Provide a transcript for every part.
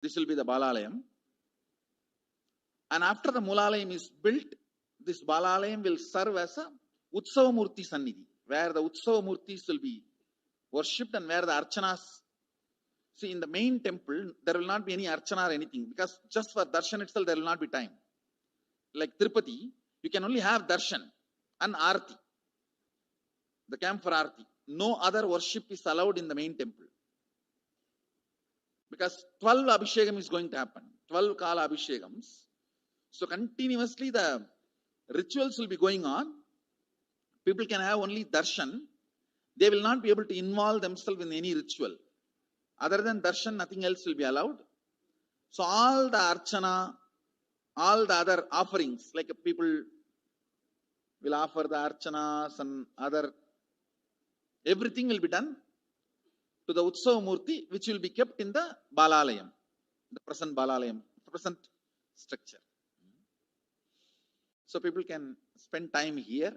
This will be the Balalayam. And after the Mulalayam is built, this Balalayam will serve as a Utsavamurti Sannidhi, where the Utsavamurtis will be worshipped and where the Archanas. See, in the main temple, there will not be any Archana or anything, because just for Darshan itself, there will not be time. Like Tirupati, you can only have Darshan and Arati, the camp for Arati. No other worship is allowed in the main temple. Because 12 Abhishekam is going to happen, 12 Kala Abhishekams. So continuously the rituals will be going on. People can have only darshan. They will not be able to involve themselves in any ritual. Other than darshan, nothing else will be allowed. So all the archana, all the other offerings, like people will offer the archanas and other, everything will be done to the Utsava Murti, which will be kept in the Balalayam, the present Balalayam, present structure. So people can spend time here.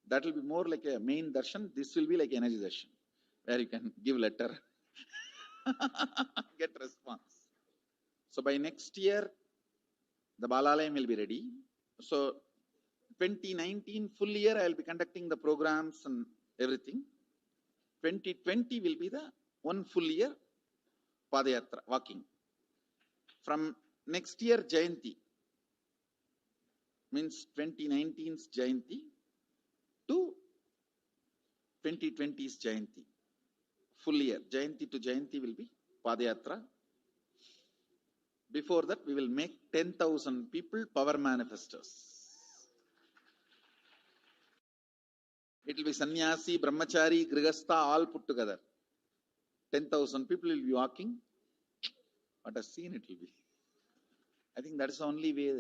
That will be more like a main darshan. This will be like energy darshan, where you can give letter, get response. So by next year, the Balalayam will be ready. So 2019 full year, I will be conducting the programs and everything. 2020 will be the one full year Padayatra, walking. From next year, Jayanti, means 2019's Jayanti to 2020's Jayanti. Full year, Jayanti to Jayanti will be Padayatra. Before that, we will make 10,000 people power manifestors. It will be sannyasi, brahmachari, grihastha, all put together. 10,000 people will be walking. What a scene it will be. I think that is the only way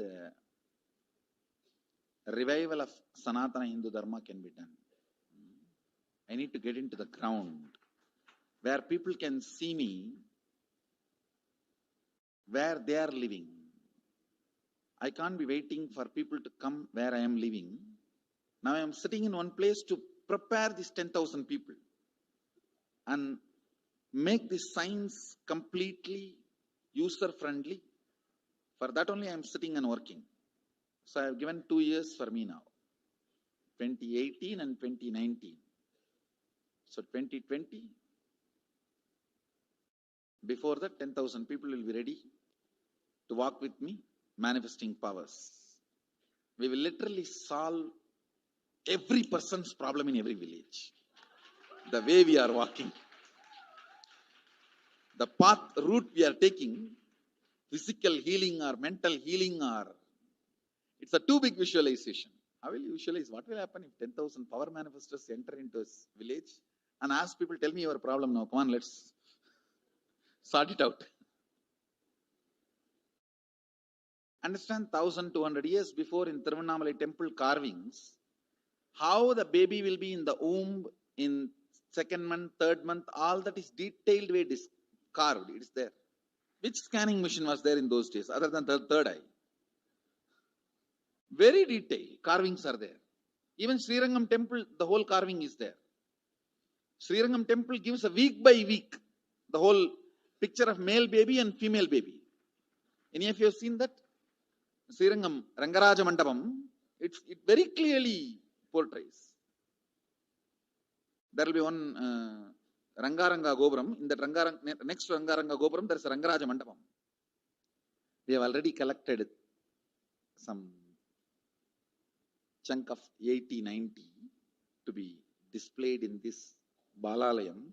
the revival of Sanatana Hindu Dharma can be done. I need to get into the ground where people can see me, where they are living. I can't be waiting for people to come where I am living. Now I am sitting in one place to prepare these 10,000 people and make this science completely user-friendly. For that only I am sitting and working. So I have given 2 years for me now, 2018 and 2019. So 2020, before that 10,000 people will be ready to walk with me, manifesting powers. We will literally solve every person's problem in every village. The way we are walking, the path, route we are taking, physical healing or mental healing, or it's a too big visualization. How will you visualize? What will happen if 10,000 power manifestors enter into a village and ask people, tell me your problem now, come on, let's sort it out. Understand, 1,200 years before in Tiruvannamalai temple carvings, how the baby will be in the womb in 2nd month, 3rd month, all that is detailed way carved. It is there. Which scanning machine was there in those days other than the third eye? Very detailed carvings are there. Even Srirangam temple, the whole carving is there. Srirangam temple gives a week by week the whole picture of male baby and female baby. Any of you have seen that? Srirangam Rangaraja Mandapam, it very clearly portrays. There will be one Rangaranga Gopuram. In that next to Rangaranga Gopuram, there is a Rangaraja Mandapam. We have already collected some chunk of 80-90 to be displayed in this Balalayam.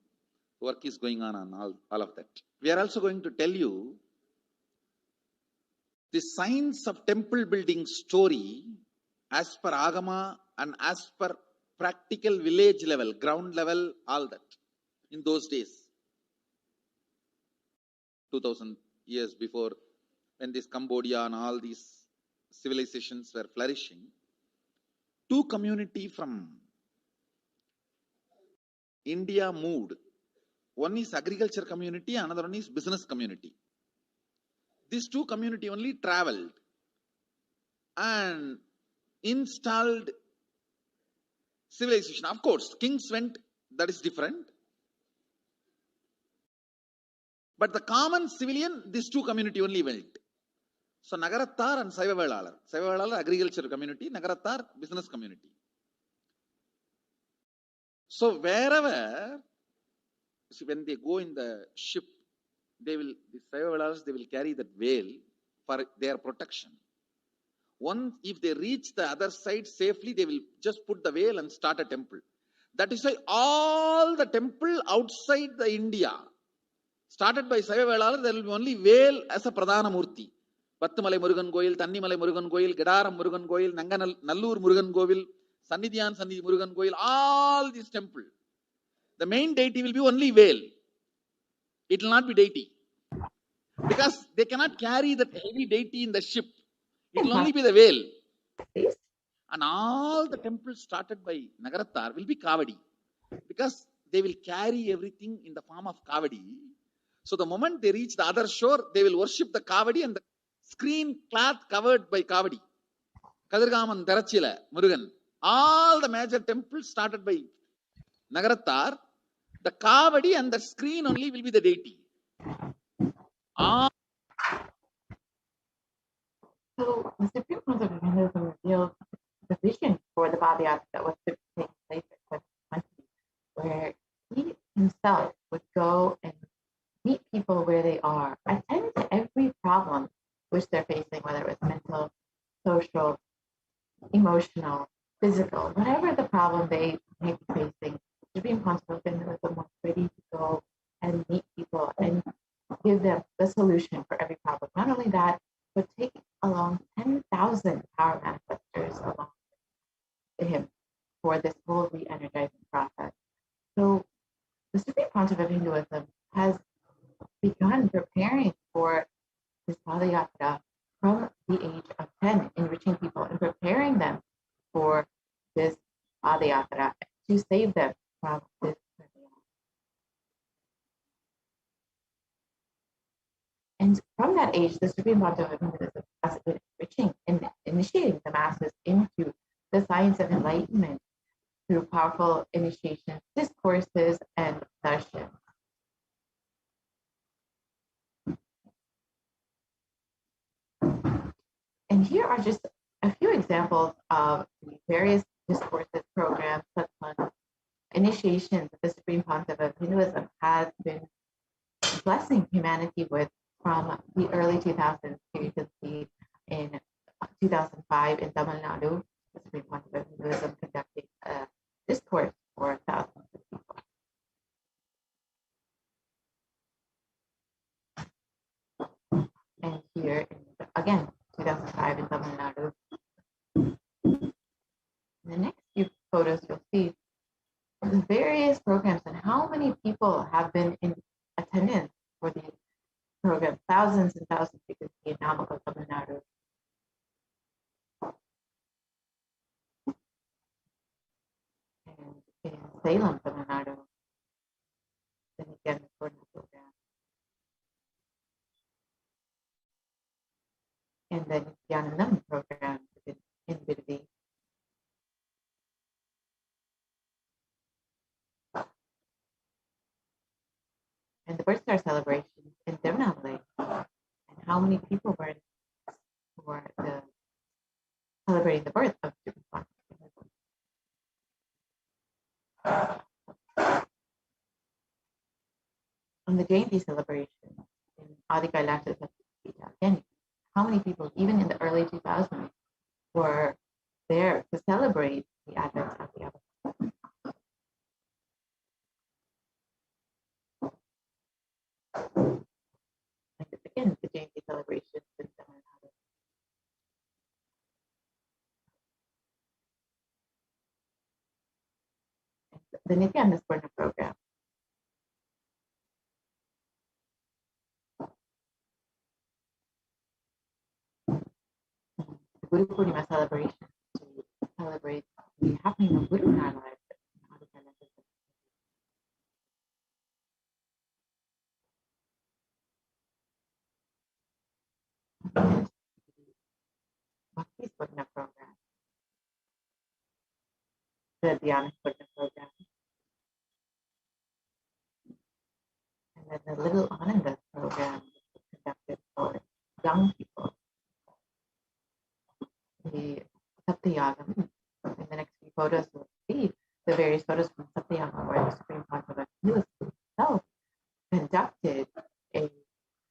Work is going on all of that. We are also going to tell you the science of temple building story as per Agama and as per practical village level, ground level, all that. In those days, 2000 years before, when this Cambodia and all these civilizations were flourishing, two communities from India moved. One is agriculture community, another one is business community. These two communities only traveled and installed civilization. Of course, kings went, that is different. But the common civilian, these two community only went. So Nagarattar and Saivavelalar. Saivavelalar agriculture community, Nagarattar business community. So wherever, see, when they go in the ship, they will, the Saivavelas, they will carry that veil for their protection. Once, if they reach the other side safely, they will just put the veil and start a temple. That is why all the temple outside the India, started by Saivavelar, there will be only veil as a Pradhana Murti. Pattumalai Murugan Goil, Tannimalai Murugan Goil, Gedaram Murugan Goil, Nallur Murugan Govil, Sannidhyan Sannidhi Murugan Goil, all these temples. The main deity will be only veil. It will not be deity. Because they cannot carry that heavy deity in the ship. It will only be the veil. And all the temples started by Nagarattar will be Kavadi. Because they will carry everything in the form of Kavadi. So the moment they reach the other shore, they will worship the Kavadi and the screen cloth covered by Kavadi. Kadirgaman, Darachila, Murugan. All the major temples started by Nagarattar. The Kavadi and the screen only will be the deity. So the Supreme Court of Hinduism revealed the vision for the Bhava that was to take place at 2020, where he himself would go and meet people where they are, attend to every problem which they're facing, whether it was mental, social, emotional, physical, whatever the problem they may be facing. The Supreme Court of Hinduism was ready to go and meet people and give them the solution for every problem. Not only that, but take along 10,000 power manifestors along with him for this whole re-energizing process. So the Supreme Council of Hinduism has begun preparing for this Padayatra from the age of 10, enriching people and preparing them for this Padayatra to save them from this. And from that age, the Supreme Council of Hinduism has been enriching and initiating the masses into the science of enlightenment through powerful initiation discourses and darshan. And here are just a few examples of the various discourses, programs, SATSANG, initiations that the Supreme Council of Hinduism has been blessing humanity with from the early 2000s. Here you can see in 2005 in Tamil Nadu, the Supreme Council of Hinduism conducting a discourse for thousands of people. And here, again, 2005 in Tamil Nadu. In the next few photos, you'll see the various programs and how many people have been in attendance for these programs. Thousands and thousands, you can see in Namakkal, Tamil Nadu. And in Salem, Tamil Nadu, the Nithyananda Paramashivam program. And the Nithyananda program in Bidvi. And the birth star celebrations in Devnavali, and how many people were celebrating the birth of Supreme. On the Jayanti celebration in Adi Kailasa, again, how many people, even in the early 2000s, were there to celebrate the advent of the Avatar? And again, the Jayanti celebration in Tamil Nadu. The Nithyananda program. The Guru Purnima celebration to celebrate the happening of Guru in our lives. Bhakti Purna program. The Dhyana Purna program. And then the Little Ananda program. young people. The Satyagam, in the next few photos, we'll see the various photos from Satyagam where the Supreme Controversial himself conducted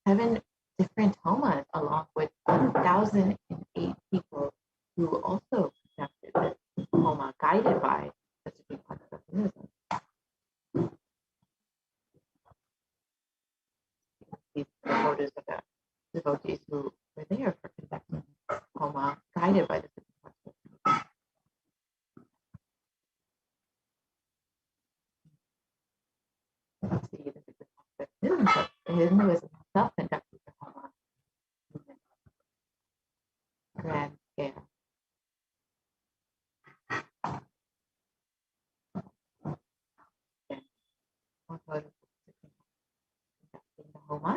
7 different homas along with 1,008 people who also conducted this homa guided by the Supreme Controversial. These are the photos of the devotees who were there for conducting homa guided by the Supreme Controversial. Let's see the Supreme Controversial. Hinduism itself conducted the homa movement. Grand scale. One photo of the Supreme conducting the homa.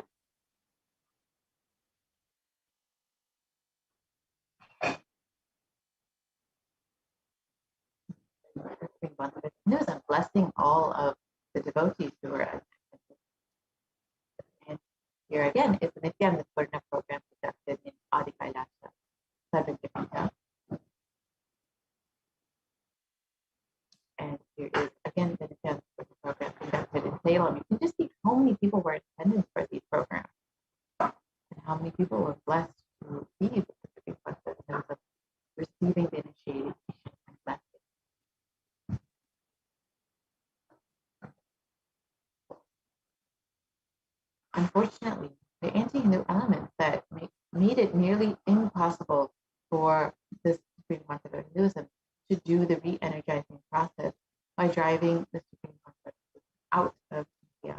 Hinduism blessing all of the devotees who were attending. And here again is the Nithyananda program conducted in Adi Kailasa, 7 different towns. And here is again the Nithyananda program conducted in Salem. You can just see how many people were attending for these programs and how many people were blessed to receive the Supreme Controversial of receiving the initiation and blessing. Unfortunately, the anti-Hindu elements that made it nearly impossible for this Supreme Controversial Hinduism to do the re-energizing process by driving the Supreme Controversial out of India.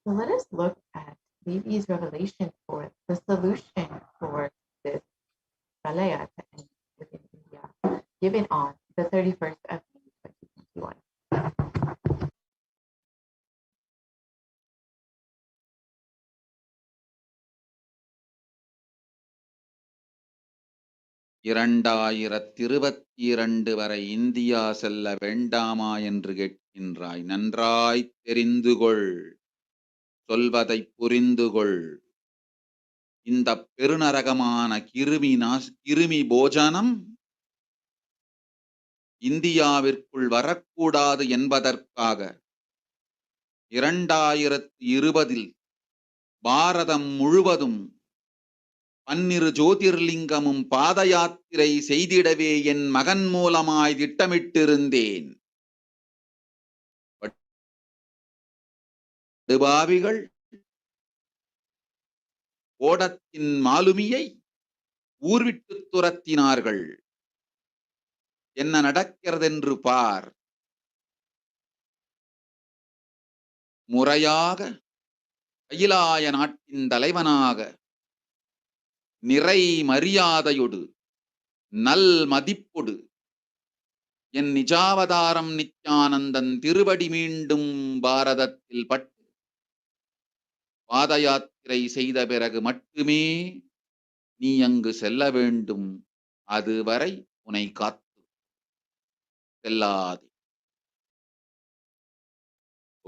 So let us look at Devi's revelation for the solution for this Pralaya to end within India, given on the 31st of May 2021. வரை India செல்ல வேண்டாமா என்று கேட்கின்றாய். நன்றாய் தெரிந்துகொள், சொல்வதை புரிந்துகொள். இந்த பெருநரகமான கிருமி போஜனம் இந்தியாவிற்குள் வரக்கூடாது என்பதற்காக 2020 பாரதம் முழுவதும் 12 ஜோதிர்லிங்கமும் பாத யாத்திரை செய்திடவே என் மகன் மூலமாய் திட்டமிட்டிருந்தேன். படுபாவிகள் ஓடத்தின் மாலுமியை ஊர்விட்டு துரத்தினார்கள். என்ன நடக்கிறதென்று பார். முறையாக கைலாய நாட்டின் தலைவனாக நிறை மரியாதையொடு நல் மதிப்பொடு என் நிஜாவதாரம் நித்யானந்தன் திருவடி மீண்டும் பாரதத்தில் பட்டு பாத யாத்திரை செய்த பிறகு மட்டுமே நீ அங்கு செல்ல வேண்டும். அதுவரை உன்னை காத்து செல்லாதே.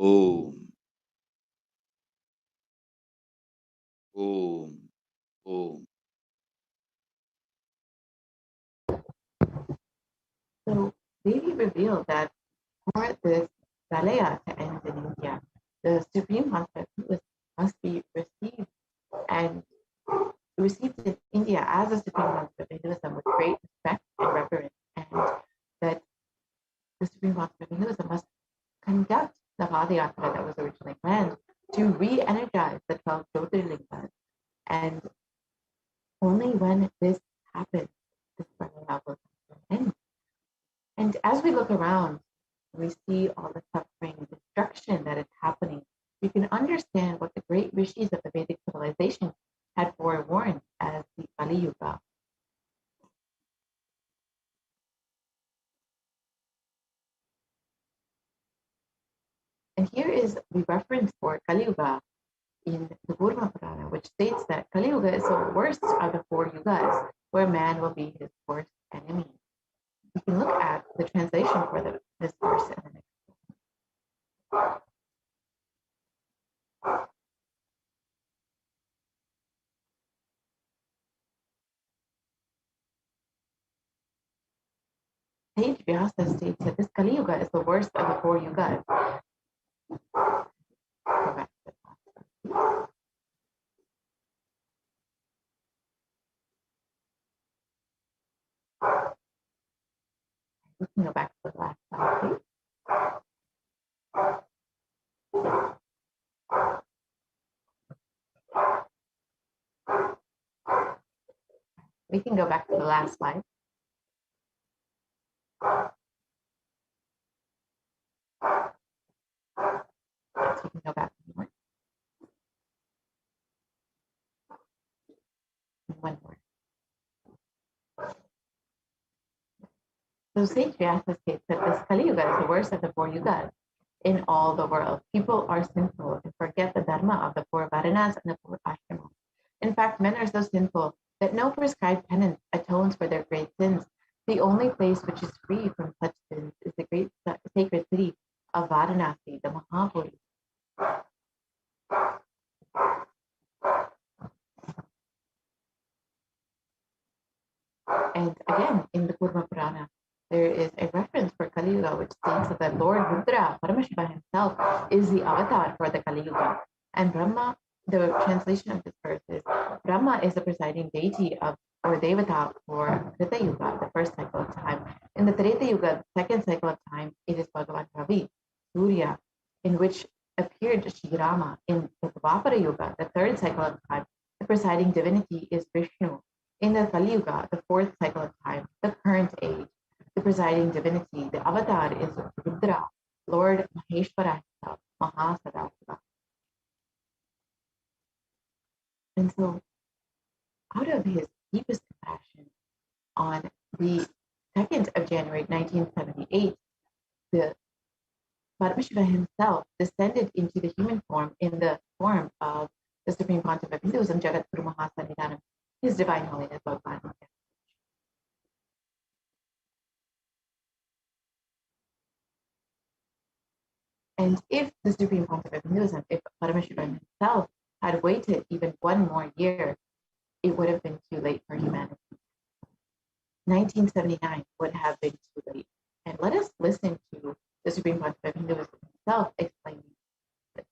ஓம் ஓம் ஓம். So Devi revealed that for this Pralaya to end in India, the Supreme Concept must be received in India as a Supreme Concept of Hinduism with great respect and reverence, and that the Supreme Concept of Hinduism must conduct the Padayatra that was originally planned to re-energize the 12 Jyotirlingas. And only when this happens, this Pralaya will come to an end. And as we look around, we see all the suffering and destruction that is happening. We can understand what the great rishis of the Vedic civilization had forewarned as the Kali Yuga. And here is the reference for Kali Yuga in the Burma Purana, which states that Kali Yuga is the worst of the 4 yugas, where man will be his worst enemy. We can look at the translation for this verse in the next one. Sage Vyasa states that this Kali Yuga is the worst of the 4 yugas. Go back to the last slide. We can go back to the last slide, please. We can go back to the last slide. So we can go back one more. One more. So Sage Vyasa states that this Kali Yuga is the worst of the 4 yugas in all the world. People are sinful and forget the dharma of the 4 varanas and the 4 ashramas. In fact, men are so sinful that no prescribed penance atones for their great sins. The only place which is free from such sins is the great sacred city of Varanasi, the Mahapuri. And again, in the Kurma Purana, there is a reference for Kali Yuga which states that the Lord Rudra, Paramashiva himself, is the avatar for the Kali Yuga. And Brahma, the translation of this verse is, Brahma is the presiding deity of, or Devata for Treta Yuga, the first cycle of time. In the Treta Yuga, the second cycle of time, it is Bhagavan Ravi, Surya, in which appeared Shri Rama. In the Dvapara Yuga, the third cycle of time, the presiding divinity is Vishnu. In the Kali Yuga, the fourth cycle of time, the current age, the presiding divinity, the avatar is Rudra, Lord Maheshwara himself, Mahasadasiva. And so, out of his deepest compassion, on the 2nd of January 1978, the Paramashiva himself descended into the human form in the form of the Supreme Pontiff of Hinduism, Jagadguru Mahasannidhanam, His Divine Holiness Bhagavan. And if the Supreme Pontiff of Hinduism, if Paramashiva himself had waited even one more year, it would have been too late for humanity. 1979 would have been too late. And let us listen to the Supreme Pontiff of Hinduism himself explaining this.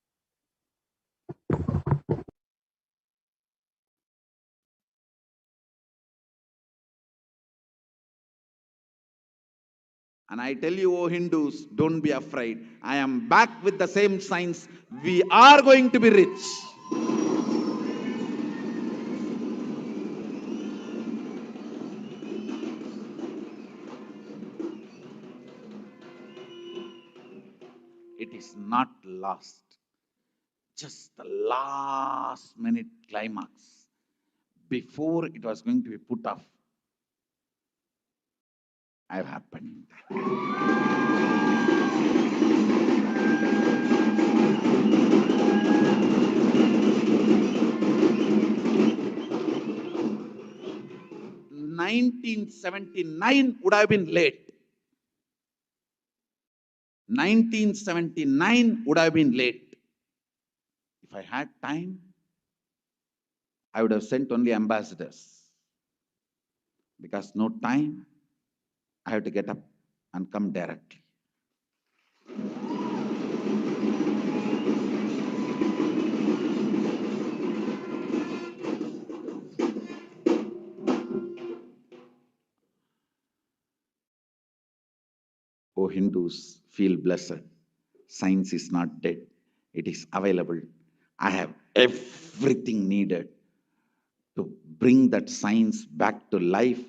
And I tell you, O Hindus, don't be afraid. I am back with the same science. We are going to be rich. It is not lost. Just the last minute climax before it was going to be put off. Have happened. (1979) would have been late. 1979 would have been late. If I had time, I would have sent only ambassadors. Because no time, I have to get up and come directly. O Hindus, feel blessed. Science is not dead. It is available. I have everything needed to bring that science back to life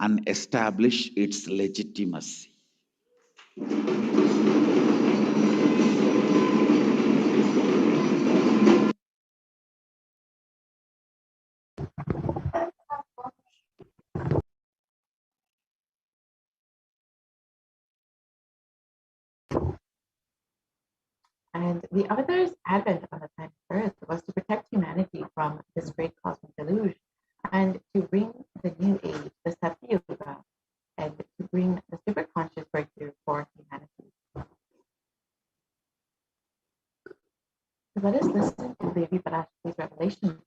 and establish its legitimacy. And the Avatar's advent on the planet Earth was to protect humanity from this great cosmic deluge and to bring the new age, the Satyuga, and to bring the superconscious breakthrough for humanity. So let us listen to Devi Parashakti's revelation.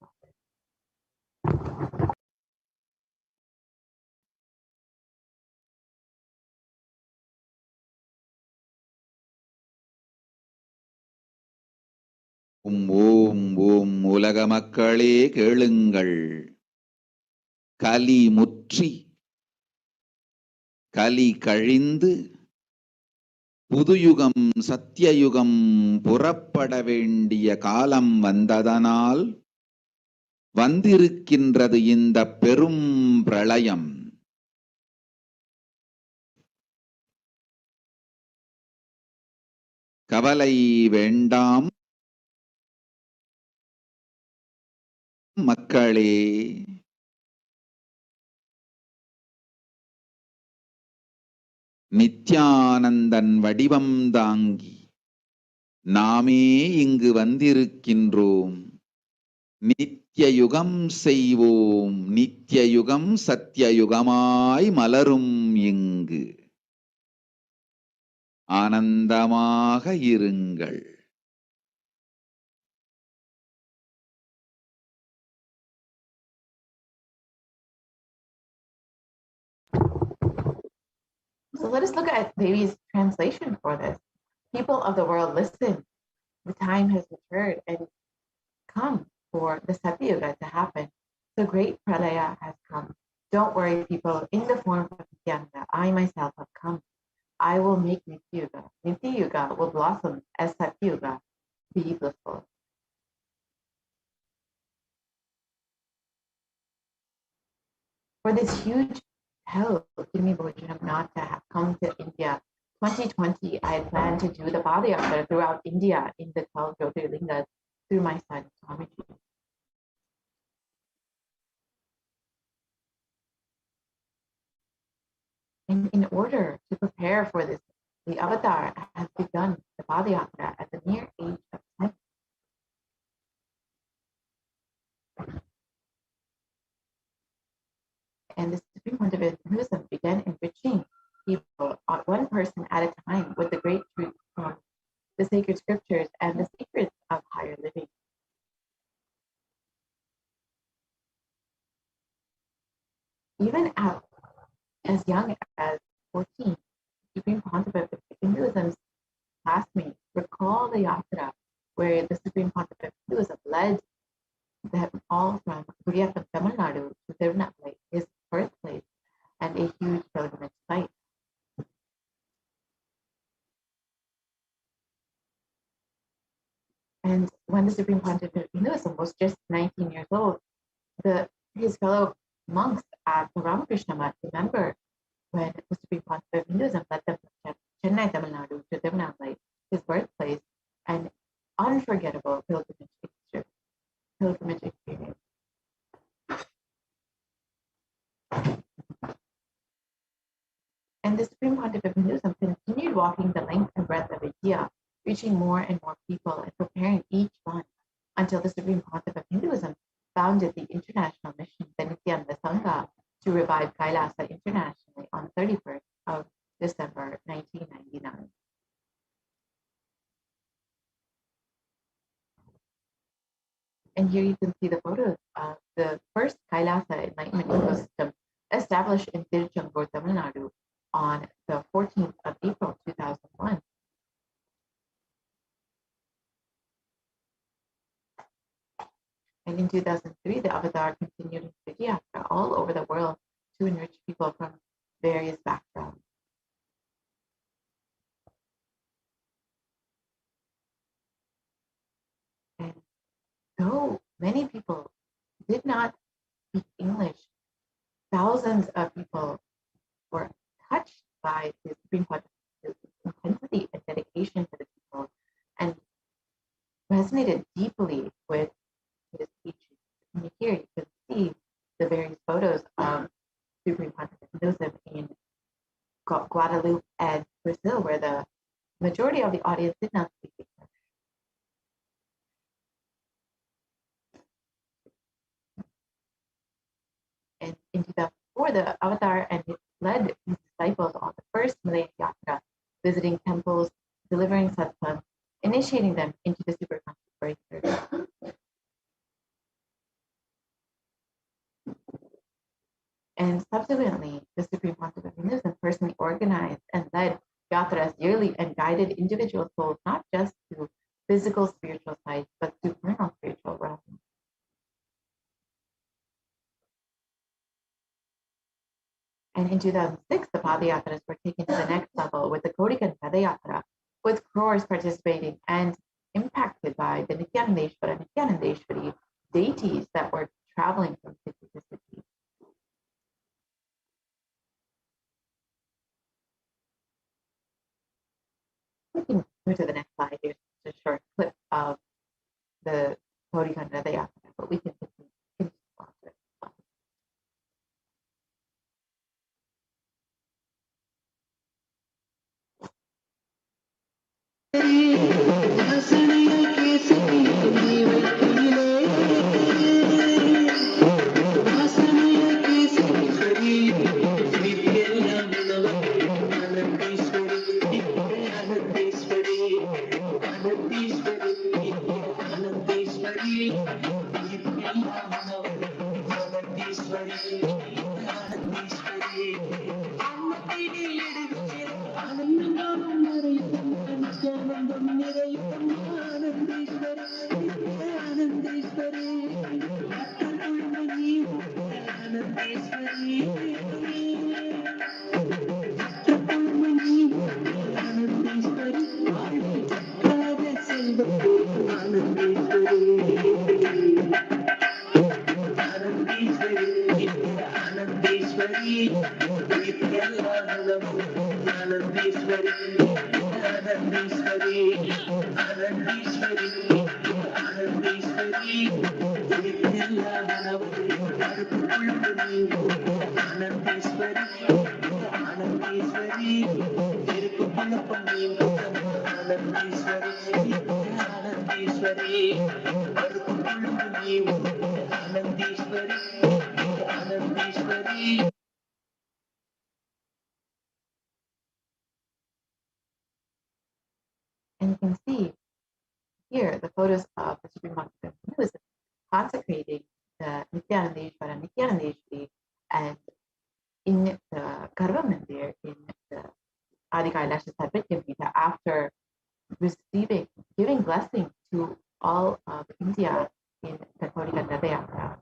ஓம் ஓம் உலக மக்களே கேளுங்கள். கலி முற்றி கலி கழிந்து புதுயுகம் சத்தியயுகம் புறப்பட வேண்டிய காலம் வந்ததனால் வந்திருக்கின்றது இந்த பெரும் பிரளயம். கவலை வேண்டாம் மக்களே. நித்யானந்தன் வடிவம் தாங்கி நாமே இங்கு வந்திருக்கின்றோம். நித்திய யுகம் செய்வோம், நித்திய யுகம் சத்தியயுகமாய் மலரும் இங்கு. ஆனந்தமாக இருங்கள். So let us look at Devi's translation for this. People of the world, listen. The time has matured and come for the Satyuga to happen. The great Pralaya has come. Don't worry, people. In the form of Nithyananda, I myself have come. I will make Nityuga. Nityuga will blossom as Satyuga. Be blissful. For this huge help, give me Bhojanam not to have come to India. 2020, I had planned to do the Padayatra throughout India in the 12 Jyotirlingas through my son, Swamiji. And in order to prepare for this, the avatar has begun the Padayatra at the mere age of 10. And the Supreme Pontificate Hinduism began enriching people, one person at a time, with the great truth from the sacred scriptures and the secrets of higher living. Even as young as 14, Supreme Pontificate Hinduism's classmates recall the yatra where the Supreme Pontificate Hinduism led them all from Guriyatam, Tamil Nadu to Tirunelveli, his birthplace, and a huge pilgrimage site. And when the Supreme Pontificate Hinduism was just 19 years old, his fellow monks at the Ramakrishna Math remember when the Supreme Pontificate Hinduism led them from Chennai, Tamil Nadu to Tirunelveli, his birthplace, an unforgettable pilgrimage experience. And the Supreme Pontificate Hinduism continued walking the length and breadth of India, reaching more and more people and preparing each one until the Supreme Pontificate Hinduism founded the international mission, the Nithyananda Sangha, to revive Kailasa internationally on 31st of December 1999. And here you can see the photos of the first Kailasa enlightenment ecosystem established in Tiruchendur, Tamil Nadu on the 14th of April 2001. And in 2003, the Avatar continued his Vidyayatra all over the world to enrich people from various backgrounds. And though many people did not speak English, thousands of people were touched by the Supreme Pontificate's intensity and dedication to the people and resonated deeply with his teaching. And here you can see the various photos of Supreme Pontificate Hinduism in Guadeloupe and Brazil, where the majority of the audience did not speak English. And in 2004, the Avatar and led his disciples on the first Malay Yatra, visiting temples, delivering satsang, initiating them into the superconscious breakthrough. And subsequently, the Supreme Pontificate Hinduism personally organized and led yatras yearly and guided individual souls not just to physical spiritual sites, but to 2006, the Padayatras were taken to the next level with the Kodikan Padayatra, with crores participating and impacted by the Nithyanandeshwara and Nithyanandeshwari deities that were traveling from city to city. We can go to the next slide. Here's just a short clip of the Kodikan Padayatra, but we can continue on to it. And you can see here the photos of the Supreme Master was consecrating the Nithyanandeshwara, Nithyanandeshwari, and in the Garva Mandir, in the Adi Kailasa Sarvijnapita, after giving blessing to all of India in the Kodikan Padayatra.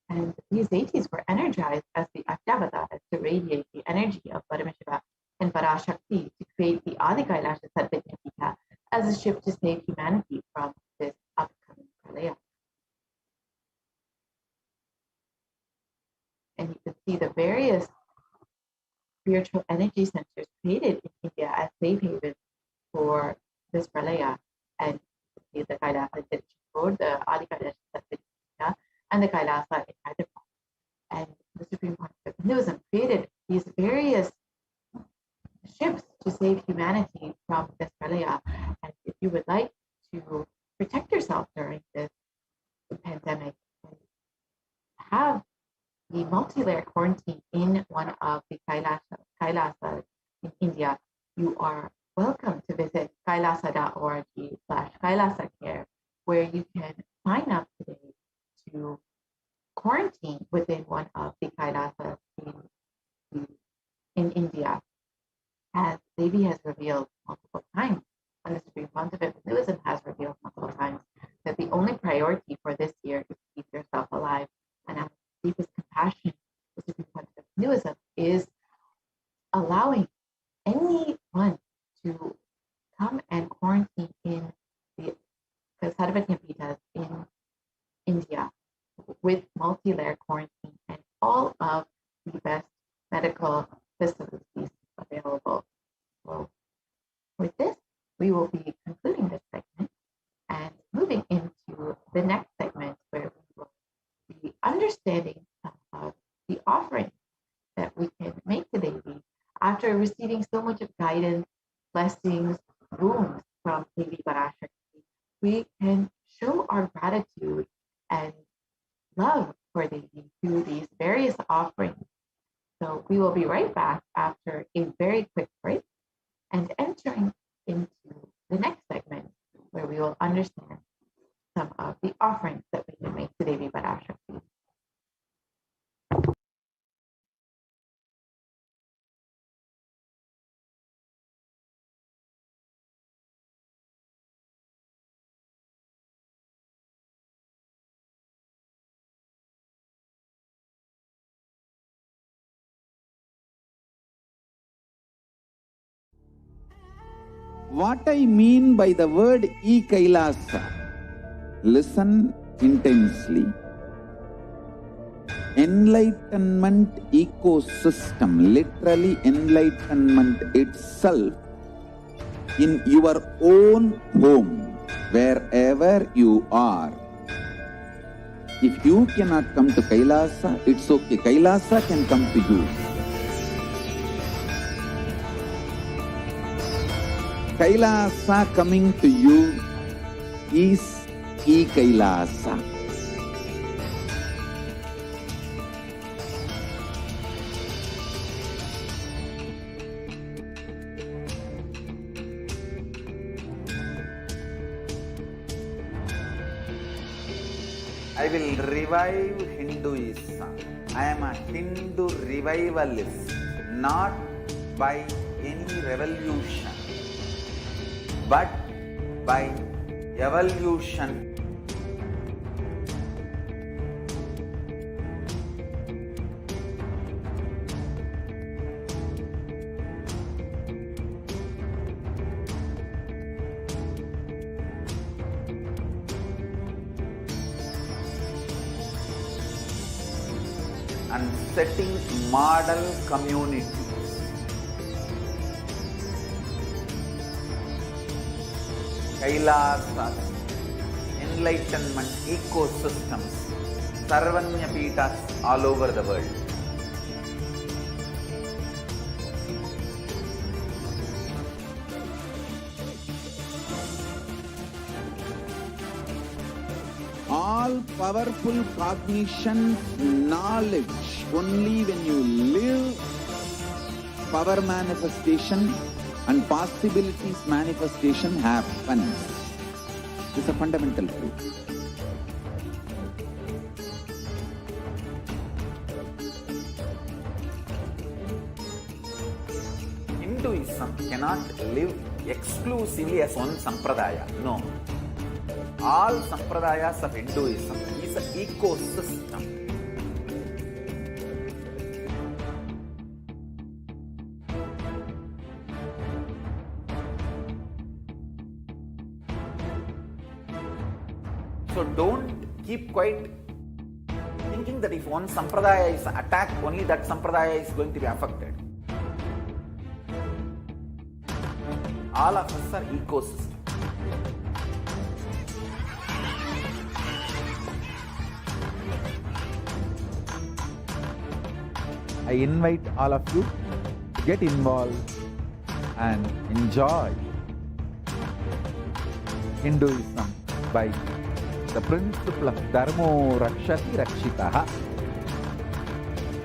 And these deities were energized as the Ashtavataras to radiate the energy of Paramashiva and Parashakti to create the Adi Kailasa Sarvijnapita as a ship to save humanity from this upcoming pralaya. And you can see the various spiritual energy centers created in India as safe havens for this pralaya. And you can see the Kailasa in Chittor, the Adi Kailasa Sarvijnapita, and the Kailasa in Hyderabad. And the Supreme Court of Hinduism created these various ships to save humanity from this pralaya. And if you would like to protect yourself during this pandemic, have the multi-layer quarantine in one of the Kailasas in India, you are welcome to visit kailasa.org/Kailasa where you can sign up today to quarantine within one of the Kailasas in India. As Devi has revealed multiple times, and the Supreme Pontificate of Hinduism has revealed multiple times, that the only priority for this year is to keep yourself alive. And out of deepest compassion, the Supreme Pontificate of Hinduism is allowing anyone to come and quarantine in the Sarvajnapitas in India with multi-layer quarantine and all of the best medical facilities available. So with this, we will be concluding this segment and moving into the next segment where we will be understanding some of the offerings that we can make to Devi after receiving so much of guidance, blessings, wounds from Devi Parashakti. We can show our gratitude and love for Devi through these various offerings. So we will be right back after a very quick break and entering into the next segment where we will understand some of the offerings that we can make to Devi Parashakti. What I mean by the word Kailasa, listen intensely. Enlightenment ecosystem, literally enlightenment itself, in your own home, wherever you are. If you cannot come to Kailasa, it's okay. Kailasa can come to you. Kailasa coming to you is Kailasa. I will revive Hinduism. I am a Hindu revivalist, not by any revolution, but by evolution. And setting model communities. Kailasa, enlightenment ecosystems, Sarvanya Pitas all over the world. All powerful cognition, knowledge, only when you live, power manifestation and possibilities manifestation happens. This is a fundamental truth. Hinduism cannot live exclusively as one sampradaya. No. All sampradayas of Hinduism is an ecosystem. So don't keep quiet thinking that if one sampradaya is attacked, only that sampradaya is going to be affected. All of us are ecosystems. I invite all of you to get involved and enjoy Hinduism by the principle of Dharmo Rakshati Rakshitaha.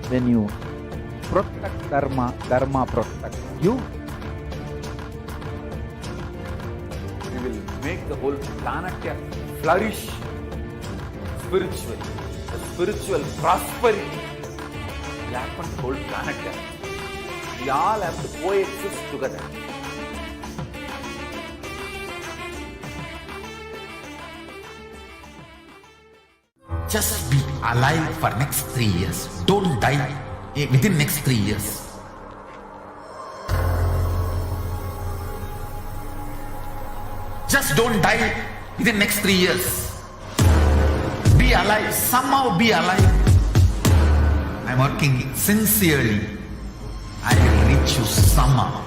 When you protect Dharma, Dharma protects you. You will make the whole planet flourish spiritually, the spiritual prosperity. We happen to whole planet Earth. We all have to coexist together. Just be alive for next 3 years. Don't die within next 3 years. Just don't die within next 3 years. Be alive. Somehow be alive. I'm working sincerely. I will reach you somehow.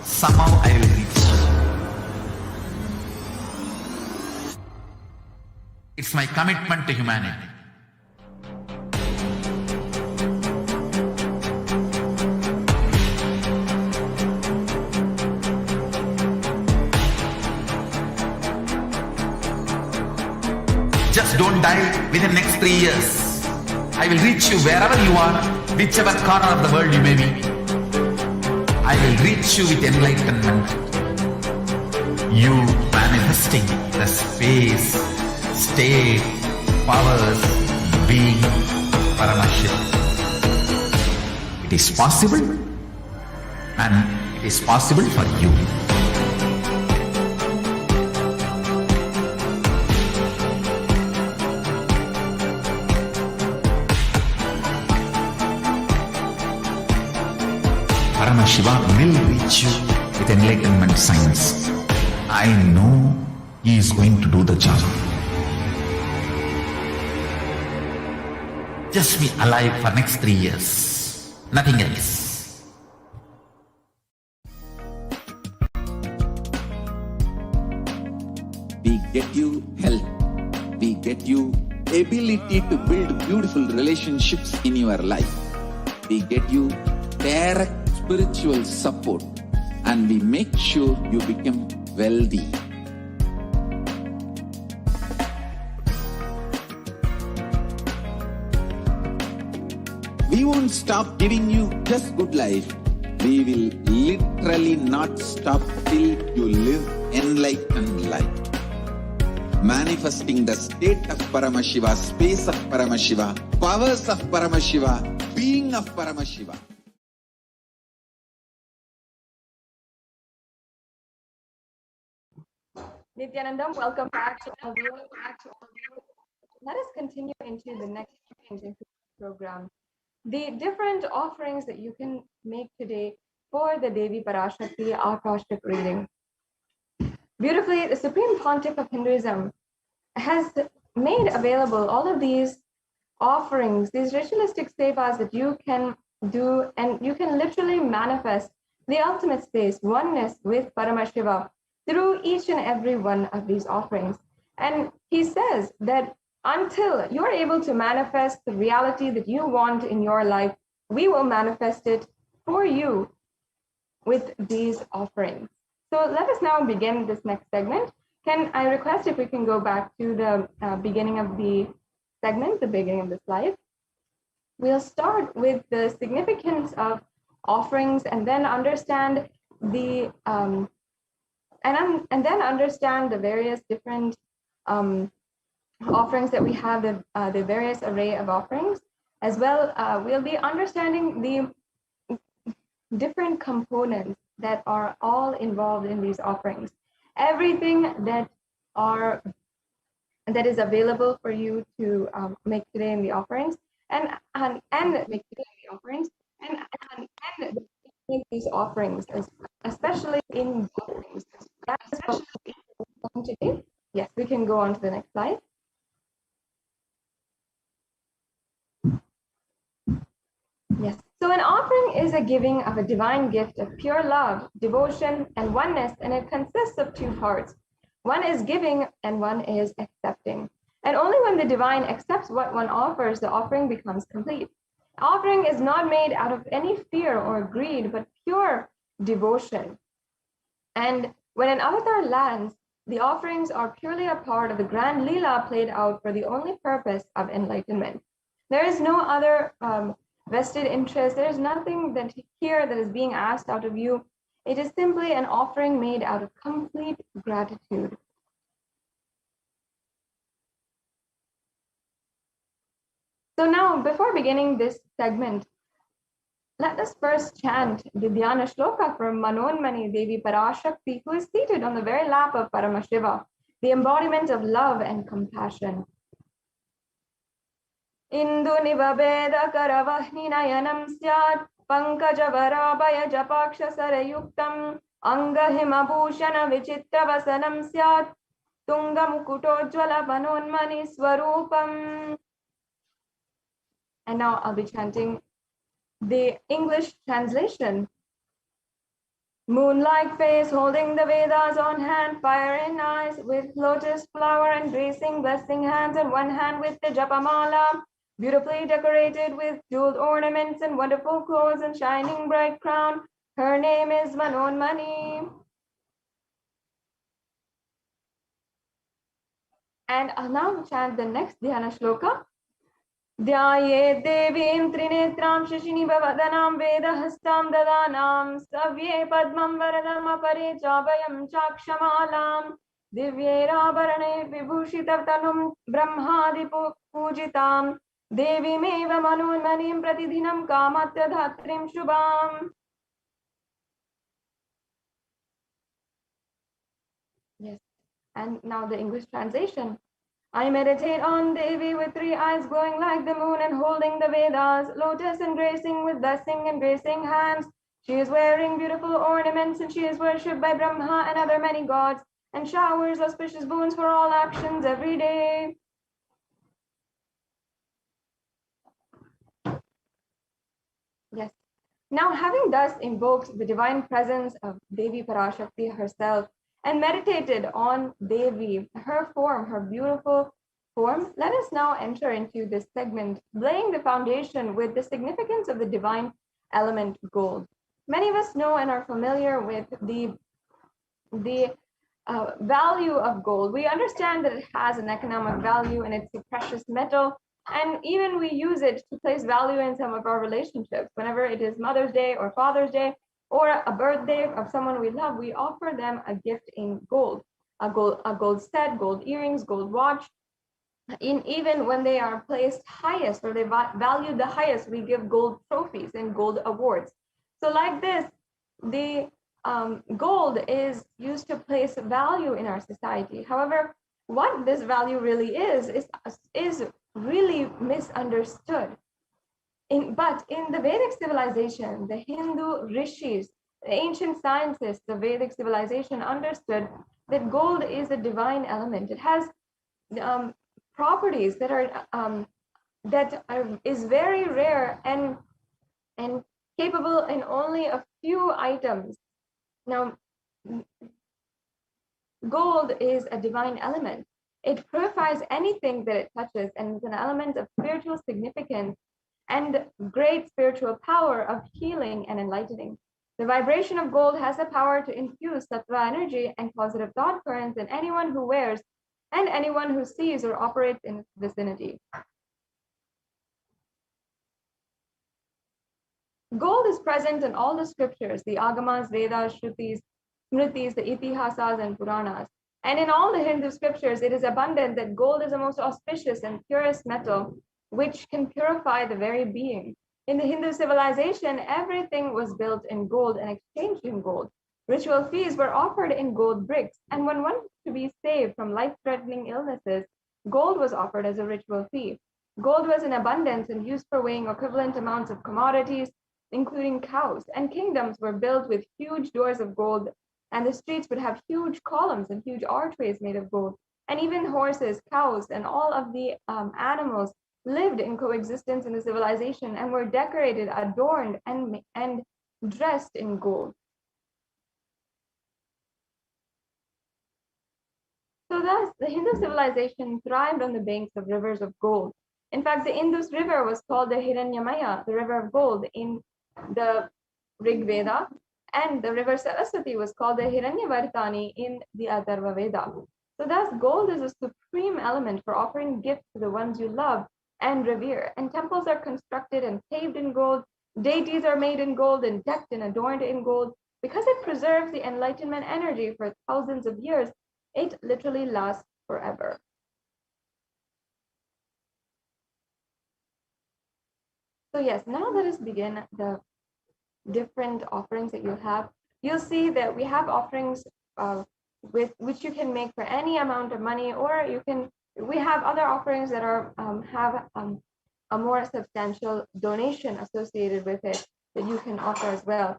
Somehow I will reach you. It's my commitment to humanity. Just don't die within next 3 years. I will reach you wherever you are, whichever corner of the world you may be. I will reach you with enlightenment. You manifesting the space, state, powers, being Paramashivoham. It is possible, and it is possible for you. Paramashivoham will reach you with enlightenment science. I know he is going to do the job. Just be alive for next 3 years. Nothing else. We get you health. We get you ability to build beautiful relationships in your life. We get you direct spiritual support, and we make sure you become wealthy. We won't stop giving you just good life. We will literally not stop till you live enlightened life. Manifesting the state of Paramashiva, space of Paramashiva, powers of Paramashiva, being of Paramashiva. Nithyanandam, welcome back to all of you. Let us continue into the next stage into the program. The different offerings that you can make today for the Devi Parashakti Akashtic reading. Beautifully, the Supreme Pontiff of Hinduism has made available all of these offerings, these ritualistic sevas that you can do, and you can literally manifest the ultimate space, oneness with Paramashiva through each and every one of these offerings. And he says that until you're able to manifest the reality that you want in your life, we will manifest it for you with these offerings. So let us now begin this next segment. Can I request if we can go back to the beginning of the segment, the beginning of the slide? We'll start with the significance of offerings, and then understand the and then understand the various different offerings that we have, the various array of offerings. As well, we'll be understanding the different components that are all involved in these offerings. Everything that is available for you to make today in the offerings, and make today in the offerings, and make these offerings, especially in offerings. That's what we're going to do. Yes, we can go on to the next slide. Yes. So an offering is a giving of a divine gift of pure love, devotion, and oneness, and it consists of two parts. One is giving and one is accepting. And only when the divine accepts what one offers, the offering becomes complete. Offering is not made out of any fear or greed, but pure devotion. And when an avatar lands, the offerings are purely a part of the grand Leela played out for the only purpose of enlightenment. There is no other vested interest. There is nothing that here that is being asked out of you. It is simply an offering made out of complete gratitude. So now, before beginning this segment, let us first chant the Dhyana Shloka from Manonmani Devi Parashakti, who is seated on the very lap of Paramashiva, the embodiment of love and compassion. Indu nivabeda karavahni nayanam syat pankaja varabhaya japaksha sarayuktam anga himabhushana vichitra vasanam syat tunga mukutojjvala manonmani swarupam. And now I'll be chanting the English translation. Moon-like face holding the Vedas on hand, fire in eyes with lotus flower and gracing blessing hands, and one hand with the japamala, beautifully decorated with jeweled ornaments and wonderful clothes and shining bright crown. Her name is Manonmani. And I'll now chant the next Dhyana Shloka. Dhyaye devim trinetram shashinivadanam vedahastam dadanam savye padmam varadam apare chabhayam chakshamalam divyerabarane vibhushitatanum brahmadi pujitam devimeva manonmanim pratidhinam kamatya dhatrim shubham. Yes, and now the English translation. I meditate on Devi with three eyes glowing like the moon and holding the Vedas, lotus and gracing with blessing and gracing hands. She is wearing beautiful ornaments, and she is worshipped by Brahma and other many gods, and showers auspicious boons for all actions every day. Yes. Now, having thus invoked the divine presence of Devi Parashakti herself and meditated on Devi, her form, her beautiful form, let us now enter into this segment, laying the foundation with the significance of the divine element gold. Many of us know and are familiar with the value of gold. We understand that it has an economic value and it's a precious metal, and even we use it to place value in some of our relationships. Whenever it is Mother's Day or Father's Day or a birthday of someone we love, we offer them a gift in gold, a gold set, gold earrings, gold watch. Even when they are placed highest or they value the highest, we give gold trophies and gold awards. So like this, the gold is used to place value in our society. However, what this value really is really misunderstood. But in the Vedic civilization, the Hindu rishis, the ancient scientists of Vedic civilization understood that gold is a divine element. It has properties that is very rare and capable in only a few items. Now, gold is a divine element. It purifies anything that it touches, and is an element of spiritual significance and great spiritual power of healing and enlightening. The vibration of gold has the power to infuse sattva energy and positive thought currents in anyone who wears and anyone who sees or operates in its vicinity. Gold is present in all the scriptures, the Agamas, Vedas, Shrutis, Smritis, the Itihasas, and Puranas. And in all the Hindu scriptures, it is abundant that gold is the most auspicious and purest metal, which can purify the very being. In the Hindu civilization, everything was built in gold and exchanged in gold. Ritual feasts were offered in gold bricks, and when one was to be saved from life-threatening illnesses, gold was offered as a ritual fee. Gold was in abundance and used for weighing equivalent amounts of commodities, including cows, and kingdoms were built with huge doors of gold, and the streets would have huge columns and huge archways made of gold. And even horses, cows, and all of the animals lived in coexistence in the civilization and were decorated, adorned, and dressed in gold. So thus, the Hindu civilization thrived on the banks of rivers of gold. In fact, the Indus River was called the Hiranyamaya, the river of gold, in the Rig Veda, and the river Saraswati was called the Hiranyavartani in the Atharva Veda. So thus, gold is a supreme element for offering gifts to the ones you love and revere. And temples are constructed and paved in gold. Deities are made in gold and decked and adorned in gold. Because it preserves the enlightenment energy for thousands of years, it literally lasts forever. So yes, now let us begin the different offerings that you have. You'll see that we have offerings with which you can make for any amount of money, or we have other offerings that are have a more substantial donation associated with it that you can offer as well.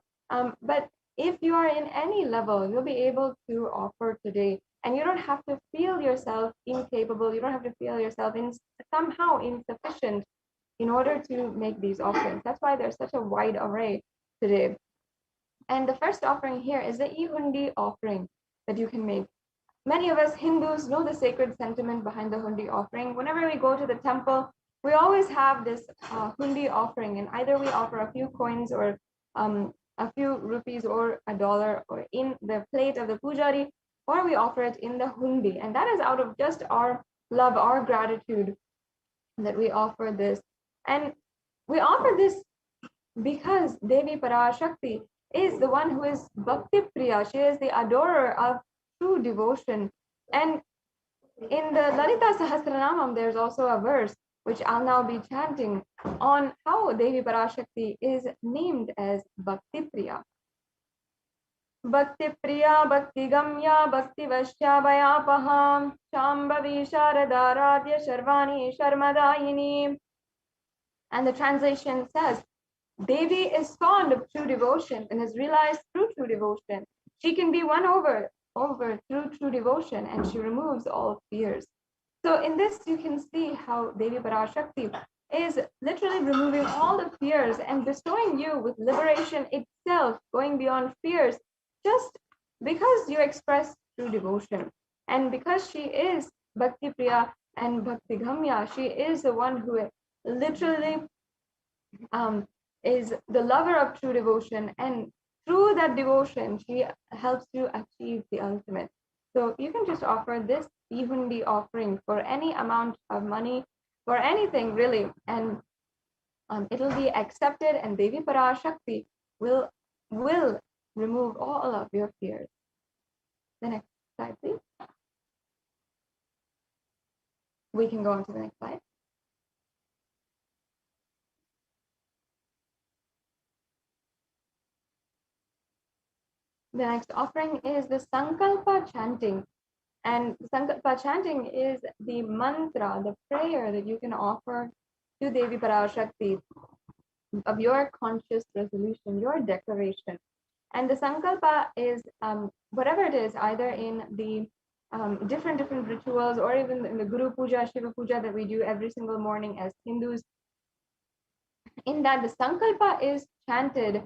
But if you are in any level, you'll be able to offer today, and you don't have to feel yourself incapable. You don't have to feel yourself somehow insufficient in order to make these offerings. That's why there's such a wide array today. And the first offering here is the e-hundi offering that you can make. Many of us Hindus know the sacred sentiment behind the hundi offering. Whenever we go to the temple, we always have this hundi offering, and either we offer a few coins or a few rupees or $1 or in the plate of the pujari, or we offer it in the hundi. And that is out of just our love, our gratitude that we offer this. And we offer this because Devi Parashakti is the one who is Bhakti Priya. She is the adorer of true devotion. And in the Lalita Sahasranamam, there's also a verse which I'll now be chanting on how Devi Parashakti is named as Bhakti Priya. Bhakti Priya, Bhakti Gamya, Bhakti Vashya Vayapaham, Shambhavi Sharadaradya Sharvani Sharmadayini. And the translation says, Devi is fond of true devotion and has realized through true devotion she can be won over through true devotion, and she removes all fears. So in this you can see how Devi Parashakti is literally removing all the fears and bestowing you with liberation itself, going beyond fears, just because you express true devotion. And because she is Bhakti Priya and Bhakti Ghamya, she is the one who literally is the lover of true devotion, and through that devotion she helps you achieve the ultimate. So you can just offer this Bihundi offering for any amount of money, for anything really, and it'll be accepted, and Devi Parashakti will remove all of your fears. The next slide, please. We can go on to the next slide. The next offering is the Sankalpa chanting. And Sankalpa chanting is the mantra, the prayer that you can offer to Devi Parashakti of your conscious resolution, your declaration. And the Sankalpa is whatever it is, either in the different rituals, or even in the Guru Puja, Shiva Puja that we do every single morning as Hindus. In that, the Sankalpa is chanted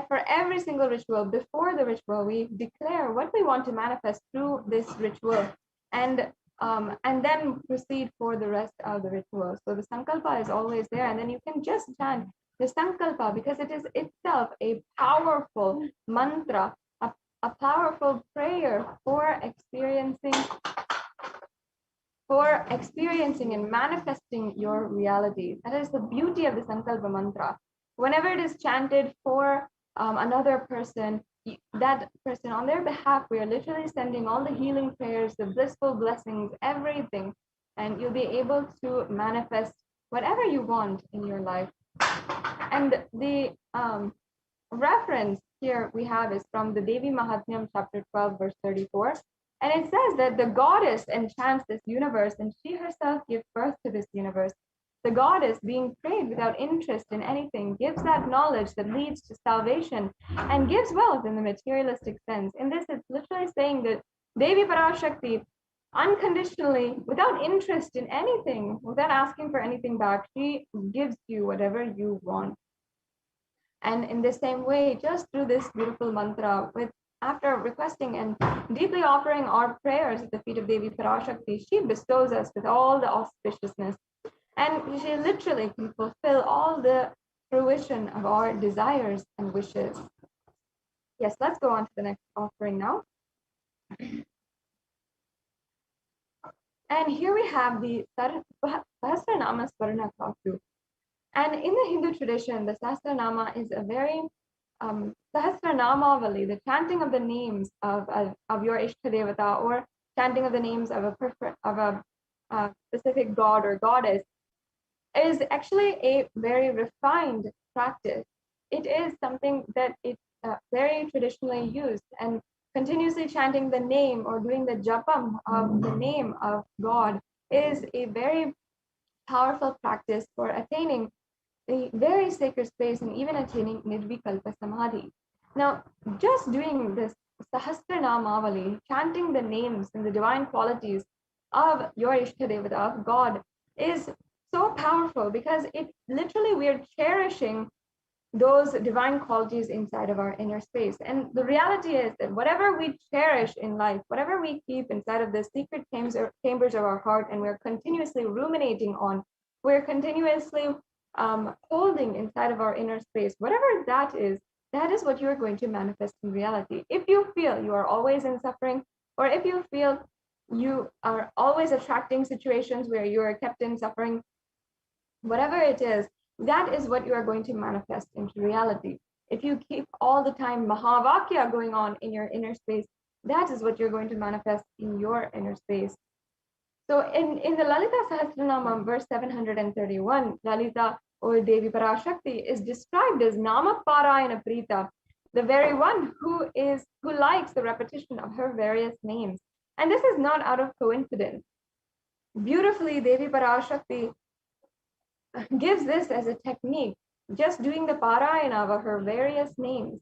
for every single ritual. Before the ritual, we declare what we want to manifest through this ritual, and then proceed for the rest of the ritual. So the Sankalpa is always there, and then you can just chant the Sankalpa because it is itself a powerful mantra, a powerful prayer for experiencing and manifesting your reality. That is the beauty of the Sankalpa mantra. Whenever it is chanted for another person, that person, on their behalf, we are literally sending all the healing prayers, the blissful blessings, everything, and you'll be able to manifest whatever you want in your life. And the reference here we have is from the Devi Mahatmyam, chapter 12, verse 34. And it says that the goddess enchants this universe, and she herself gives birth to this universe. The goddess, being prayed without interest in anything, gives that knowledge that leads to salvation and gives wealth in the materialistic sense. In this, it's literally saying that Devi Parashakti, unconditionally, without interest in anything, without asking for anything back, she gives you whatever you want. And in the same way, just through this beautiful mantra, after requesting and deeply offering our prayers at the feet of Devi Parashakti, she bestows us with all the auspiciousness. And she literally can fulfill all the fruition of our desires and wishes. Yes, let's go on to the next offering now. And here we have the Sahasranama Swarna Kaku. And in the Hindu tradition, the Sahasranama is a very Sahasranamavali, the chanting of the names of your Ishtadevata, or chanting of the names of a specific god or goddess, is actually a very refined practice. It is something that is very traditionally used, and continuously chanting the name or doing the japam of the name of God is a very powerful practice for attaining a very sacred space and even attaining Nirvikalpa Samadhi. Now, just doing this Sahasranamavali, chanting the names and the divine qualities of your Ishtadevata, of God, is so powerful because it literally, we are cherishing those divine qualities inside of our inner space. And the reality is that whatever we cherish in life, whatever we keep inside of the secret chambers of our heart, and we're continuously ruminating on, we're continuously holding inside of our inner space, whatever that is what you're going to manifest in reality. If you feel you are always in suffering, or if you feel you are always attracting situations where you are kept in suffering, whatever it is, that is what you are going to manifest into reality. If you keep all the time Mahavakya going on in your inner space, that is what you're going to manifest in your inner space. So in the Lalita Sahasranama, verse 731, Lalita, or Devi Parashakti, is described as Nama Parayana Prita, the very one who likes the repetition of her various names. And this is not out of coincidence. Beautifully, Devi Parashakti gives this as a technique, just doing the parayana of her various names,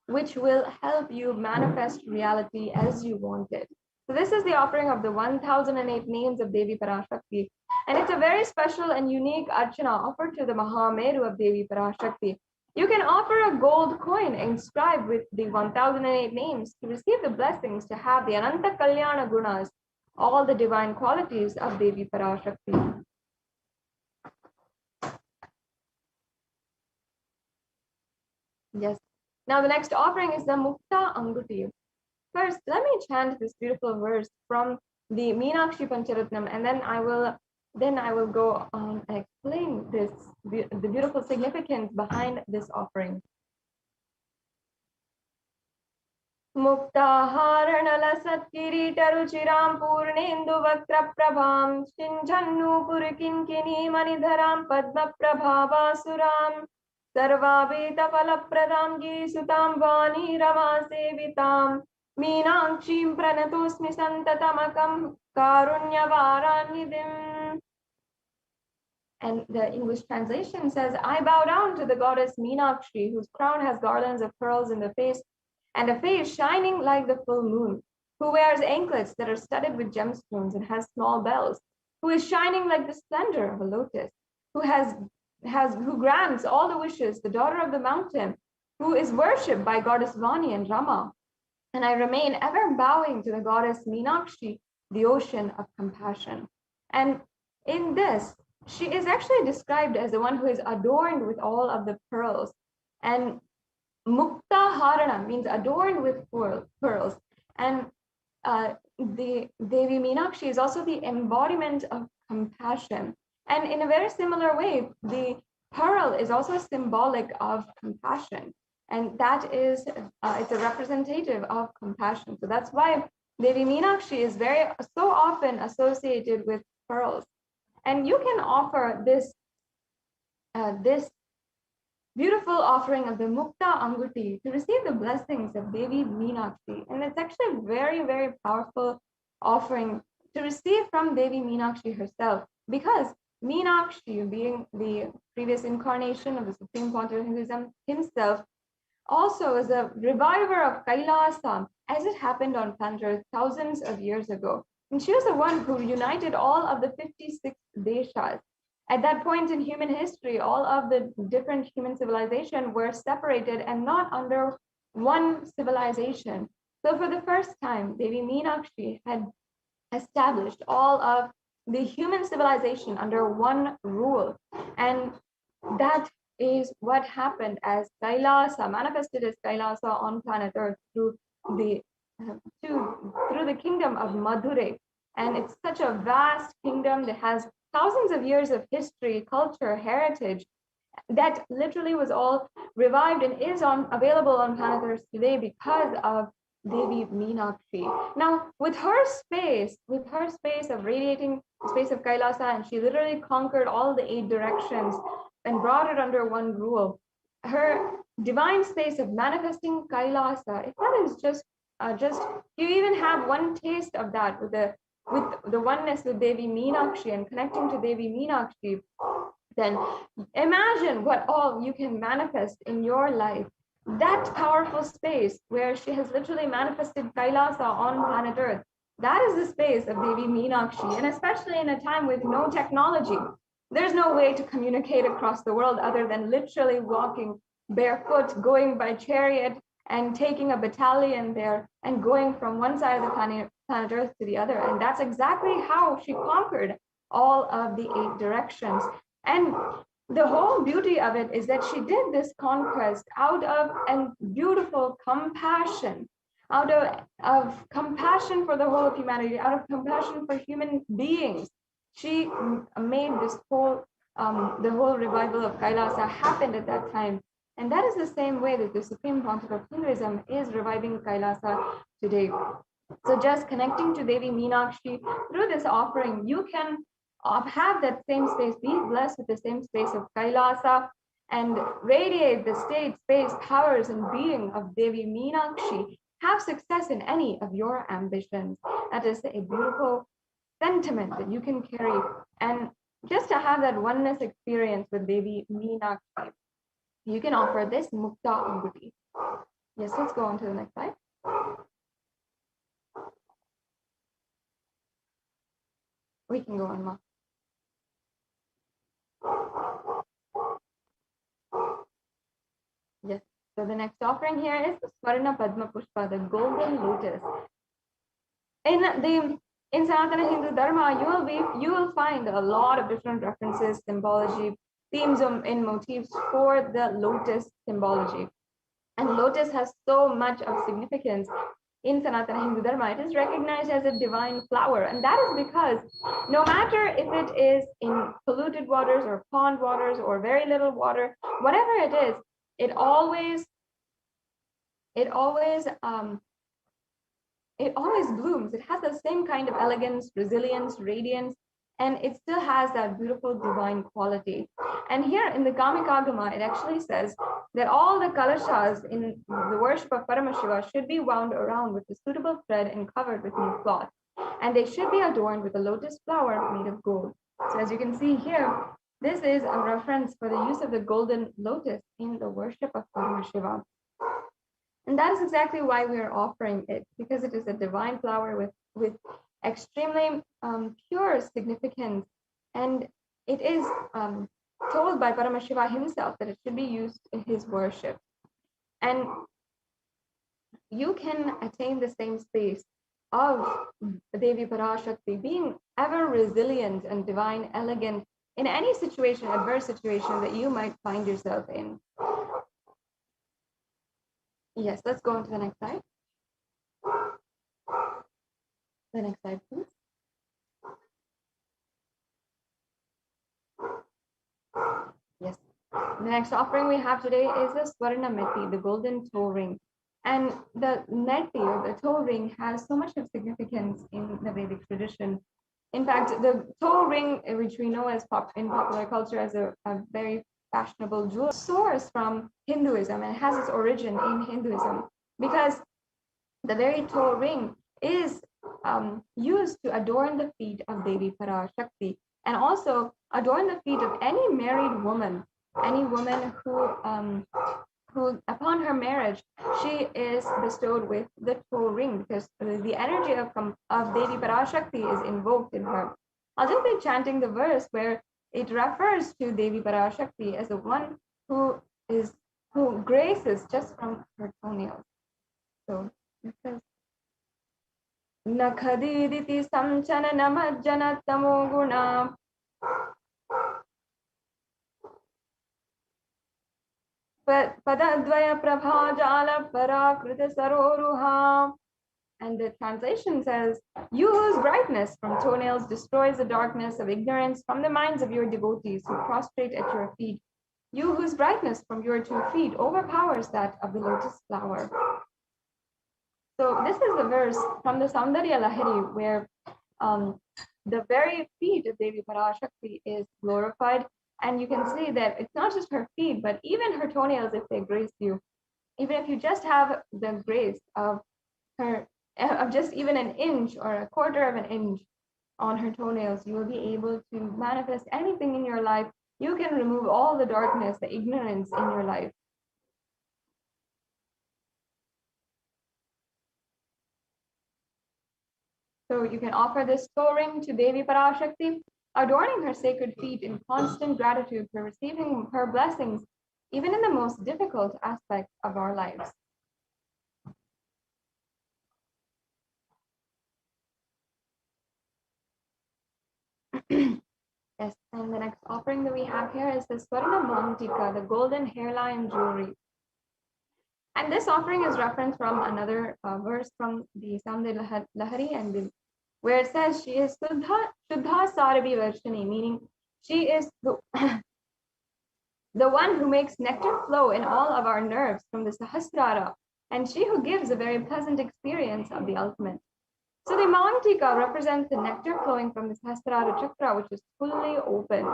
which will help you manifest reality as you want it. So this is the offering of the 1008 names of Devi Parashakti. And it's a very special and unique archana offered to the Mahameru of Devi Parashakti. You can offer a gold coin inscribed with the 1008 names to receive the blessings to have the Ananta Kalyana Gunas, all the divine qualities of Devi Parashakti. Yes. Now the next offering is the Mukta Anguti. First, let me chant this beautiful verse from the Meenakshi Pancharatnam, and then I will go on and explain the beautiful significance behind this offering. Muktaharanala Satkiritaruchiram Purnendu Vaktra Prabham Shinjannu Purikinkini Manidharam Padma Prabhavasuram Sarvabhita Falapradam Gisutam Vani Rama Sevitam Meenakshim Pranatosmi Santatamakam Karunyavaranidhim. And the English translation says, I bow down to the goddess Meenakshi, whose crown has garlands of pearls in the face and a face shining like the full moon, who wears anklets that are studded with gemstones and has small bells, who is shining like the splendor of a lotus, who grants all the wishes, the daughter of the mountain, who is worshipped by goddess Vani and Rama. And I remain ever bowing to the goddess Meenakshi, the ocean of compassion. And in this, she is actually described as the one who is adorned with all of the pearls. And Mukta Harana means adorned with pearls. And the Devi Meenakshi is also the embodiment of compassion. And in a very similar way, the pearl is also symbolic of compassion. And that is, it's a representative of compassion. So that's why Devi Meenakshi is so often associated with pearls. And you can offer this beautiful offering of the Mukta Anguti to receive the blessings of Devi Meenakshi. And it's actually a very, very powerful offering to receive from Devi Meenakshi herself, because Meenakshi, being the previous incarnation of the Supreme Pontiff of Hinduism himself, also is a reviver of Kailasa, as it happened on planet Earth thousands of years ago. And she was the one who united all of the 56 deshas. At that point in human history, all of the different human civilizations were separated and not under one civilization. So for the first time, Devi Meenakshi had established all of the human civilization under one rule. And that is what happened as Kailasa, manifested as Kailasa on planet Earth through the kingdom of Madurai. And it's such a vast kingdom that has thousands of years of history, culture, heritage, that literally was all revived and is available on planet Earth today because of Devi Meenakshi. Now, with her space of radiating space of Kailasa, and she literally conquered all the 8 directions and brought it under one rule. Her divine space of manifesting Kailasa, if that is just you even have one taste of that with the oneness with Devi Meenakshi and connecting to Devi Meenakshi, then imagine what all you can manifest in your life. That powerful space where she has literally manifested Kailasa on planet Earth, that is the space of Devi Meenakshi. And especially in a time with no technology, there's no way to communicate across the world other than literally walking barefoot, going by chariot, and taking a battalion there and going from one side of the planet Earth to the other. And that's exactly how she conquered all of the 8 directions. And the whole beauty of it is that she did this conquest out of a beautiful compassion, out of compassion for the whole of humanity, out of compassion for human beings. She made this whole, the whole revival of Kailasa happened at that time. And that is the same way that the Supreme Pontiff of Hinduism is reviving Kailasa today. So just connecting to Devi Meenakshi through this offering, you can have that same space, be blessed with the same space of Kailasa, and radiate the state, space, powers, and being of Devi Meenakshi. Have success in any of your ambitions. That is a beautiful sentiment that you can carry. And just to have that oneness experience with Devi Meenakshi, you can offer this Mukta Anguti. Yes, let's go on to the next slide. We can go on, Ma. Yes. So the next offering here is the Swarna Padma Pushpa, the golden lotus. In Sanatana Hindu Dharma, you will find a lot of different references, symbology, themes and motifs for the lotus symbology. And lotus has so much of significance in Sanatana Hindu Dharma. It is recognized as a divine flower, and that is because no matter if it is in polluted waters or pond waters or very little water, whatever it is, it always blooms. It has the same kind of elegance, resilience, radiance, and it still has that beautiful divine quality. And here in the Kamikagama, it actually says that all the kalashas in the worship of Paramashiva should be wound around with a suitable thread and covered with new cloth. And they should be adorned with a lotus flower made of gold. So as you can see here, this is a reference for the use of the golden lotus in the worship of Paramashiva. And that is exactly why we are offering it, because it is a divine flower with extremely pure significance. And it is told by Paramashiva himself that it should be used in his worship. And you can attain the same space of Devi Parashakti, being ever resilient and divine, elegant in any situation, adverse situation that you might find yourself in. Yes, let's go on to the next slide. The next slide, please. Yes. The next offering we have today is the Swarna Meti, the golden toe ring. And the neti, or the toe ring, has so much of significance in the Vedic tradition. In fact, the toe ring, which we know as in popular culture as a very fashionable jewel, source from Hinduism and has its origin in Hinduism, because the very toe ring is used to adorn the feet of Devi Parashakti and also adorn the feet of any married woman, any woman who upon her marriage, she is bestowed with the toe ring, because the energy of Devi Parashakti is invoked in her. I'll just be chanting the verse where it refers to Devi Parashakti as the one who graces just from her toenails. So it says, Nakhadiditi samchana namajjana tamoguna Padadvaya Prabhajala Parakrita Saroruha. And the translation says, you whose brightness from toenails destroys the darkness of ignorance from the minds of your devotees who prostrate at your feet. You whose brightness from your 2 feet overpowers that of the lotus flower. So this is the verse from the Saundarya Lahari where the very feet of Devi Parashakti is glorified. And you can see that it's not just her feet, but even her toenails, if they grace you. Even if you just have the grace of just even an inch or a quarter of an inch on her toenails, you will be able to manifest anything in your life. You can remove all the darkness, the ignorance in your life. So you can offer this toe ring to Devi Parashakti, adorning her sacred feet in constant gratitude for receiving her blessings, even in the most difficult aspects of our lives. Yes, and the next offering that we have here is the Swarna Mantika, the golden hairline jewelry. And this offering is referenced from another verse from the Saundarya Lahari, and where it says she is Shuddha Sarabi Varshini, meaning she is the one who makes nectar flow in all of our nerves from the Sahasrara, and she who gives a very pleasant experience of the ultimate. So the Mantika represents the nectar flowing from the Sahasrara Chakra, which is fully open.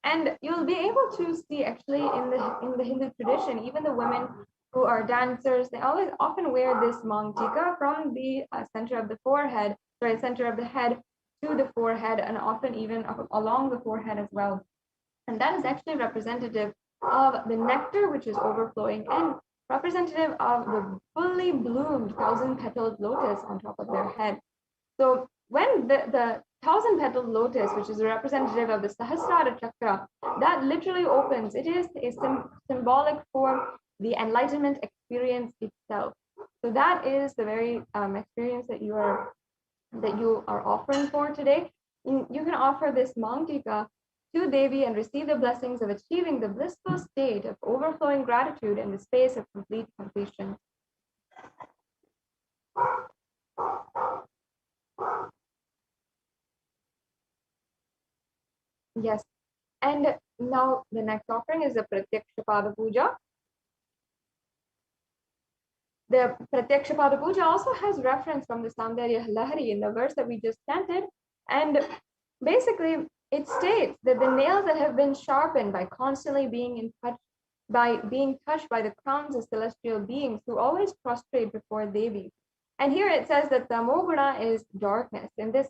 And you'll be able to see actually in the Hindu tradition, even the women who are dancers, they always often wear this mantika from the center of the forehead, sorry, center of the head to the forehead, and often even along the forehead as well. And that is actually representative of the nectar which is overflowing and representative of the fully bloomed 1,000-petaled lotus on top of their head. So when the 1,000-petaled lotus, which is a representative of the Sahasrara Chakra, that literally opens, it is a symbolic for the enlightenment experience itself. So that is the very experience that you are offering for today. You can offer this mantika to Devi and receive the blessings of achieving the blissful state of overflowing gratitude in the space of complete completion. Yes, and now the next offering is the Pratyakshapada Puja. The Pratyakshapada Puja also has reference from the Saundarya Lahari in the verse that we just chanted, and basically it states that the nails that have been sharpened by constantly being touched by the crowns of celestial beings who always prostrate before Devi. And here it says that Tamoguna is darkness. In this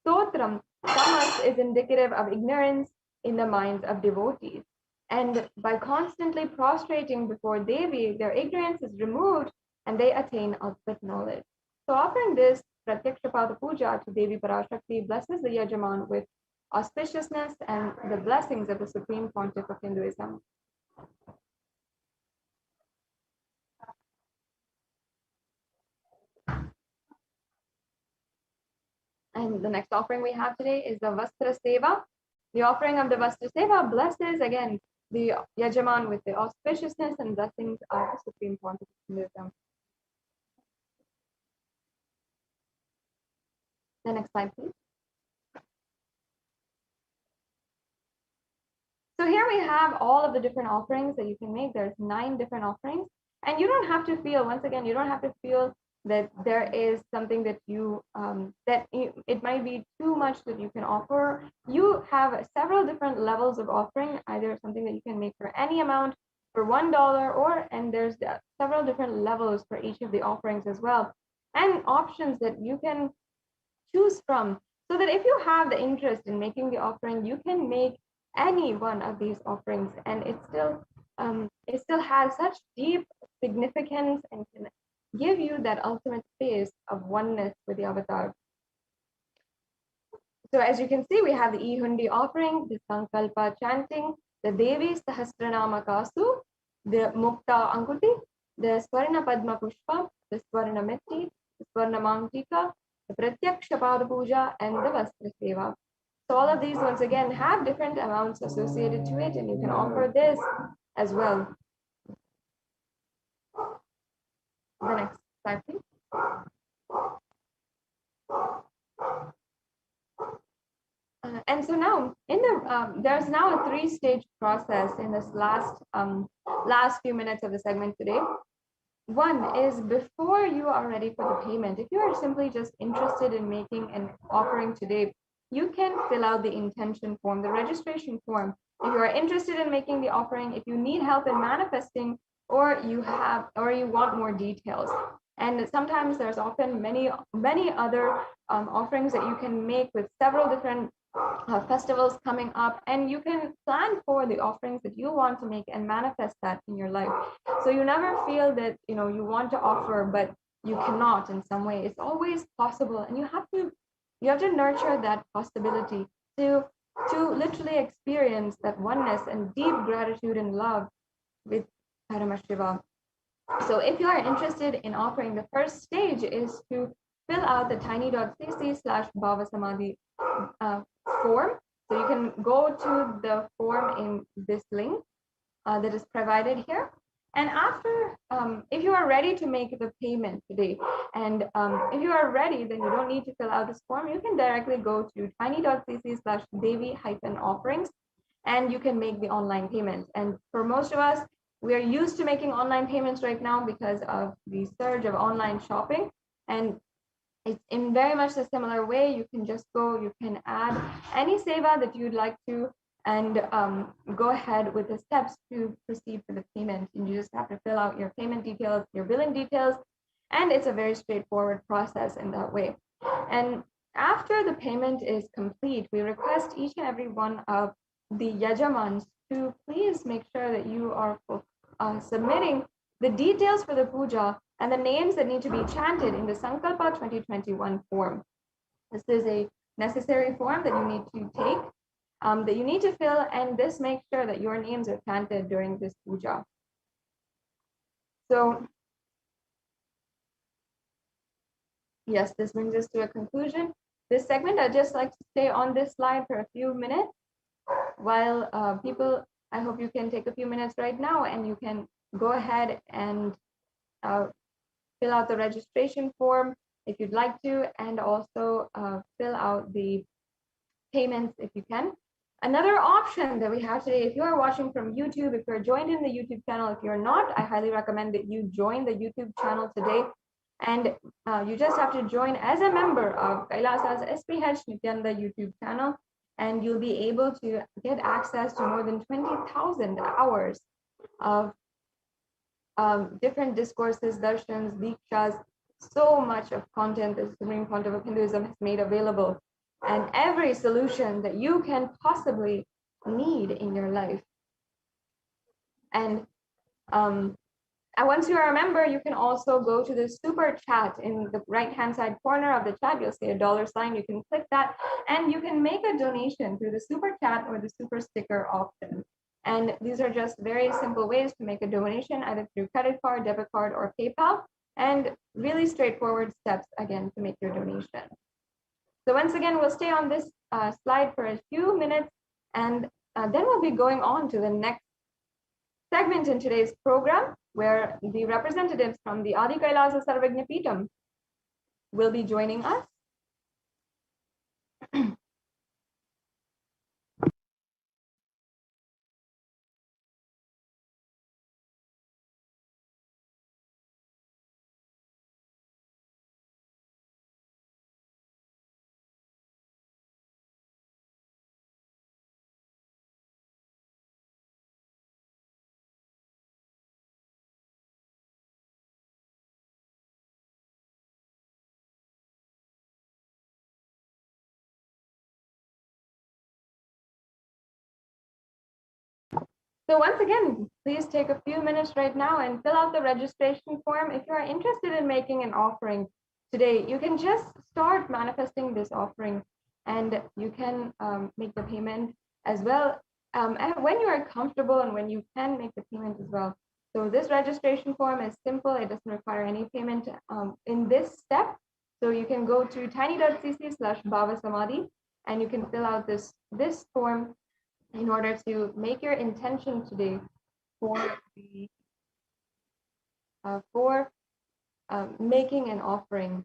stotram, tamas is indicative of ignorance in the minds of devotees. And by constantly prostrating before Devi, their ignorance is removed and they attain ultimate knowledge. So offering this Pratyakshapada Puja to Devi Parashakti blesses the Yajaman with auspiciousness and the blessings of the Supreme Pontiff of Hinduism. And the next offering we have today is the Vastra Seva. The offering of the Vastra Seva blesses again the Yajaman with the auspiciousness and blessings of the Supreme Pontiff of Hinduism. The next slide, please. So here we have all of the different offerings that you can make. There's 9 different offerings, and you don't have to feel, once again, you don't have to feel that there is something that it might be too much that you can offer. You have several different levels of offering, either something that you can make for any amount for $1, and there's several different levels for each of the offerings as well, and options that you can choose from, so that if you have the interest in making the offering, you can make any one of these offerings, and it still has such deep significance and can give you that ultimate space of oneness with the avatar. So as you can see, we have the Ihundi offering, the Sankalpa chanting, the Devi Sahasranama Kasu, the Mukta Ankuti, the Swarna Padma Pushpa, the Swarna Metti, the Swarna Mantika, the Pratyakshapada Puja, and the Vastra Seva. So all of these, once again, have different amounts associated to it, and you can offer this as well. The next slide, please. And so now, there's now a 3-stage process in this last few minutes of the segment today. One is before you are ready for the payment. If you are simply just interested in making an offering today, you can fill out the intention form, the registration form. If you are interested in making the offering, if you need help in manifesting, or you want more details. And sometimes there's often many other offerings that you can make with several different festivals coming up, and you can plan for the offerings that you want to make and manifest that in your life. So you never feel that you want to offer but you cannot in some way. It's always possible, and you have to nurture that possibility to literally experience that oneness and deep gratitude and love with Paramashiva. So if you are interested in offering, the first stage is to fill out the tiny.cc/BHAVA Samadhi form. So you can go to the form in this link that is provided here. And after, if you are ready to make the payment today, and if you are ready, then you don't need to fill out this form. You can directly go to tiny.cc/Devi-offerings, and you can make the online payment. And for most of us, we are used to making online payments right now because of the surge of online shopping. And it's in very much a similar way. You can just go, you can add any seva that you'd like to, and go ahead with the steps to proceed for the payment. And you just have to fill out your payment details, your billing details, and it's a very straightforward process in that way. And after the payment is complete, we request each and every one of the yajamans to please make sure that you are submitting the details for the puja and the names that need to be chanted in the Sankalpa 2021 form. This is a necessary form that you need to take, that you need to fill, and this makes sure that your names are chanted during this puja. So, yes, this brings us to a conclusion. This segment, I'd just like to stay on this slide for a few minutes while people, I hope you can take a few minutes right now and you can go ahead and fill out the registration form if you'd like to, and also fill out the payments if you can. Another option that we have today, if you are watching from YouTube, if you're joined in the YouTube channel, if you're not, I highly recommend that you join the YouTube channel today. And you just have to join as a member of Kailasa's SATSANG Nithyananda YouTube channel, and you'll be able to get access to more than 20,000 hours of different discourses, darshans, dikshas, so much of content that the Supreme Pontiff of Hinduism has made available, and every solution that you can possibly need in your life. And once you are a member, you can also go to the super chat in the right-hand side corner of the chat. You'll see a $sign. You can click that, and you can make a donation through the super chat or the super sticker option. And these are just very simple ways to make a donation, either through credit card, debit card, or PayPal, and really straightforward steps, again, to make your donation. So once again, we'll stay on this slide for a few minutes, and then we'll be going on to the next segment in today's program, where the representatives from the Adi Kailasa Sarvajnapeetham will be joining us. So once again, please take a few minutes right now and fill out the registration form. If you are interested in making an offering today, you can just start manifesting this offering, and you can make the payment as well and when you are comfortable and when you can make the payment as well. So this registration form is simple. It doesn't require any payment in this step. So you can go to tiny.cc/BHAVA Samadhi, and you can fill out this form in order to make your intention today for making an offering.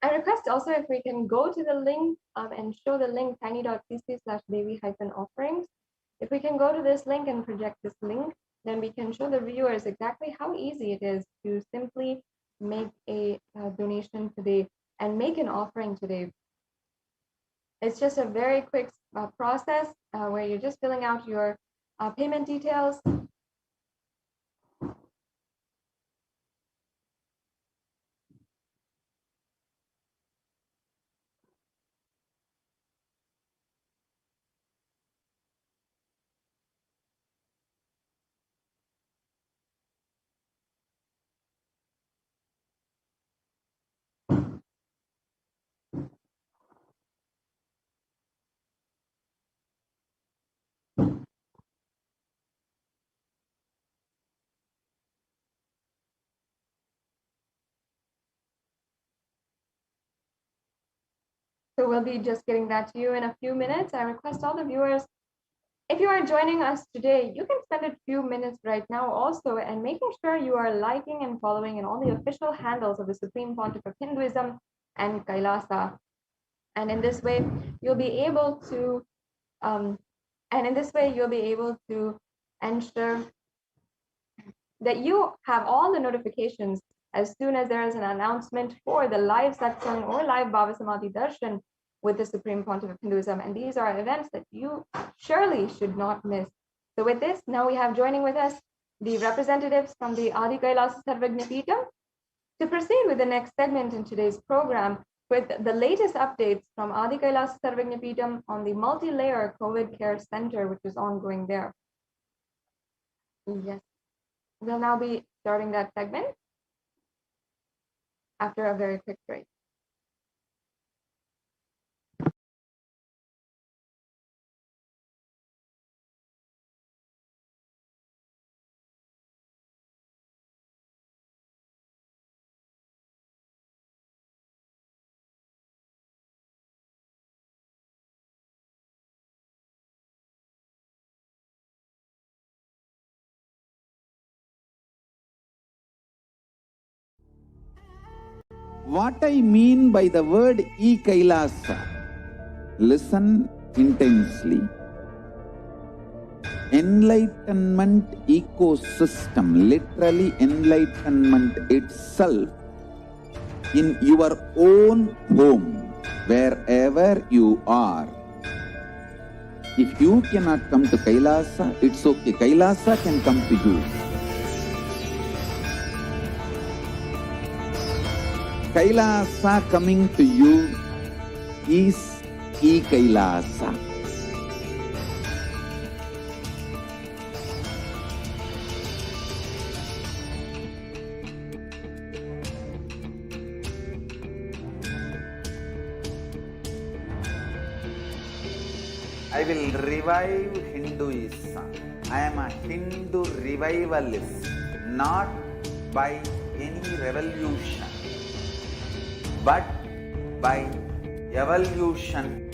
I request also if we can go to the link and show the link tiny.cc/baby-offerings. If we can go to this link and project this link, then we can show the viewers exactly how easy it is to simply make a donation today and make an offering today. It's just a very quick process where you're just filling out your payment details. So we'll be just getting that to you in a few minutes. I request all the viewers, if you are joining us today, you can spend a few minutes right now also and making sure you are liking and following in all the official handles of the Supreme Pontiff of Hinduism and Kailasa. And in this way, you'll be able to ensure that you have all the notifications as soon as there is an announcement for the live satsang or live Bhava Samadhi Darshan with the Supreme Pontiff of Hinduism. And these are events that you surely should not miss. So with this, now we have joining with us the representatives from the Adi Kailasa Sarvagna Peetham to proceed with the next segment in today's program with the latest updates from Adi Kailasa Sarvagna Peetham on the multi-layer COVID care center, which is ongoing there. Yes, we'll now be starting that segment after a very quick break. What I mean by the word Kailasa, listen intensely. Enlightenment ecosystem, literally enlightenment itself, in your own home, wherever you are. If you cannot come to Kailasa, it's okay. Kailasa can come to you. Kailasa coming to you is Kailasa. I will revive Hinduism. I am a Hindu revivalist, not by any revolution, but by evolution.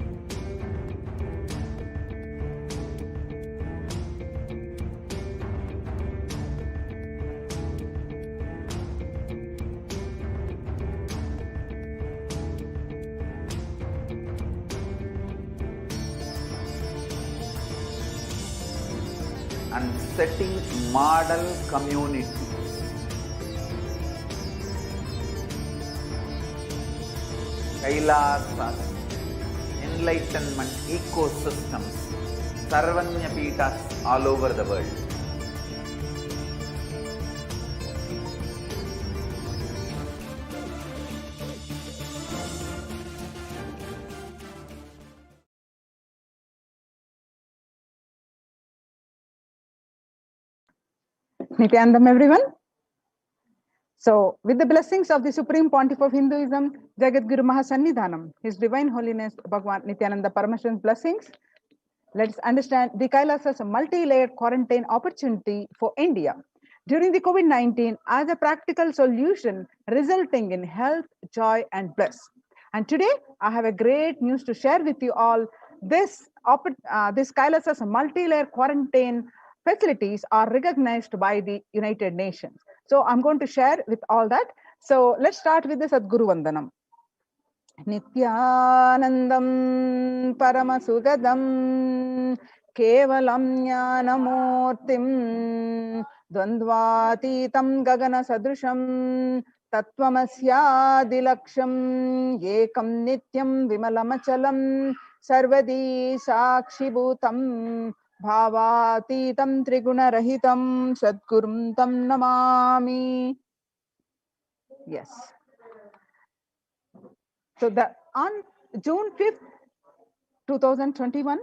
And setting model communities. Kailasas, enlightenment ecosystems, Sarvanya Peethas all over the world. Nityanandam, everyone. So, with the blessings of the Supreme Pontiff of Hinduism, Jagat Guru Mahasannidhanam, His Divine Holiness Bhagwan Nithyananda Paramashivam blessings, let's understand the Kailasa's multi-layered quarantine opportunity for India during the COVID-19 as a practical solution resulting in health, joy, and bliss. And today, I have a great news to share with you all. This Kailasa's multi-layer quarantine facilities are recognized by the United Nations. So I'm going to share with all that. So let's start with the Sadguru Vandanam. Nithyanandam Paramasugadam Kevalam Jnanamurtim Dvandvatitam Gagana Sadrusham Tattvamasya Ekam Nityam Vimalamachalam Sarvadi Sakshibhutam Bhavatitam Triguna Rahitam Sadgurum Tam Namami. Yes. So on June 5th, 2021,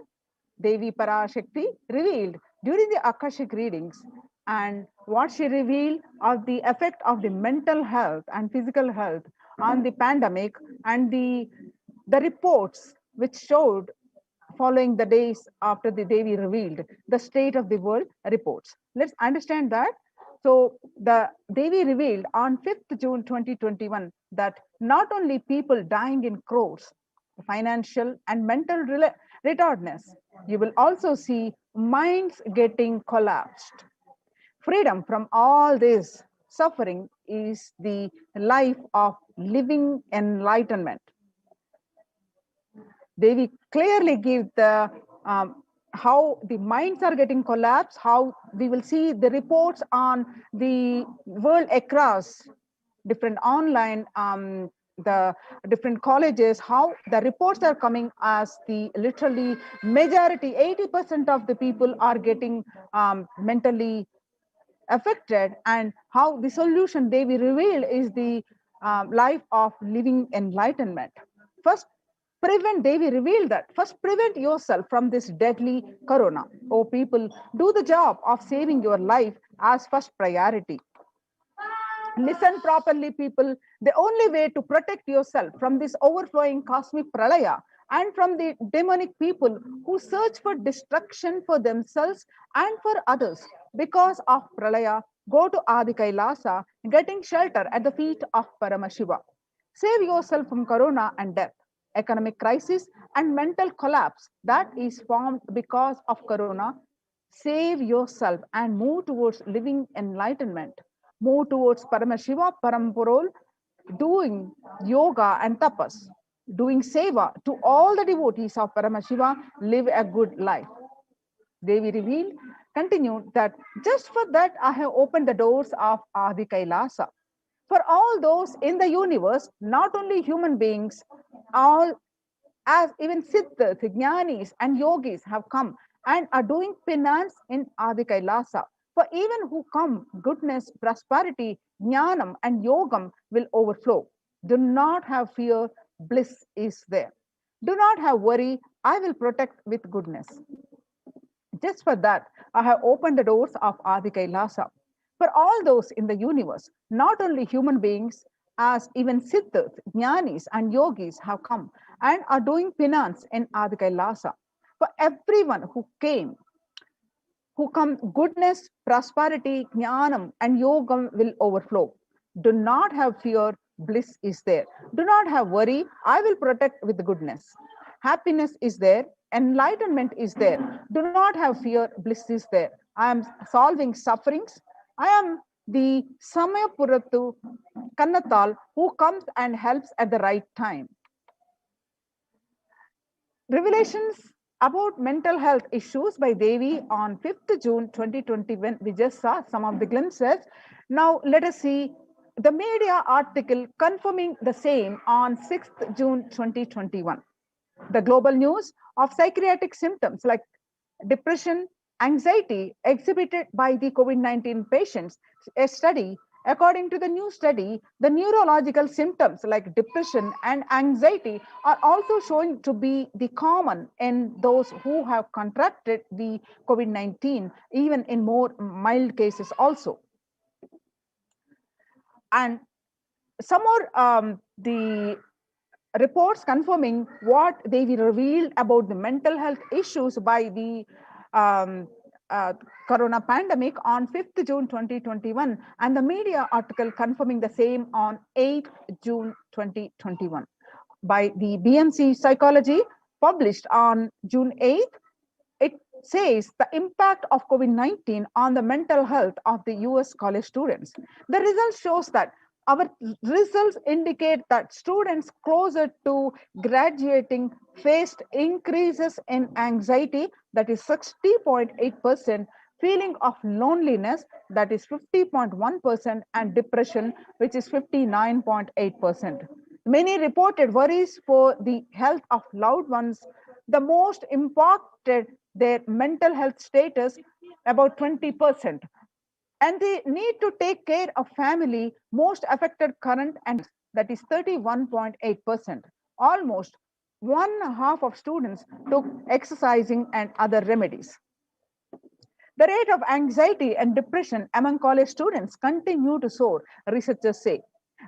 Devi Parashakti revealed during the Akashic readings, and what she revealed of the effect of the mental health and physical health on the pandemic, and the reports which showed following the days after the Devi revealed the state of the world reports. Let's understand that. So the Devi revealed on 5th June 2021 that not only people dying in crores, financial and mental retardedness. You will also see minds getting collapsed. Freedom from all this suffering is the life of living enlightenment. They clearly give the how the minds are getting collapsed, how we will see the reports on the world across different online the different colleges, how the reports are coming as the literally majority 80% of the people are getting mentally affected, and how the solution they will reveal is the life of living enlightenment. First, prevent, they will reveal that. First, prevent yourself from this deadly corona. Oh, people, do the job of saving your life as first priority. Listen properly, people. The only way to protect yourself from this overflowing cosmic pralaya and from the demonic people who search for destruction for themselves and for others because of pralaya, go to Adi Kailasa, getting shelter at the feet of Paramashiva. Save yourself from corona and death, economic crisis, and mental collapse that is formed because of corona. Save yourself and move towards living enlightenment. Move towards Paramashiva, Paramporol, doing yoga and tapas, doing seva to all the devotees of Paramashiva, live a good life. Devi revealed, continued that just for that I have opened the doors of Adi Kailasa. For all those in the universe, not only human beings, all as even Siddhas, Jnanis, and Yogis have come and are doing penance in Adi Kailasa. For even who come, goodness, prosperity, Jnanam, and Yogam will overflow. Do not have fear, bliss is there. Do not have worry, I will protect with goodness. Just for that, I have opened the doors of Adi Kailasa. For all those in the universe, not only human beings, as even Siddhas, Jnanis, and Yogis have come and are doing penance in Adi Kailasa. For everyone who came, who come, goodness, prosperity, jnanam, and yogam will overflow. Do not have fear, bliss is there. Do not have worry, I will protect with goodness. Happiness is there, enlightenment is there. Do not have fear, bliss is there. I am solving sufferings. I am the Samayapuratu Kannatal who comes and helps at the right time. Revelations about mental health issues by Devi on 5th June 2021. We just saw some of the glimpses. Now let us see the media article confirming the same on 6th June 2021. The global news of psychiatric symptoms like depression, anxiety exhibited by the COVID-19 patients. A study, according to the new study, the neurological symptoms like depression and anxiety are also showing to be the common in those who have contracted the COVID-19, even in more mild cases also. And some more the reports confirming what they revealed about the mental health issues by the corona pandemic on 5th June 2021, and the media article confirming the same on 8th June 2021 by the BMC Psychology, published on June 8th. It says the impact of COVID-19 on the mental health of the US college students. The result shows that our results indicate that students closer to graduating faced increases in anxiety, that is 60.8%, feeling of loneliness, that is 50.1%, and depression, which is 59.8%. Many reported worries for the health of loved ones. The most impacted their mental health status, about 20%. And they need to take care of family, most affected current, and that is 31.8%. Almost 1/2 of students took exercising and other remedies. The rate of anxiety and depression among college students continue to soar, researchers say.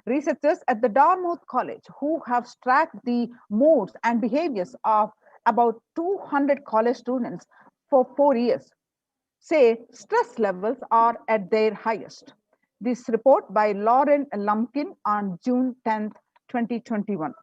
Researchers at the Dartmouth College, who have tracked the moods and behaviors of about 200 college students for 4 years, say stress levels are at their highest. This report by Lauren Lumpkin on June 10th, 2021.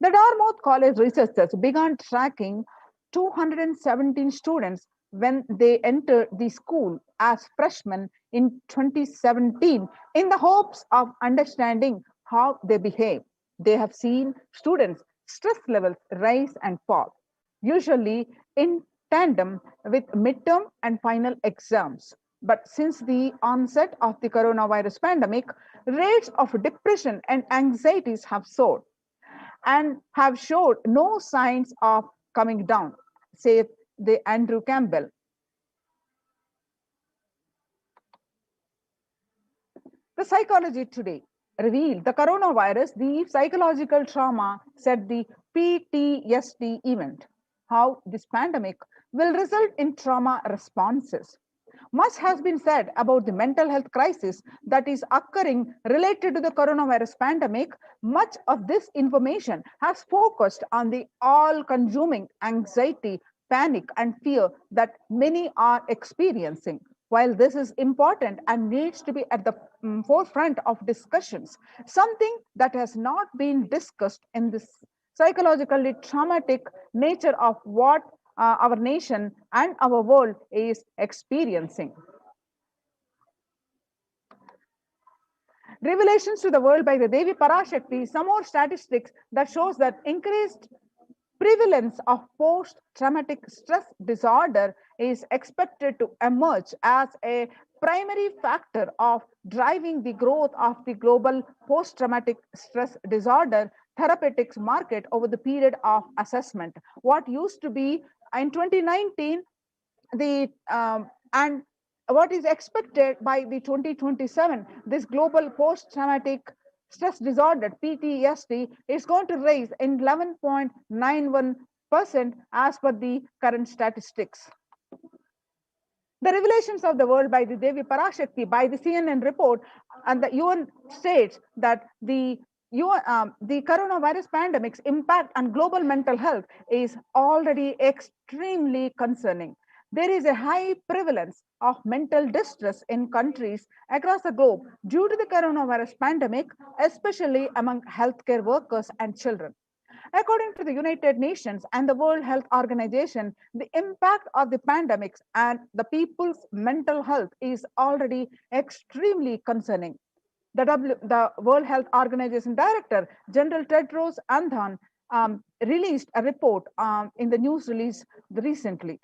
The Dartmouth College researchers began tracking 217 students when they entered the school as freshmen in 2017 in the hopes of understanding how they behave. They have seen students' stress levels rise and fall, usually in tandem with midterm and final exams. But since the onset of the coronavirus pandemic, rates of depression and anxieties have soared and have showed no signs of coming down, said the Andrew Campbell. The Psychology Today revealed the coronavirus, the psychological trauma, said the PTSD event, how this pandemic will result in trauma responses. Much has been said about the mental health crisis that is occurring related to the coronavirus pandemic. Much of this information has focused on the all-consuming anxiety, panic, and fear that many are experiencing. While this is important and needs to be at the forefront of discussions, something that has not been discussed in this psychologically traumatic nature of what our nation and our world is experiencing. Revelations to the World by the Devi Parashakti, some more statistics that shows that increased prevalence of post-traumatic stress disorder is expected to emerge as a primary factor of driving the growth of the global post-traumatic stress disorder therapeutics market over the period of assessment. What used to be in 2019, and what is expected by the 2027, this global post-traumatic stress disorder, PTSD, is going to rise in 11.91% as per the current statistics. The Revelations of the World by the Devi Parashakti, by the CNN report, and the UN states that the coronavirus pandemic's impact on global mental health is already extremely concerning. There is a high prevalence of mental distress in countries across the globe due to the coronavirus pandemic, especially among healthcare workers and children. According to the United Nations and the World Health Organization, the impact of the pandemics and the people's mental health is already extremely concerning. The World Health Organization Director, General Tedros Adhanom, released a report in the news release recently.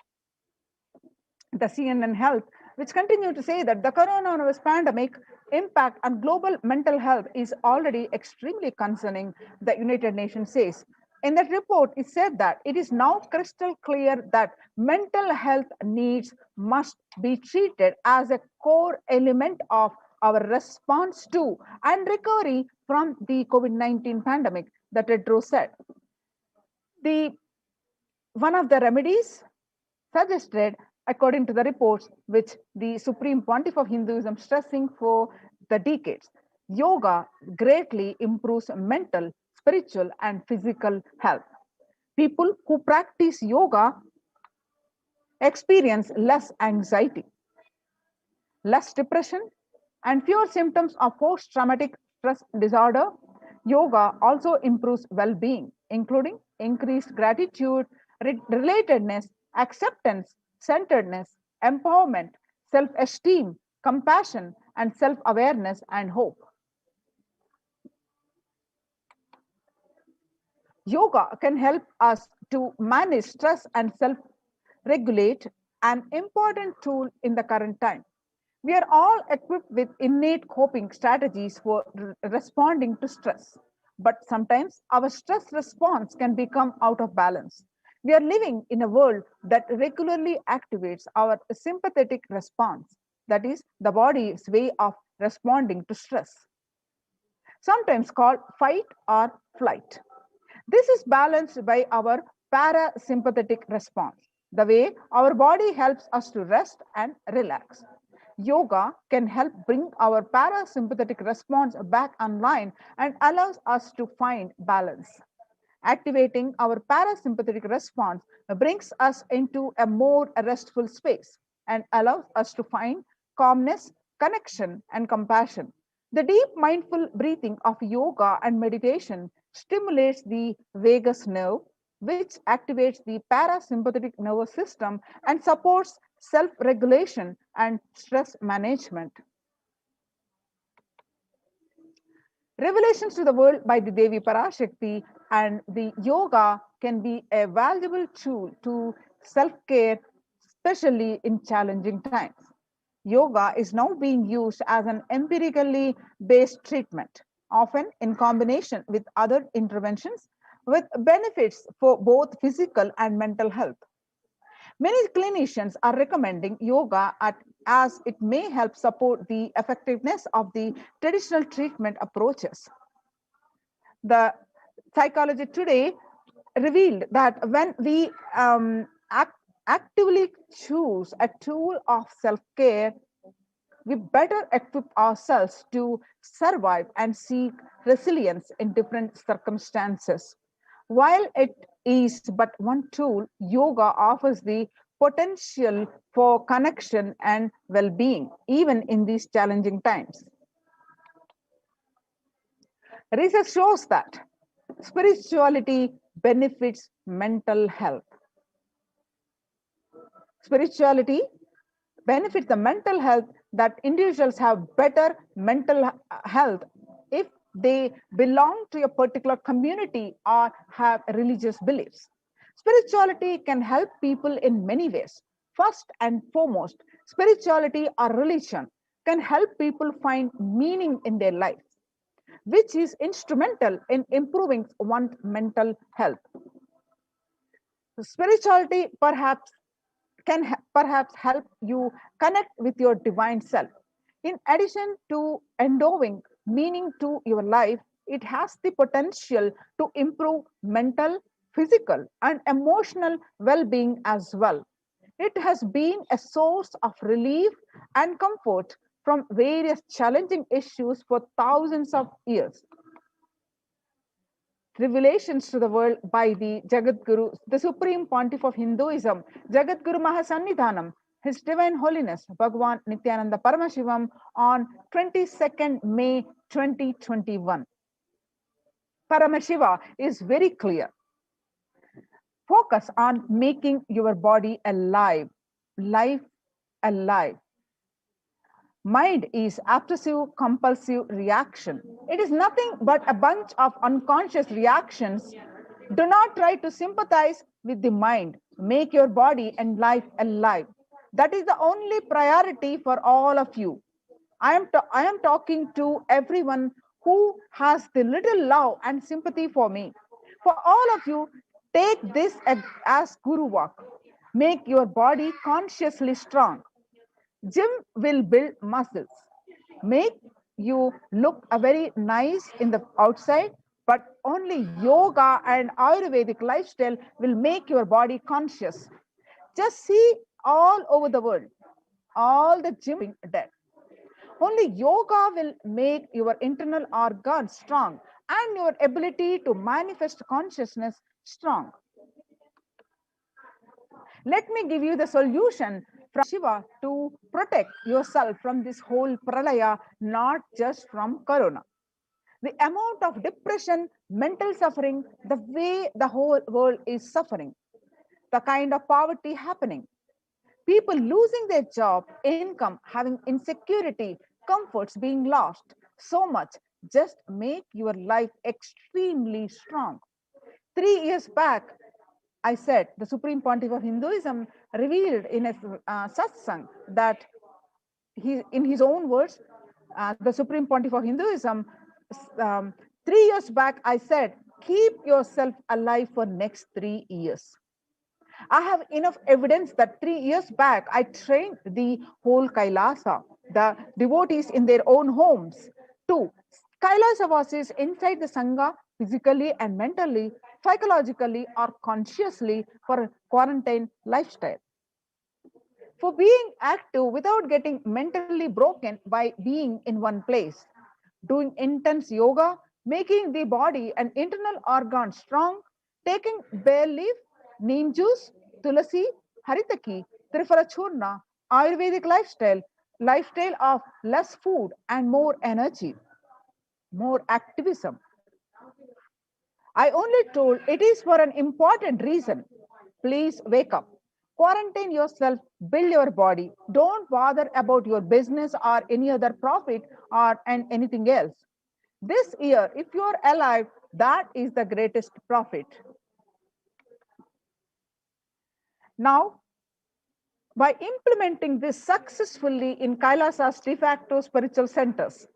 The CNN Health, which continued to say that the coronavirus pandemic impact on global mental health is already extremely concerning, the United Nations says. In that report, it said that it is now crystal clear that mental health needs must be treated as a core element of our response to and recovery from the COVID-19 pandemic, the Tedros said. One of the remedies suggested, according to the reports which the Supreme Pontiff of Hinduism stressing for the decades, yoga greatly improves mental, spiritual, and physical health. People who practice yoga experience less anxiety, less depression, and fewer symptoms of post-traumatic stress disorder. Yoga also improves well-being, including increased gratitude, relatedness, acceptance, centeredness, empowerment, self-esteem, compassion, and self-awareness and hope. Yoga can help us to manage stress and self-regulate, an important tool in the current time. We are all equipped with innate coping strategies for responding to stress, but sometimes our stress response can become out of balance. We are living in a world that regularly activates our sympathetic response, that is, the body's way of responding to stress, sometimes called fight or flight. This is balanced by our parasympathetic response, the way our body helps us to rest and relax. Yoga can help bring our parasympathetic response back online and allows us to find balance. Activating our parasympathetic response brings us into a more restful space and allows us to find calmness, connection, and compassion. The deep mindful breathing of yoga and meditation stimulates the vagus nerve, which activates the parasympathetic nervous system and supports self-regulation and stress management. Revelations to the world by the Devi Parashakti and the yoga can be a valuable tool to self-care, especially in challenging times. Yoga is now being used as an empirically based treatment, often in combination with other interventions, with benefits for both physical and mental health. Many clinicians are recommending yoga as it may help support the effectiveness of the traditional treatment approaches. The Psychology Today revealed that when we actively choose a tool of self-care, we better equip ourselves to survive and seek resilience in different circumstances. While it is but one tool, yoga offers the potential for connection and well-being, even in these challenging times. Research shows that spirituality benefits mental health. Spirituality benefits the mental health, that individuals have better mental health if they belong to a particular community or have religious beliefs. Spirituality can help people in many ways. First and foremost, spirituality or religion can help people find meaning in their life, which is instrumental in improving one's mental health. Spirituality can perhaps help you connect with your divine self. In addition to endowing meaning to your life, it has the potential to improve mental, physical, and emotional well-being as well. It has been a source of relief and comfort from various challenging issues for thousands of years. Revelations to the world by the Jagadguru, the Supreme Pontiff of Hinduism, Jagadguru Mahasannidhanam, His Divine Holiness Bhagwan Nithyananda Paramashivam on 22nd May 2021. Paramashiva is very clear. Focus on making your body alive, life alive. Mind is obsessive compulsive reaction. It is nothing but a bunch of unconscious reactions. Do not try to sympathize with the mind. Make your body and life alive. That is the only priority for all of you. I am talking to everyone who has the little love and sympathy for me. For all of you, take this as Guru Walk. Make your body consciously strong. Gym will build muscles, make you look very nice in the outside, but only yoga and Ayurvedic lifestyle will make your body conscious. Just see all over the world, all the gym being dead. Only yoga will make your internal organs strong and your ability to manifest consciousness strong. Let me give you the solution from Shiva to protect yourself from this whole pralaya, not just from corona. The amount of depression, mental suffering, the way the whole world is suffering, the kind of poverty happening, people losing their job, income, having insecurity, comforts being lost, so much, just make your life extremely strong. 3 years back, I said the Supreme Pontiff of Hinduism revealed in a SATSANG that in his own words, the Supreme Pontiff of Hinduism, 3 years back, I said, keep yourself alive for next 3 years. I have enough evidence that 3 years back, I trained the whole Kailasa, the devotees in their own homes, to Kailasa vasis inside the Sangha, physically and mentally, psychologically or consciously, for a quarantine lifestyle. For being active without getting mentally broken by being in one place, doing intense yoga, making the body and internal organs strong, taking bay leaf, neem juice, tulasi, haritaki, trifala churna, Ayurvedic lifestyle of less food and more energy, more activism. I only told it is for an important reason. Please wake up. Quarantine yourself, build your body. Don't bother about your business or any other profit or and anything else. This year, if you are alive, that is the greatest profit. Now, by implementing this successfully in Kailasa's de facto spiritual centers,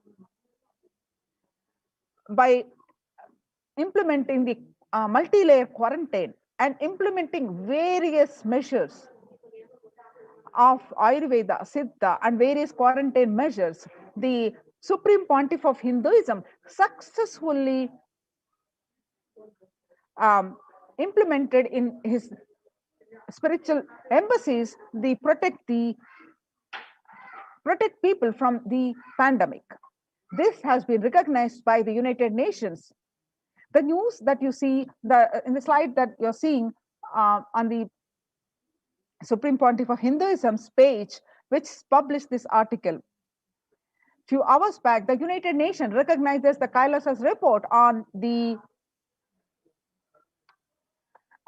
by implementing the multi-layer quarantine and implementing various measures of Ayurveda, Siddha, and various quarantine measures, the Supreme Pontiff of Hinduism successfully implemented in his spiritual embassies the protect people from the pandemic. This has been recognized by the United Nations. The news that you see in the slide that you're seeing on the Supreme Pontiff of Hinduism's page, which published this article. Few hours back, the United Nations recognizes the Kailasa's report on the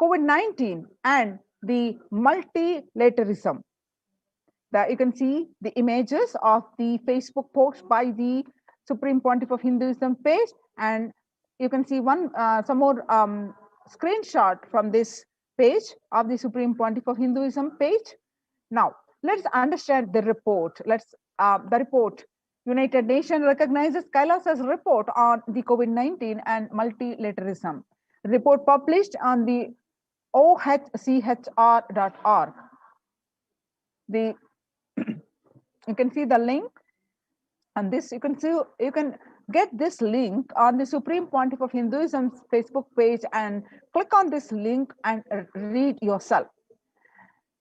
COVID-19 and the multilateralism. You can see the images of the Facebook post by the Supreme Pontiff of Hinduism page, and you can see some more screenshot from this page of the Supreme Pontiff of Hinduism page. Now, let's understand the report. The report. United Nations recognizes Kailasa's report on the COVID-19 and multilateralism. Report published on the ohchr.org. You can see the link, and this you can get this link on the Supreme Pontiff of Hinduism's Facebook page and click on this link and read yourself.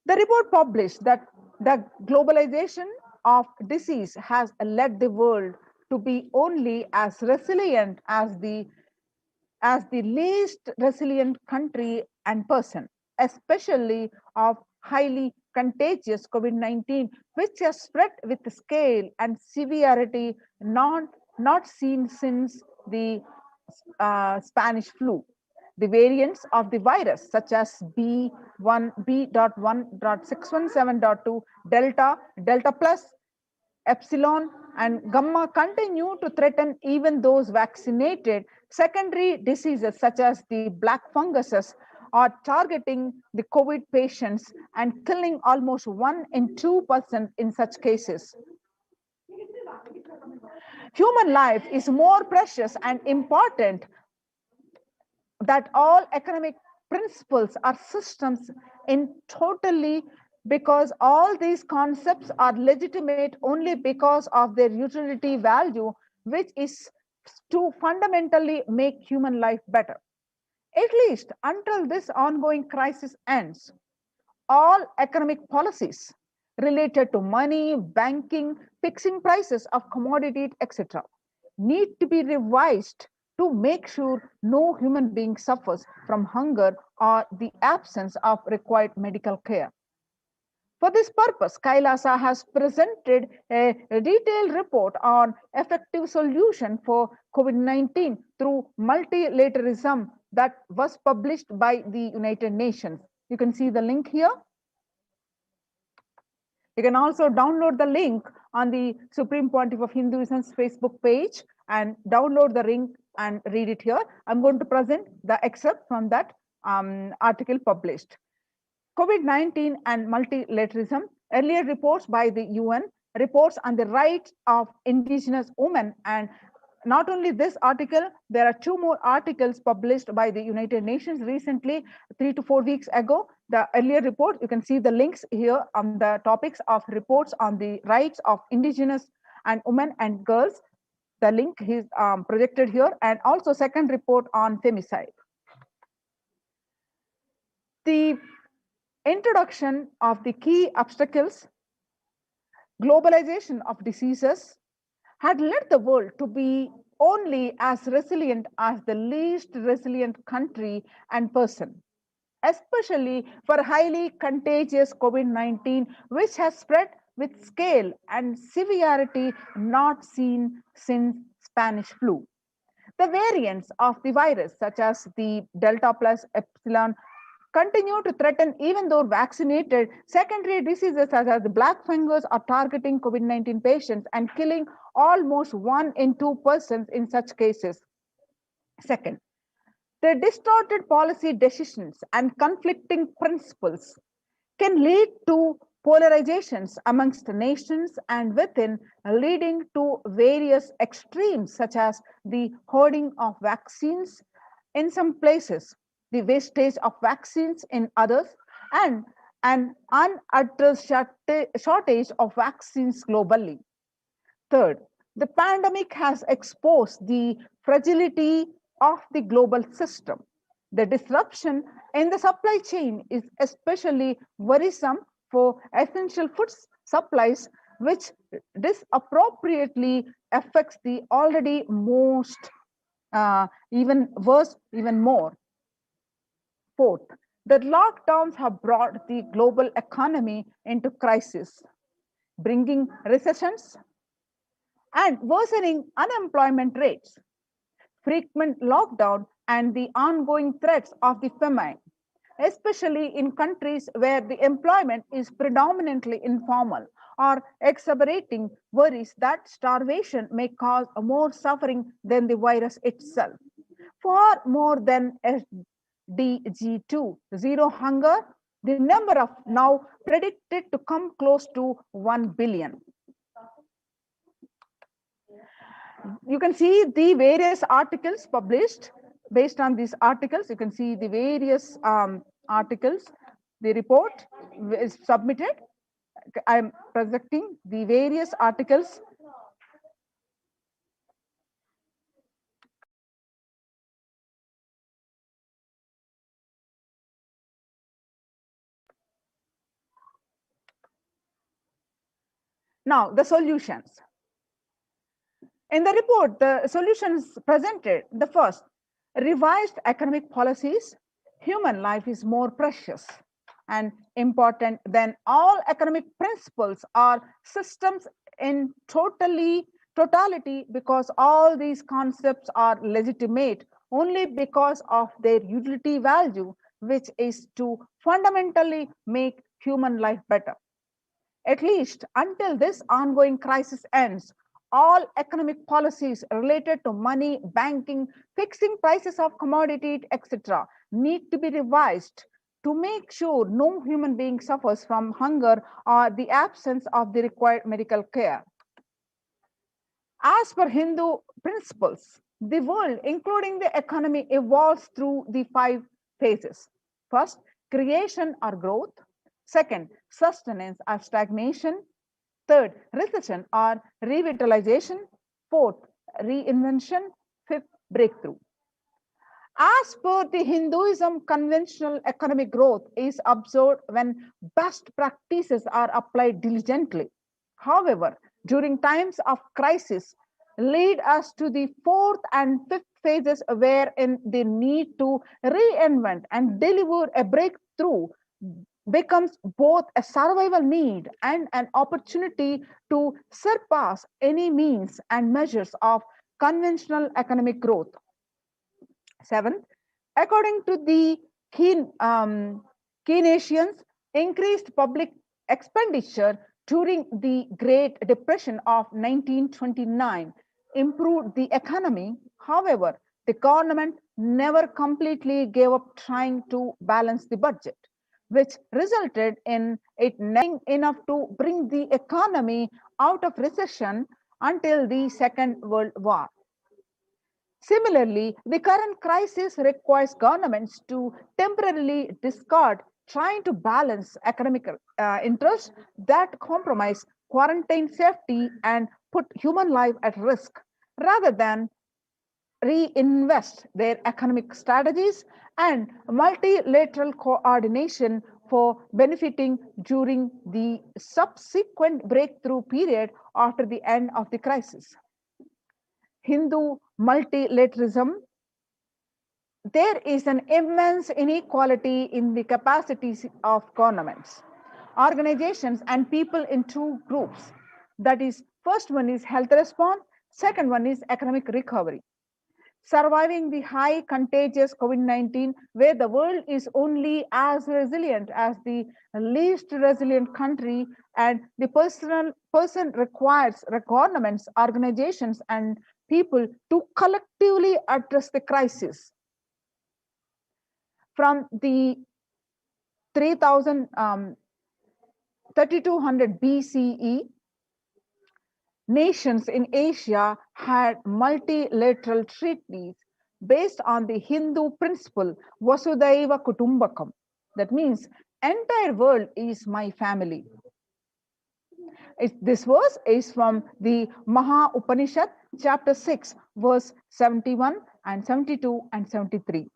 The report published that the globalization of disease has led the world to be only as resilient as the least resilient country and person, especially of highly contagious COVID-19, which has spread with scale and severity not seen since the Spanish flu. The variants of the virus, such as B.1.617.2, Delta plus, Epsilon, and Gamma, continue to threaten even those vaccinated. Secondary diseases such as the black funguses are targeting the COVID patients and killing almost 1 in 2% in such cases. Human life is more precious and important that all economic principles are systems in totally, because all these concepts are legitimate only because of their utility value, which is to fundamentally make human life better. At least until this ongoing crisis ends, all economic policies related to money, banking, fixing prices of commodities, etc., need to be revised to make sure no human being suffers from hunger or the absence of required medical care. For this purpose, Kailasa has presented a detailed report on effective solution for COVID-19 through multilateralism that was published by the United Nations. You can see the link here. You can also download the link on the Supreme Pontiff of Hinduism's Facebook page and download the link and read it here. I'm going to present the excerpt from that article published. COVID-19 and multilateralism, earlier reports by the UN, reports on the rights of indigenous women. And not only this article, there are 2 more articles published by the United Nations recently, 3 to 4 weeks ago. The earlier report, you can see the links here on the topics of reports on the rights of indigenous and women and girls. The link is projected here, and also second report on femicide. The introduction of the key obstacles, globalization of diseases, had led the world to be only as resilient as the least resilient country and person, especially for highly contagious COVID-19, which has spread with scale and severity not seen since Spanish flu. The variants of the virus, such as the Delta plus Epsilon, continue to threaten even though vaccinated. Secondary diseases such as the black fungus are targeting COVID-19 patients and killing almost 1 in 2 persons in such cases. Second, the distorted policy decisions and conflicting principles can lead to polarizations amongst nations and within, leading to various extremes such as the hoarding of vaccines in some places, the wastage of vaccines in others, and an unaddressed shortage of vaccines globally. Third, the pandemic has exposed the fragility of the global system. The disruption in the supply chain is especially worrisome for essential food supplies, which disappropriately affects the already most even worse, even more. Fourth, the lockdowns have brought the global economy into crisis, bringing recessions and worsening unemployment rates. Frequent lockdown and the ongoing threats of the famine, especially in countries where the employment is predominantly informal, are exacerbating worries that starvation may cause more suffering than the virus itself. Far more than SDG2, zero hunger, the number of now predicted to come close to 1 billion. You can see the various articles published. Based on these articles, you can see the various articles. The report is submitted. I am projecting the various articles. Now, the solutions. In the report, the solutions presented: the first, revised economic policies. Human life is more precious and important than all economic principles or systems in totality, because all these concepts are legitimate only because of their utility value, which is to fundamentally make human life better. At least until this ongoing crisis ends, all economic policies related to money, banking, fixing prices of commodities, etc., need to be revised to make sure no human being suffers from hunger or the absence of the required medical care. As per Hindu principles, the world, including the economy, evolves through the 5 phases. First, creation or growth. Second, sustenance or stagnation. Third, recession or revitalization. Fourth, reinvention. Fifth, breakthrough. As per the Hinduism, conventional economic growth is observed when best practices are applied diligently. However, during times of crisis, lead us to the 4th and 5th phases, wherein the need to reinvent and deliver a breakthrough becomes both a survival need and an opportunity to surpass any means and measures of conventional economic growth. Seventh, according to the Keynesians, increased public expenditure during the Great Depression of 1929 improved the economy. However, the government never completely gave up trying to balance the budget, which resulted in it not being enough to bring the economy out of recession until the Second World War. Similarly, the current crisis requires governments to temporarily discard trying to balance economic interests that compromise quarantine safety and put human life at risk, rather than reinvest their economic strategies and multilateral coordination for benefiting during the subsequent breakthrough period after the end of the crisis. Hindu multilateralism, there is an immense inequality in the capacities of governments, organizations, and people in 2 groups. That is, first one is health response, second one is economic recovery. surviving the high contagious COVID-19, where the world is only as resilient as the least resilient country, and the person requires governments, organizations, and people to collectively address the crisis. From the 3200 BCE, nations in Asia had multilateral treaties based on the Hindu principle Vasudhaiva Kutumbakam. That means entire world is my family. This verse is from the Maha Upanishad, chapter 6, verse 71 and 72 and 73.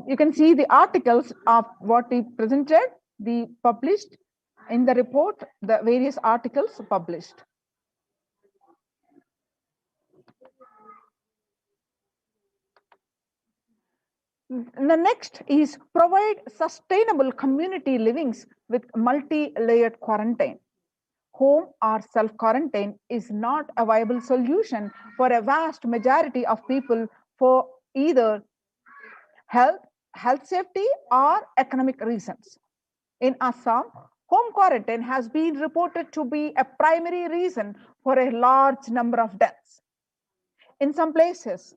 You can see the articles of what we presented, the published in the report, the various articles published. The next is provide sustainable community livings with multi-layered quarantine. Home or self-quarantine is not a viable solution for a vast majority of people for either health safety, or economic reasons. In Assam, home quarantine has been reported to be a primary reason for a large number of deaths. In some places,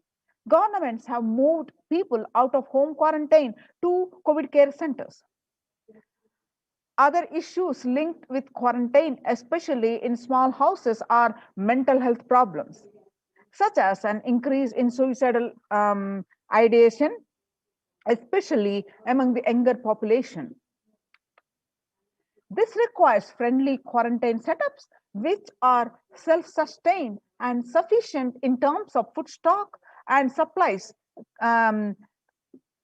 governments have moved people out of home quarantine to COVID care centers. Other issues linked with quarantine, especially in small houses, are mental health problems, such as an increase in suicidal ideation, especially among the younger population. This requires friendly quarantine setups which are self-sustained and sufficient in terms of food stock and supplies,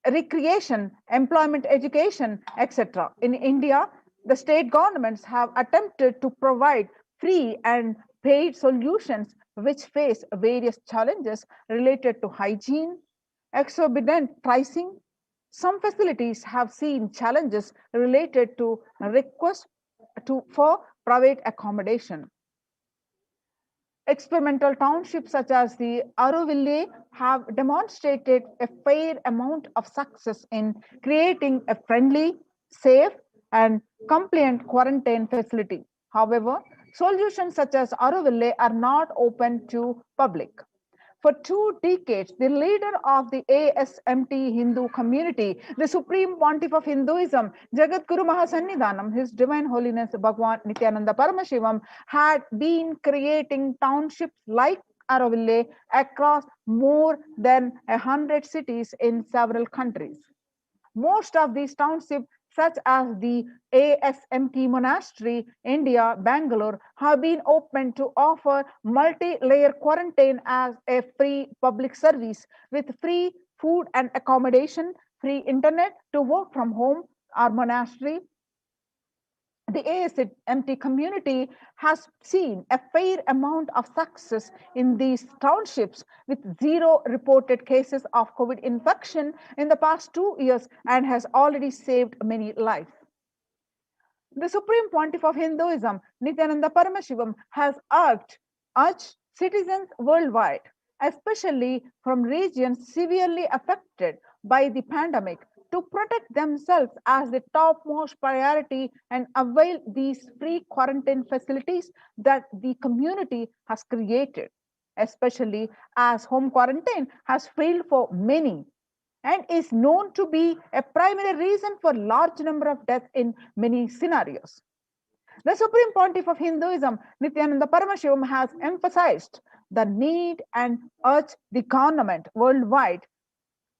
recreation, employment, education, etc. In India, the state governments have attempted to provide free and paid solutions which face various challenges related to hygiene, exorbitant pricing. Some facilities have seen challenges related to requests for private accommodation. Experimental townships such as the Auroville have demonstrated a fair amount of success in creating a friendly, safe, and compliant quarantine facility. However, solutions such as Auroville are not open to public. For 2 decades, the leader of the ASMT Hindu community, the Supreme Pontiff of Hinduism, Jagadguru Mahasannidhanam, His Divine Holiness Bhagwan Nithyananda Paramashivam, had been creating townships like Auroville across more than 100 cities in several countries. Most of these townships, such as the ASMT Monastery, India, Bangalore, have been opened to offer multi-layer quarantine as a free public service with free food and accommodation, free internet to work from home or monastery. The ASMT community has seen a fair amount of success in these townships with 0 reported cases of COVID infection in the past 2 years and has already saved many lives. The Supreme Pontiff of Hinduism, Nithyananda Paramashivam, has urged citizens worldwide, especially from regions severely affected by the pandemic, to protect themselves as the topmost priority and avail these free quarantine facilities that the community has created, especially as home quarantine has failed for many and is known to be a primary reason for large number of deaths in many scenarios. The Supreme Pontiff of Hinduism, Nithyananda Paramashivam, has emphasized the need and urged the government worldwide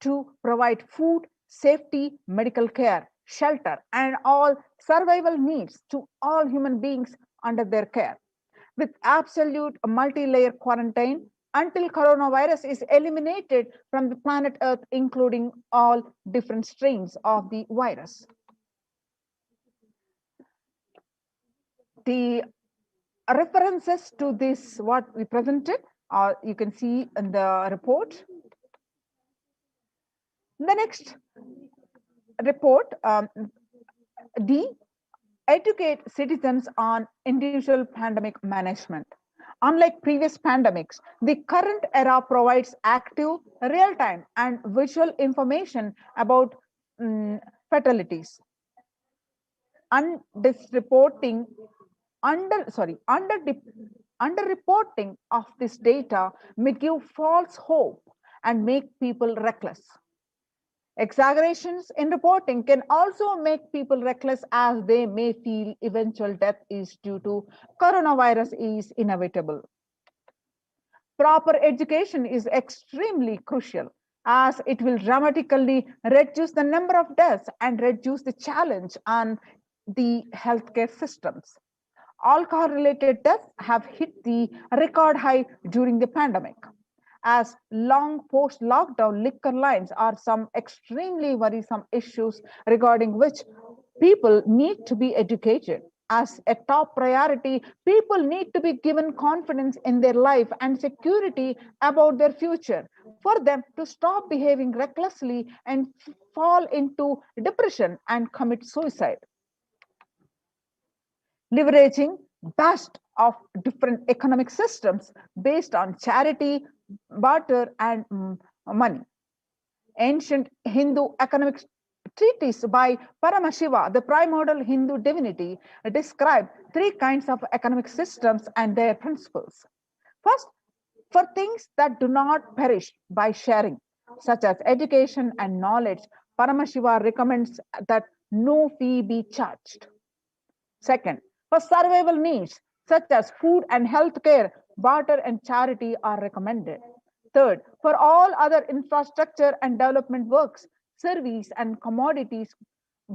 to provide food, safety, medical care, shelter, and all survival needs to all human beings under their care, with absolute multi-layer quarantine until coronavirus is eliminated from the planet Earth, including all different strains of the virus. The references to this, what we presented, you can see in the report. The next report, D, educate citizens on individual pandemic management. Unlike previous pandemics, the current era provides active, real-time, and visual information about fatalities. Underreporting of this data may give false hope and make people reckless. Exaggerations in reporting can also make people reckless, as they may feel eventual death is due to coronavirus is inevitable. Proper education is extremely crucial, as it will dramatically reduce the number of deaths and reduce the challenge on the healthcare systems. Alcohol-related deaths have hit the record high during the pandemic, as long post-lockdown liquor lines are some extremely worrisome issues regarding which people need to be educated. As a top priority, people need to be given confidence in their life and security about their future for them to stop behaving recklessly and fall into depression and commit suicide. Leveraging best of different economic systems based on charity, barter, and money. Ancient Hindu economic treatise by Paramashiva, the primordial Hindu divinity, describe three kinds of economic systems and their principles. First, for things that do not perish by sharing, such as education and knowledge, Paramashiva recommends that no fee be charged. Second, for survival needs, such as food and health care, barter and charity are recommended. Third, for all other infrastructure and development works, service and commodities,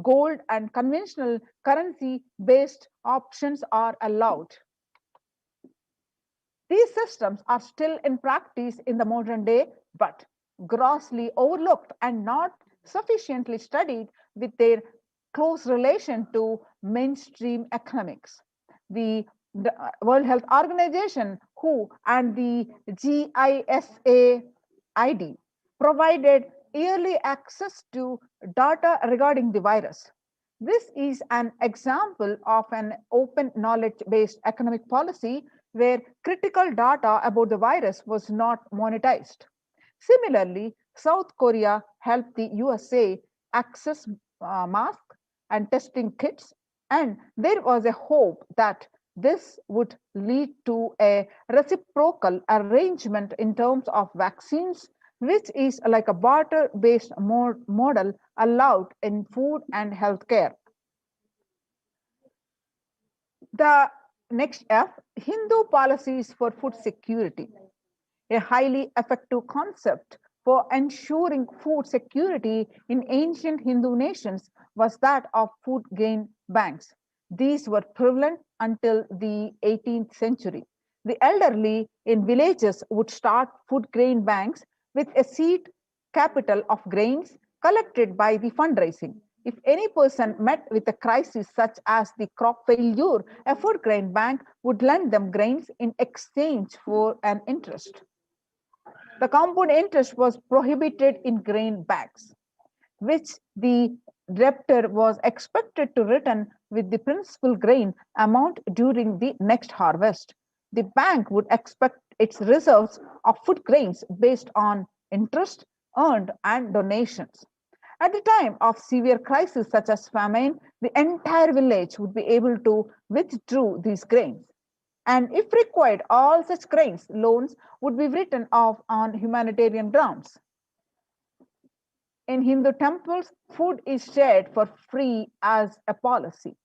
gold and conventional currency-based options are allowed. These systems are still in practice in the modern day, but grossly overlooked and not sufficiently studied with their close relation to mainstream economics. The World Health Organization, WHO, and the GISAID provided yearly access to data regarding the virus. This is an example of an open knowledge-based economic policy where critical data about the virus was not monetized. Similarly, South Korea helped the USA access masks and testing kits, and there was a hope that this would lead to a reciprocal arrangement in terms of vaccines, which is like a barter-based model allowed in food and healthcare. The next F, Hindu policies for food security. A highly effective concept for ensuring food security in ancient Hindu nations was that of food grain banks. These were prevalent until the 18th century. The elderly in villages would start food grain banks with a seed capital of grains collected by the fundraising. If any person met with a crisis such as the crop failure, a food grain bank would lend them grains in exchange for an interest. The compound interest was prohibited in grain banks, which the debtor was expected to return with the principal grain amount during the next harvest. The bank would expect its reserves of food grains based on interest earned and donations. At the time of severe crisis such as famine, the entire village would be able to withdraw these grains. And if required, all such grains loans would be written off on humanitarian grounds. In Hindu temples, food is shared for free as a policy.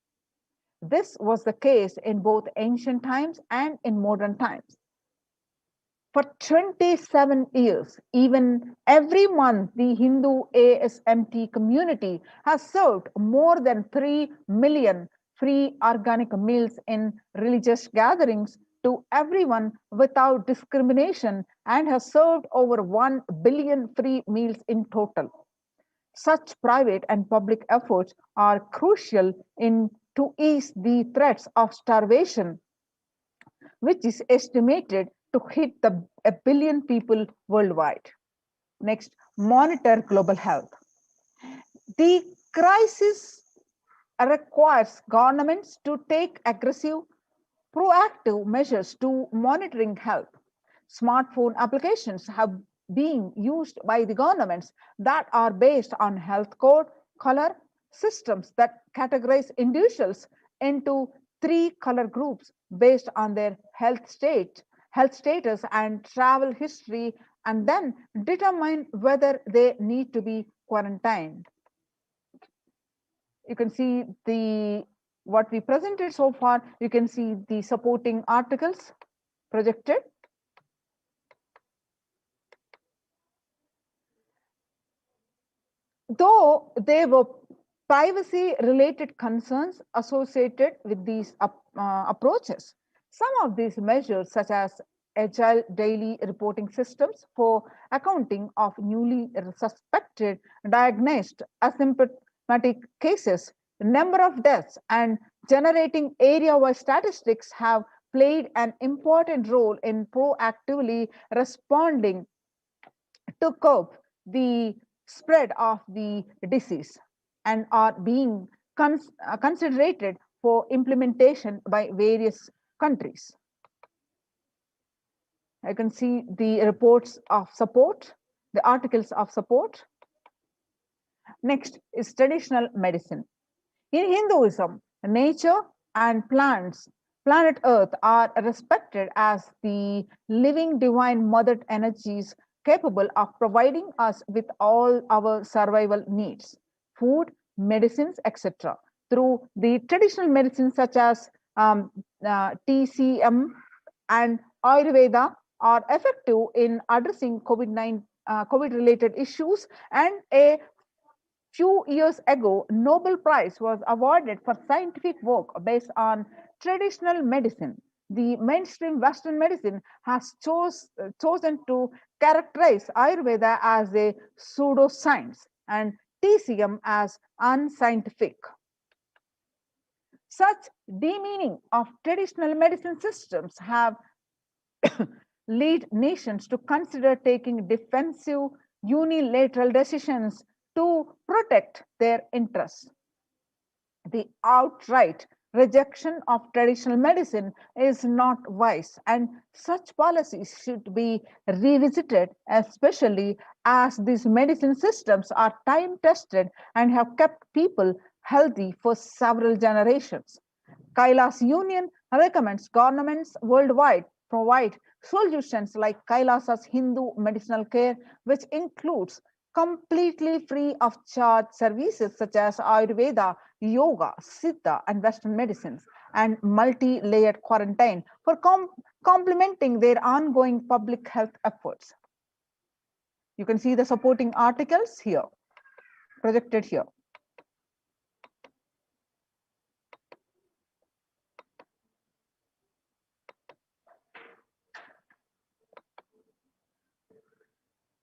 This was the case in both ancient times and in modern times. For 27 years, even every month, the Hindu ASMT community has served more than 3 million free organic meals in religious gatherings to everyone without discrimination and has served over 1 billion free meals in total. Such private and public efforts are crucial to ease the threats of starvation, which is estimated to hit 1 billion people worldwide. Next, monitor global health. The crisis requires governments to take aggressive, proactive measures to monitoring health. Smartphone applications have been used by the governments that are based on health code, color systems that categorize individuals into 3 color groups based on their health status and travel history, and then determine whether they need to be quarantined. You can see what we presented so far. You can see the supporting articles projected. Though there were privacy related concerns associated with these approaches, some of these measures, such as agile daily reporting systems for accounting of newly suspected, diagnosed asymptomatic cases, number of deaths, and generating area-wide statistics, have played an important role in proactively responding to curb the spread of the disease and are being considered for implementation by various countries. I can see the reports of support, the articles of support. Next is traditional medicine. In Hinduism, nature and plants, planet Earth, are respected as the living divine mother energies capable of providing us with all our survival needs, food, medicines, etc. Through the traditional medicines such as TCM and Ayurveda are effective in addressing COVID-related issues, and a few years ago, Nobel Prize was awarded for scientific work based on traditional medicine. The mainstream Western medicine has chosen to characterize Ayurveda as a pseudoscience and TCM as unscientific. Such demeaning of traditional medicine systems have led nations to consider taking defensive unilateral decisions to protect their interests. The outright rejection of traditional medicine is not wise, and such policies should be revisited, especially as these medicine systems are time tested and have kept people healthy for several generations. Kailasa Union recommends governments worldwide provide solutions like Kailasa's Hindu medicinal care, which includes completely free of charge services such as Ayurveda, yoga, Siddha, and Western medicines, and multi-layered quarantine for complementing their ongoing public health efforts. You can see the supporting articles here, projected here.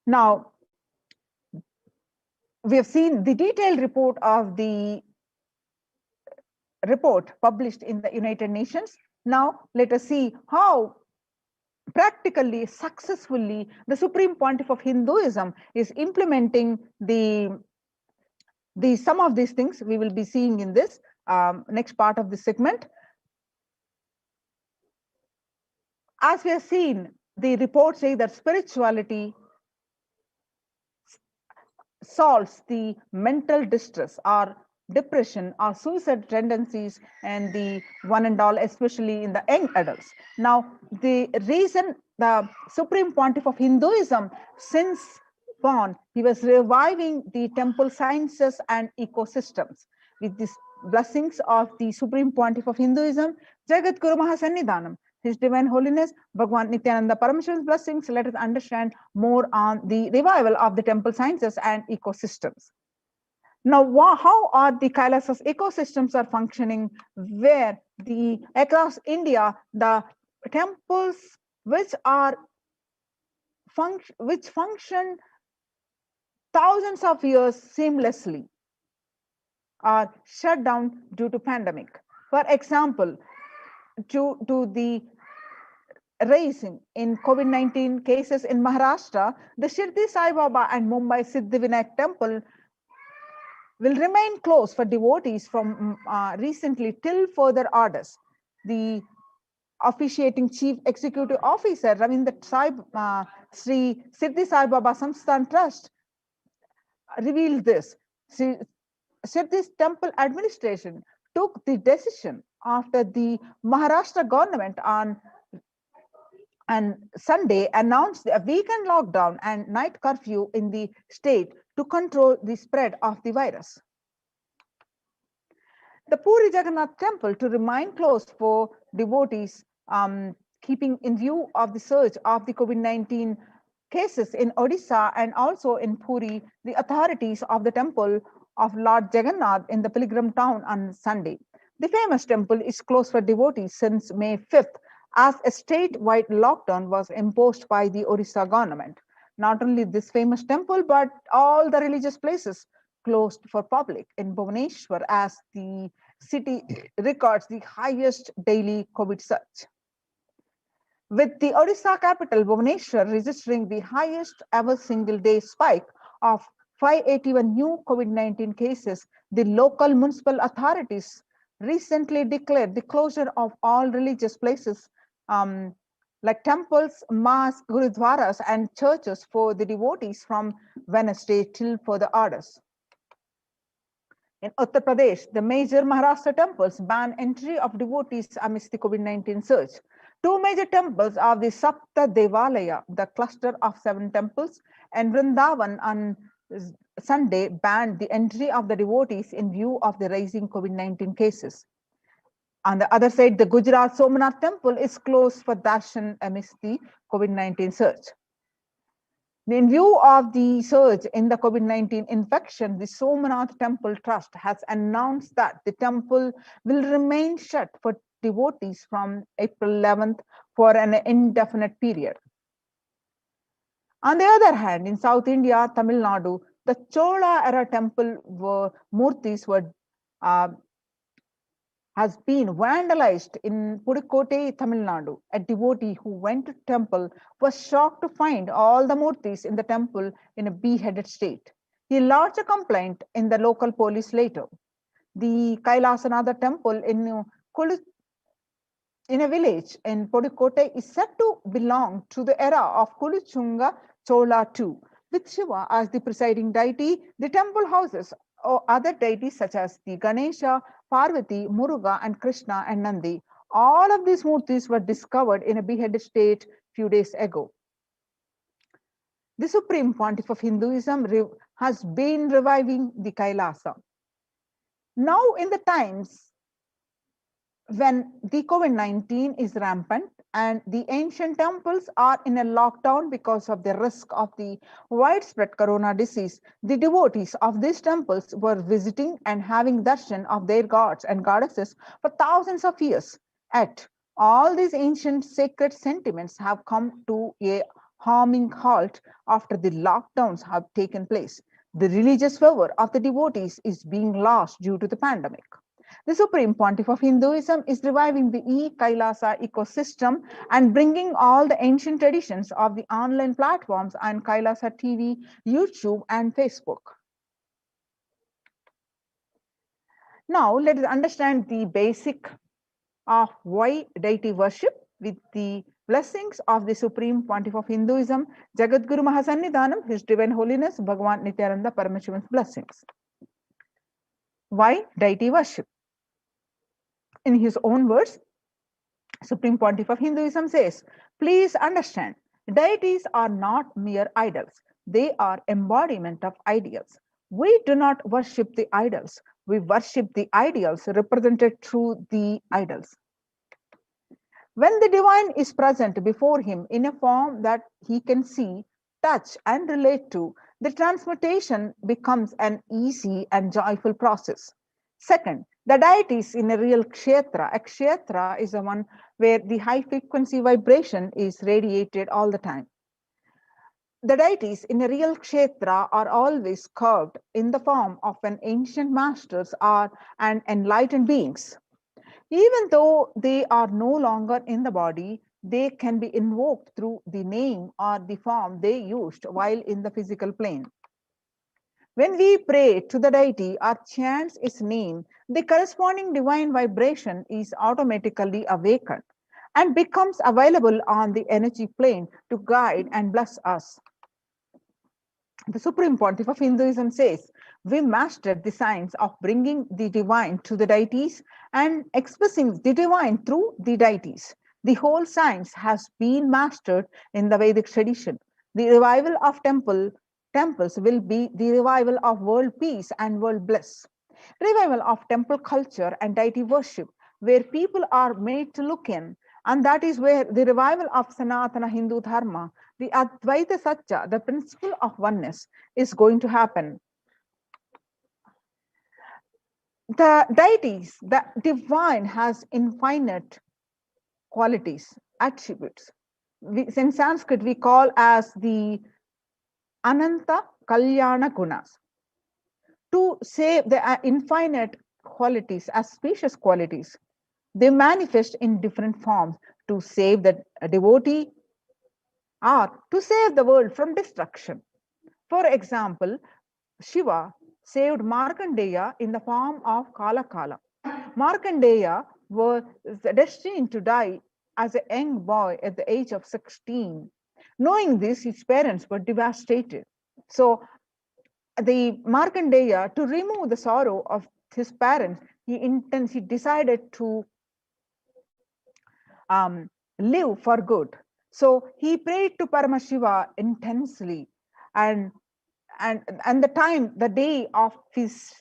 Now, we have seen the detailed report of the report published in the United Nations. Now, let us see how practically, successfully, the Supreme Pontiff of Hinduism is implementing some of these things we will be seeing in this next part of the segment. As we have seen, the reports say that spirituality solves the mental distress or depression or suicide tendencies and the one and all, especially in the young adults. Now, the reason the Supreme Pontiff of Hinduism, since born, he was reviving the temple sciences and ecosystems. With these blessings of the Supreme Pontiff of Hinduism, Jagat Guru Mahasannidhanam, His Divine Holiness Bhagwan Nithyananda Paramashivan's blessings, let us understand more on the revival of the temple sciences and ecosystems. Now, how are the Kailasa's ecosystems are functioning, where across India, the temples which function thousands of years seamlessly are shut down due to pandemic. For example, due to the rising in COVID-19 cases in Maharashtra, the Shirdi Sai Baba and Mumbai Siddhivinayak temple will remain closed for devotees from recently till further orders. The officiating Chief Executive Officer Ravindra Sri Siddhi Sai Baba Samsthan Trust revealed this. Siddhi's temple administration took the decision after the Maharashtra government on Sunday announced a weekend lockdown and night curfew in the state to control the spread of the virus. The Puri Jagannath temple to remain closed for devotees, keeping in view of the surge of the COVID-19 cases in Odisha and also in Puri, the authorities of the temple of Lord Jagannath in the pilgrim town on Sunday. The famous temple is closed for devotees since May 5th, as a statewide lockdown was imposed by the Odisha government. Not only this famous temple, but all the religious places closed for public in Bhubaneswar, as the city records the highest daily COVID surge. With the Odisha capital Bhubaneswar registering the highest ever single day spike of 581 new COVID-19 cases, the local municipal authorities recently declared the closure of all religious places like temples, mosques, gurudwaras, and churches for the devotees from Wednesday till further orders. In Uttar Pradesh, the major Maharashtra temples ban entry of devotees amidst the COVID-19 surge. Two major temples of the Sapta Devalaya, the cluster of 7 temples, and Vrindavan on Sunday banned the entry of the devotees in view of the rising COVID-19 cases. On the other side, the Gujarat Somnath temple is closed for darshan amidst the COVID-19 surge. In view of the surge in the COVID-19 infection, the Somnath Temple Trust has announced that the temple will remain shut for devotees from April 11th for an indefinite period. On the other hand, in South India, Tamil Nadu, the Chola era temple murtis were has been vandalized in Pudukkottai, Tamil Nadu. A devotee who went to temple was shocked to find all the murtis in the temple in a beheaded state. He lodged a complaint in the local police later. The Kailasa temple in a village in Pudukkottai is said to belong to the era of Kuluchunga Chola II. With Shiva as the presiding deity, the temple houses other deities such as the Ganesha, Parvati, Muruga, and Krishna and Nandi. All of these murtis were discovered in a beheaded state few days ago. The Supreme Pontiff of Hinduism has been reviving the Kailasa. Now, in the times when the COVID-19 is rampant and the ancient temples are in a lockdown because of the risk of the widespread corona disease, the devotees of these temples were visiting and having darshan of their gods and goddesses for thousands of years. Yet, all these ancient sacred sentiments have come to a harming halt after the lockdowns have taken place. The religious fervor of the devotees is being lost due to the pandemic. The Supreme Pontiff of Hinduism is reviving the e-Kailasa ecosystem and bringing all the ancient traditions of the online platforms on Kailasa TV, YouTube, and Facebook. Now, let us understand the basic of why deity worship with the blessings of the Supreme Pontiff of Hinduism, Jagadguru Mahasannidhanam, His Divine Holiness, Bhagavan Nithyananda Paramashivan's blessings. Why deity worship? In his own words, Supreme Pontiff of Hinduism says, please understand, deities are not mere idols. They are embodiment of ideals. We do not worship the idols. We worship the ideals represented through the idols. When the divine is present before him in a form that he can see, touch, and relate to, the transmutation becomes an easy and joyful process. Second, the deities in a real kshetra. A kshetra is the one where the high frequency vibration is radiated all the time. The deities in a real kshetra are always curved in the form of an ancient masters and enlightened beings. Even though they are no longer in the body, they can be invoked through the name or the form they used while in the physical plane. When we pray to the deity or chant its name, the corresponding divine vibration is automatically awakened. and becomes available on the energy plane to guide and bless us. The Supreme Pontiff of Hinduism says, we mastered the science of bringing the divine to the deities and expressing the divine through the deities. The whole science has been mastered in the Vedic tradition. The revival of temples will be the revival of world peace and world bliss. Revival of temple culture and deity worship, where people are made to look in, and that is where the revival of Sanatana Hindu Dharma, the Advaita Satya, the principle of oneness, is going to happen. The deities, the divine has infinite qualities, attributes. In Sanskrit, we call as the Ananta Kalyana Gunas. To say the infinite qualities, auspicious qualities, they manifest in different forms to save the devotee or to save the world from destruction. For example, Shiva saved Markandeya in the form of Kala. Markandeya was destined to die as a young boy at the age of 16. Knowing this, his parents were devastated. So the Markandeya, to remove the sorrow of his parents, he decided to live for good. So he prayed to Paramashiva intensely, and the day of his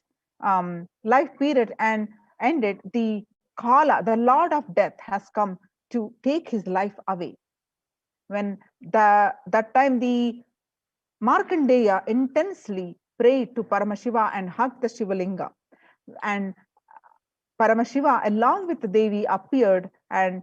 life period and ended, the Kala, the Lord of Death, has come to take his life away. When that time the Markandeya intensely prayed to Paramashiva and hugged the Shivalinga, and Paramashiva along with the Devi appeared and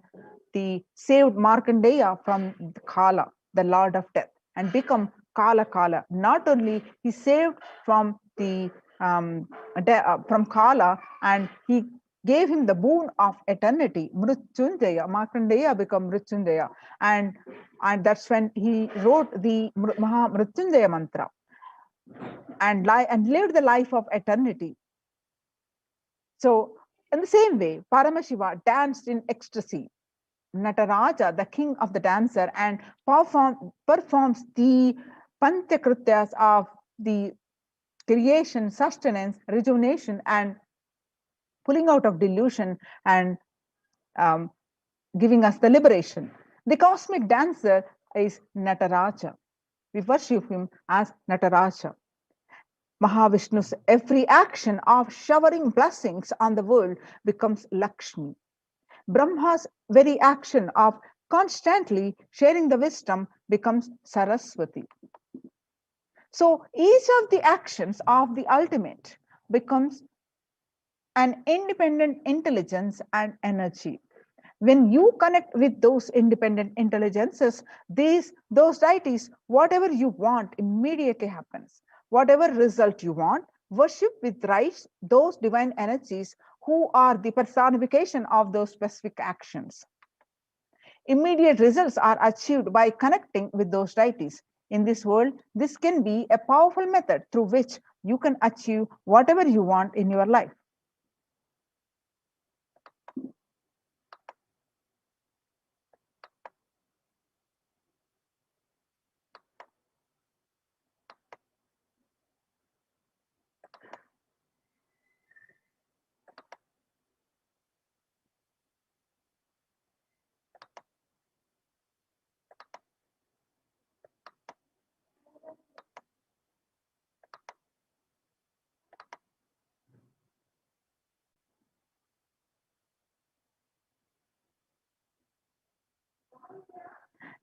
the saved Markandeya from the Kala, the Lord of Death, and become Kala. Not only he saved from the from Kala, and he gave him the boon of eternity, Mrityunjaya. Markandeya became Mrityunjaya, and that's when he wrote the Maha Mrityunjaya mantra and lived the life of eternity. So in the same way, Paramashiva danced in ecstasy. Nataraja, the king of the dancer, and performs the Panchakrityas of the creation, sustenance, rejuvenation, and pulling out of delusion, and giving us the liberation. The cosmic dancer is Nataraja. We worship him as Nataraja. Mahavishnu's every action of showering blessings on the world becomes Lakshmi. Brahma's very action of constantly sharing the wisdom becomes Saraswati. So each of the actions of the ultimate becomes an independent intelligence and energy. When you connect with those independent intelligences, those deities, whatever you want immediately happens. Whatever result you want, worship with rights those divine energies who are the personification of those specific actions. Immediate results are achieved by connecting with those deities. In this world, this can be a powerful method through which you can achieve whatever you want in your life.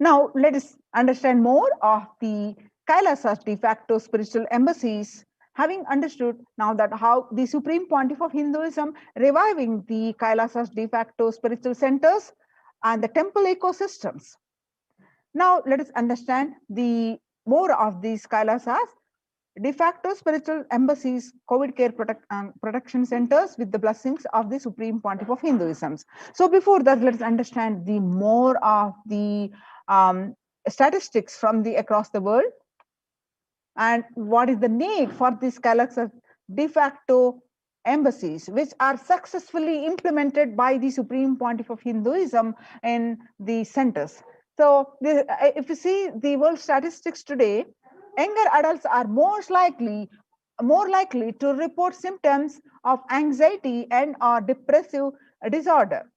Now, let us understand more of the Kailasa's de facto spiritual embassies, having understood now that how the Supreme Pontiff of Hinduism reviving the Kailasa's de facto spiritual centers and the temple ecosystems. Now, let us understand the more of these Kailasas, de facto spiritual embassies, COVID care protection centers with the blessings of the Supreme Pontiff of Hinduism. So before that, let's understand the more of the statistics from the across the world, and what is the need for this Kailasa de facto embassies, which are successfully implemented by the Supreme Pontiff of Hinduism in the centers. So if you see the world statistics today, younger adults are more likely to report symptoms of anxiety and or depressive disorder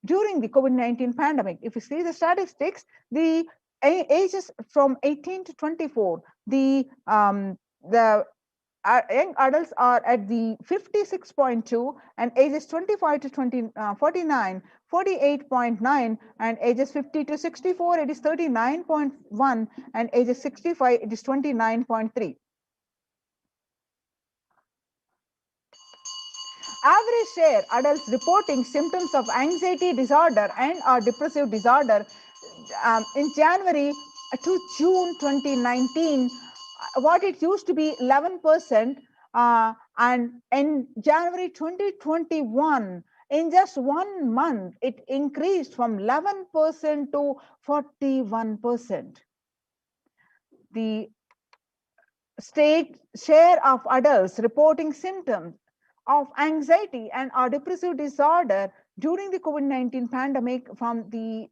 during the COVID-19 pandemic. If you see the statistics, the ages from 18 to 24, the young adults are at the 56.2, and ages 25 to 49, 48.9, and ages 50 to 64, it is 39.1, and ages 65, it is 29.3. Average share adults reporting symptoms of anxiety disorder and or depressive disorder in January to June 2019, what it used to be 11%, and in January 2021, in just 1 month, it increased from 11% to 41%. The state share of adults reporting symptoms of anxiety and or depressive disorder during the COVID-19 pandemic from the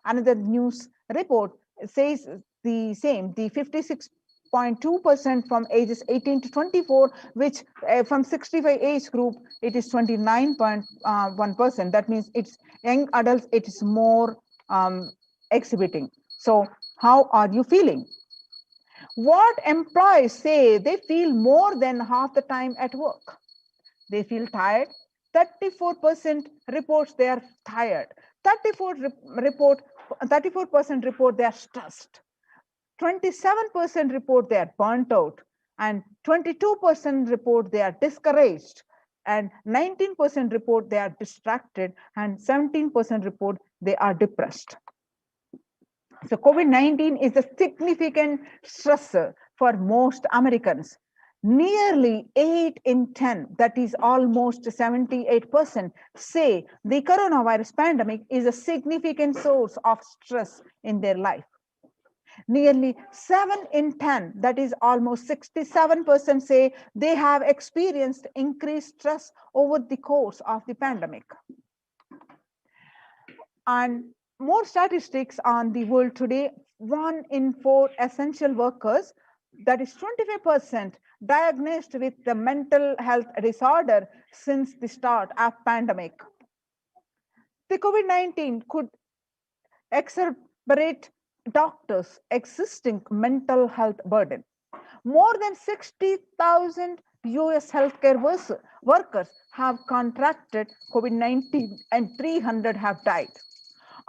another news report says the same, the 56.2% from ages 18 to 24, which from 65 age group, it is 29.1%. That means it's young adults, it is more exhibiting. So how are you feeling? What employees say they feel more than half the time at work? They feel tired. 34% reports they are tired. 34% report they are stressed. 27% report they are burnt out, and 22% report they are discouraged, and 19% report they are distracted, and 17% report they are depressed. So COVID-19 is a significant stressor for most Americans. Nearly 8 in 10, that is almost 78%, say the coronavirus pandemic is a significant source of stress in their life. Nearly 7 in 10, that is almost 67%, say they have experienced increased stress over the course of the pandemic. And more statistics on the world today, 1 in 4 essential workers, that is 25%, diagnosed with the mental health disorder since the start of pandemic. The COVID-19 could exacerbate doctors' existing mental health burden. More than 60,000 US healthcare workers have contracted COVID-19 and 300 have died.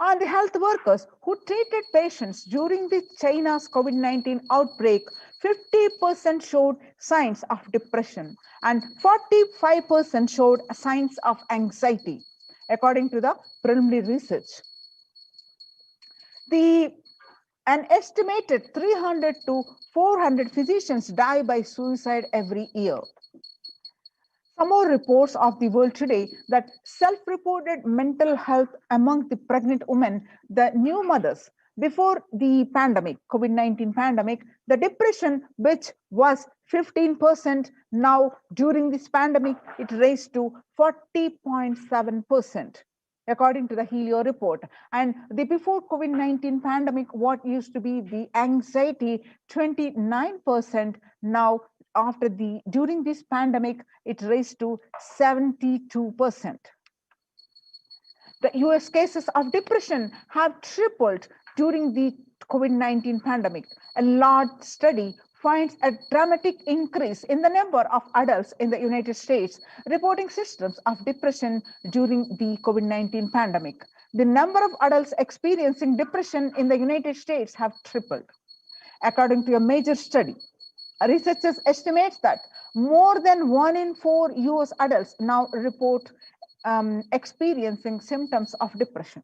On the health workers who treated patients during the China's COVID-19 outbreak, 50% showed signs of depression and 45% showed signs of anxiety, according to the preliminary research. An estimated 300 to 400 physicians die by suicide every year. Some more reports of the world today that self-reported mental health among the pregnant women, the new mothers, before the pandemic, COVID-19 pandemic, the depression, which was 15%, now during this pandemic, it raised to 40.7%, according to the Helio report. And the before COVID-19 pandemic, what used to be the anxiety, 29%, now during this pandemic, it raised to 72%. The US cases of depression have tripled during the COVID-19 pandemic. A large study finds a dramatic increase in the number of adults in the United States reporting symptoms of depression during the COVID-19 pandemic. The number of adults experiencing depression in the United States have tripled. According to a major study, researchers estimate that more than 1 in 4 US adults now report experiencing symptoms of depression.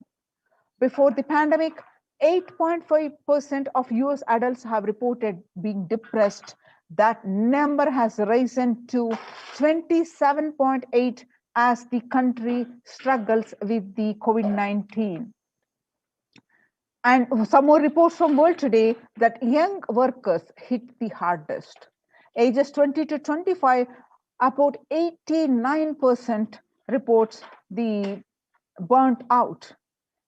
Before the pandemic, 8.5% of US adults have reported being depressed. That number has risen to 27.8 as the country struggles with the COVID-19. And some more reports from World Today that young workers hit the hardest. Ages 20 to 25 about 89% reports the burnt out.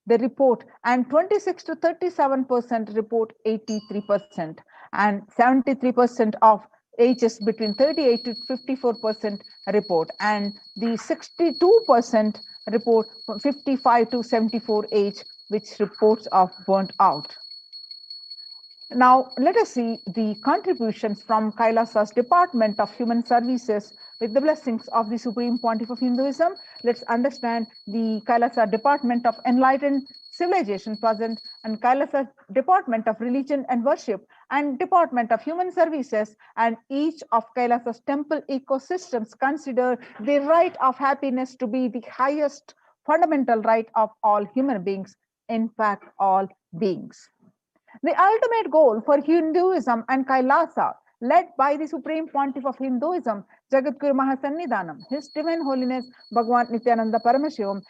They report, and 26 to 37% report 83%, and 73% of ages between 38 to 54% report, and the 62% report 55 to 74 age, which reports of burnt out. Now, let us see the contributions from Kailasa's Department of Human Services with the blessings of the Supreme Pontiff of Hinduism. Let's understand the Kailasa Department of Enlightened Civilization present, and Kailasa Department of Religion and Worship, and Department of Human Services, and each of Kailasa's temple ecosystems consider the right of happiness to be the highest fundamental right of all human beings, in fact, all beings. The ultimate goal for Hinduism and Kailasa, led by the Supreme Pontiff of Hinduism, Jagadguru Mahasannidhanam, His Divine Holiness Bhagwan Nithyananda Paramashivam,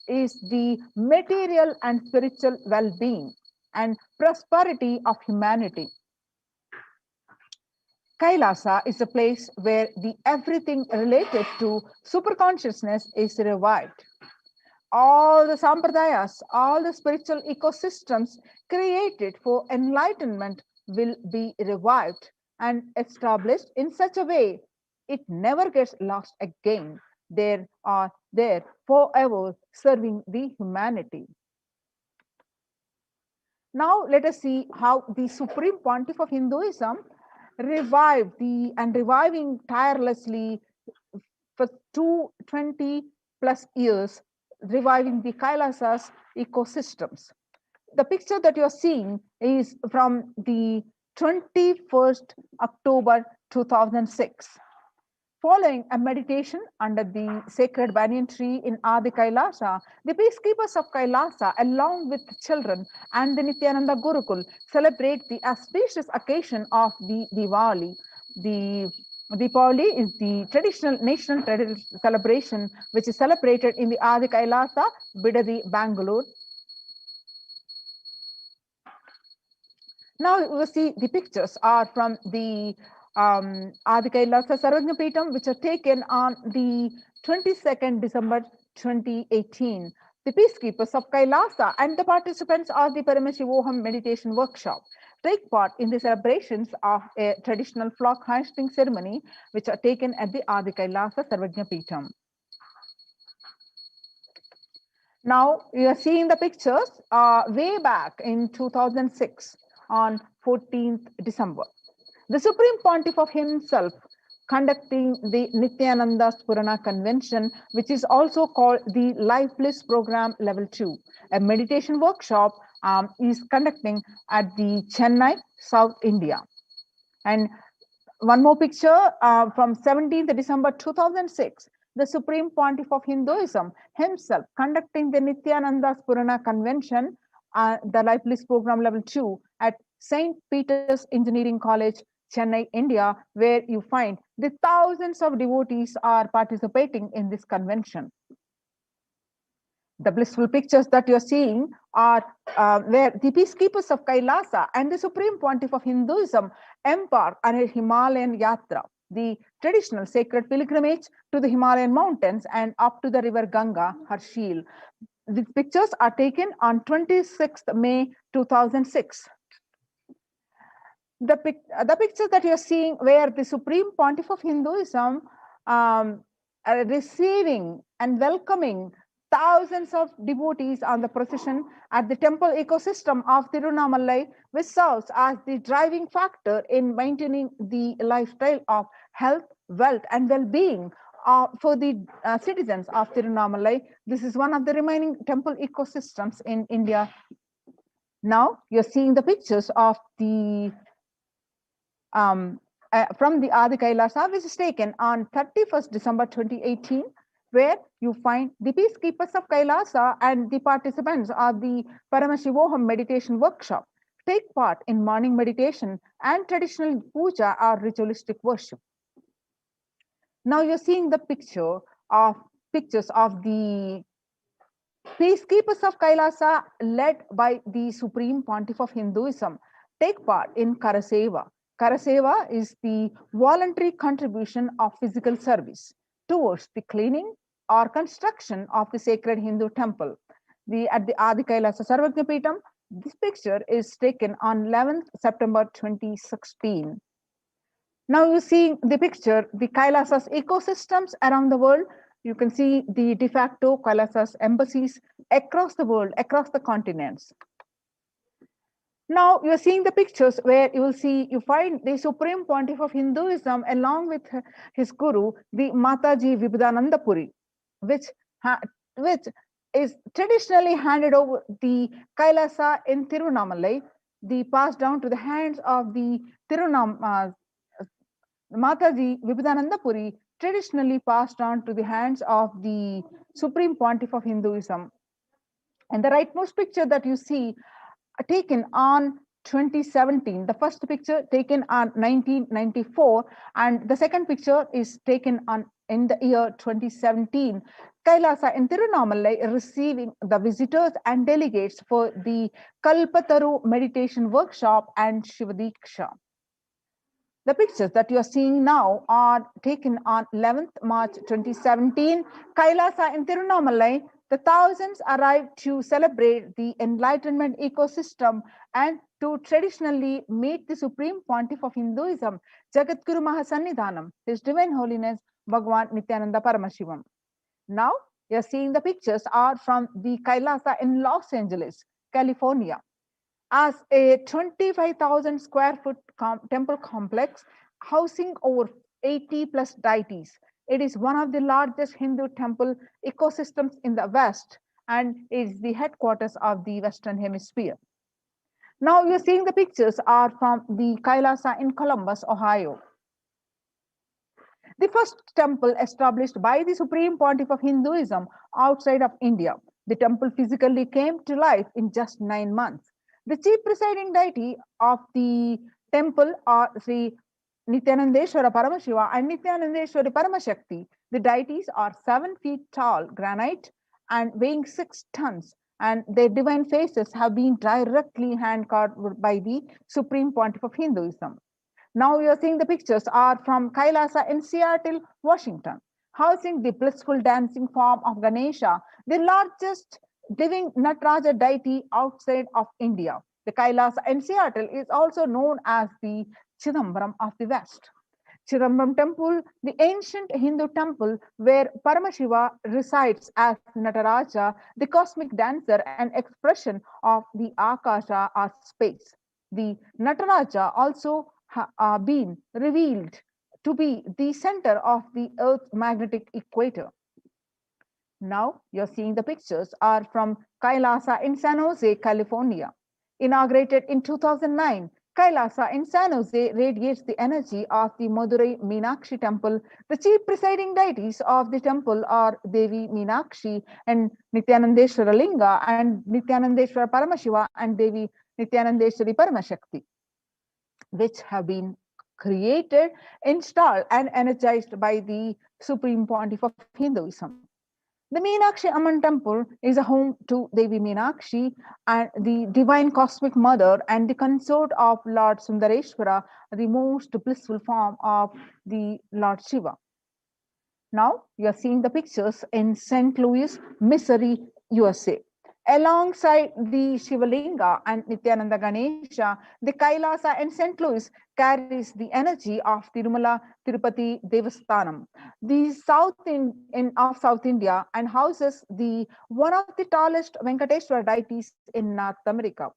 is the material and spiritual well-being and prosperity of humanity. Kailasa is a place where the everything related to superconsciousness is revived. All the sampradayas, all the spiritual ecosystems created for enlightenment will be revived and established in such a way it never gets lost again. They are there forever serving the humanity. Now let us see how the Supreme Pontiff of Hinduism reviving tirelessly for 220 plus years, reviving the Kailasa's ecosystems. The picture that you're seeing is from the 21st October 2006. Following a meditation under the sacred banyan tree in Adi Kailasa, the peacekeepers of Kailasa, along with children and the Nithyananda Gurukul, celebrate the auspicious occasion of the Diwali. The Diwali is the traditional national celebration which is celebrated in the Adi Kailasa, Bidadi, Bangalore. Now you will see the pictures are from the Adi Kailasa Sarvajnapeetham, which are taken on the 22nd December 2018. The peacekeepers of Kailasa and the participants of the Paramashivoham meditation workshop take part in the celebrations of a traditional flock hoisting ceremony, which are taken at the Adi Kailasa Sarvajnapeetham. Now you are seeing the pictures way back in 2006 on 14th December. The Supreme Pontiff of himself conducting the Nithyananda Purana Convention, which is also called the Life Bliss Program Level 2. A meditation workshop is conducting at the Chennai, South India. And one more picture from 17th December 2006, the Supreme Pontiff of Hinduism himself conducting the Nithyananda Purana Convention, the Life Bliss Program Level 2 at St. Peter's Engineering College, Chennai, India, where you find the thousands of devotees are participating in this convention. The blissful pictures that you're seeing are where the peacekeepers of Kailasa and the Supreme Pontiff of Hinduism embark on a Himalayan Yatra, the traditional sacred pilgrimage to the Himalayan mountains and up to the river Ganga, Harshil. These pictures are taken on 26th May 2006. The picture that you're seeing where the Supreme Pontiff of Hinduism receiving and welcoming thousands of devotees on the procession at the temple ecosystem of Tirunamalai, which serves as the driving factor in maintaining the lifestyle of health, wealth, and well-being for the citizens of Tirunamalai. This is one of the remaining temple ecosystems in India. Now you're seeing the pictures of the from the Adi Kailasa, which is taken on 31st December 2018, where you find the peacekeepers of Kailasa and the participants of the Paramashivoham meditation workshop take part in morning meditation and traditional puja or ritualistic worship. Now you're seeing the pictures of the peacekeepers of Kailasa led by the Supreme Pontiff of Hinduism take part in Karaseva. Karaseva is the voluntary contribution of physical service towards the cleaning or construction of the sacred Hindu temple. At the Adi Kailasa Sarvajna Peetham, this picture is taken on 11th September 2016. Now you see the picture, the Kailasa's ecosystems around the world. You can see the de facto Kailasa's embassies across the world, across the continents. Now you're seeing the pictures where you find the Supreme Pontiff of Hinduism along with his guru, the Mataji Vibhudananda Puri, which is traditionally handed over the Kailasa in Tirunamalai, the passed down to the hands of the Mataji Vibhudananda Puri, traditionally passed on to the hands of the Supreme Pontiff of Hinduism. And the rightmost picture that you see taken on 2017, the first picture taken on 1994, and the second picture is taken on in the year 2017. Kailasa in Tirunamalai receiving the visitors and delegates for the Kalpataru meditation workshop and Shivadiksha. The pictures that you are seeing now are taken on 11th March 2017. Kailasa in Tirunamalai, the thousands arrived to celebrate the enlightenment ecosystem and to traditionally meet the Supreme Pontiff of Hinduism, Jagadguru Mahasannidhanam, His Divine Holiness Bhagwan Nithyananda Paramashivam. Now, you're seeing the pictures are from the Kailasa in Los Angeles, California. As a 25,000 square foot temple complex housing over 80 plus deities. It is one of the largest Hindu temple ecosystems in the West and is the headquarters of the Western Hemisphere. Now you're seeing the pictures are from the Kailasa in Columbus, Ohio. The first temple established by the Supreme Pontiff of Hinduism outside of India. The temple physically came to life in just 9 months. The chief presiding deity of the temple are Sri Nithyanandeshwara Paramashiva and Nithyanandeshwari Paramashakti. The deities are 7 feet tall granite and weighing 6 tons, and their divine faces have been directly hand-carved by the Supreme Pontiff of Hinduism. Now you are seeing the pictures are from Kailasa in Seattle, Washington, housing the blissful dancing form of Ganesha, the largest living Nataraja deity outside of India. The Kailasa in Seattle is also known as the Chidambaram of the West. Chidambaram temple, the ancient Hindu temple where Paramashiva resides as Nataraja, the cosmic dancer and expression of the Akasha or space. The Nataraja also been revealed to be the center of the Earth's magnetic equator. Now you're seeing the pictures are from Kailasa in San Jose, California. Inaugurated in 2009, Kailasa in San Jose radiates the energy of the Madurai Meenakshi temple. The chief presiding deities of the temple are Devi Meenakshi and Nithyanandeshwara Linga and Nithyanandeshwara Paramashiva and Devi Nithyanandeshwari Paramashakti, which have been created, installed and energized by the Supreme Pontiff of Hinduism. The Meenakshi Amman temple is a home to Devi Meenakshi and the divine cosmic mother and the consort of Lord Sundareshwara, the most blissful form of the Lord Shiva. Now you are seeing the pictures in St. Louis, Missouri, USA. Alongside the Shivalinga and Nityananda Ganesha, the Kailasa in St. Louis carries the energy of Tirumala Tirupati Devasthanam, the of South India, and houses one of the tallest Venkateshwara deities in North America,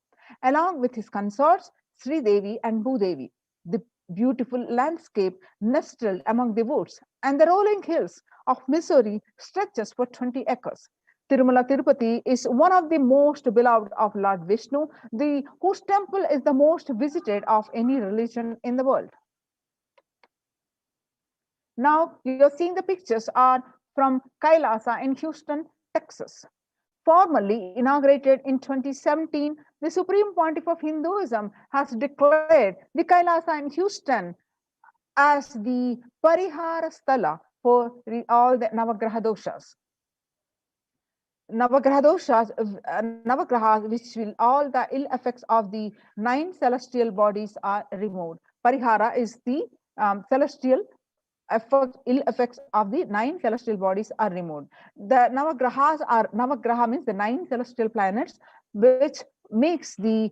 along with his consorts Sri Devi and Bhudevi. The beautiful landscape nestled among the woods and the rolling hills of Missouri stretches for 20 acres. Tirumala Tirupati is one of the most beloved of Lord Vishnu, whose temple is the most visited of any religion in the world. Now you're seeing the pictures are from Kailasa in Houston, Texas. Formally inaugurated in 2017, the Supreme Pontiff of Hinduism has declared the Kailasa in Houston as the Parihara Sthala for all the Navagraha doshas. Navagrahas, which will all the ill effects of the 9 celestial bodies are removed. Parihara is the celestial ill effects of the 9 celestial bodies are removed. The Navagraha means the 9 celestial planets, which makes the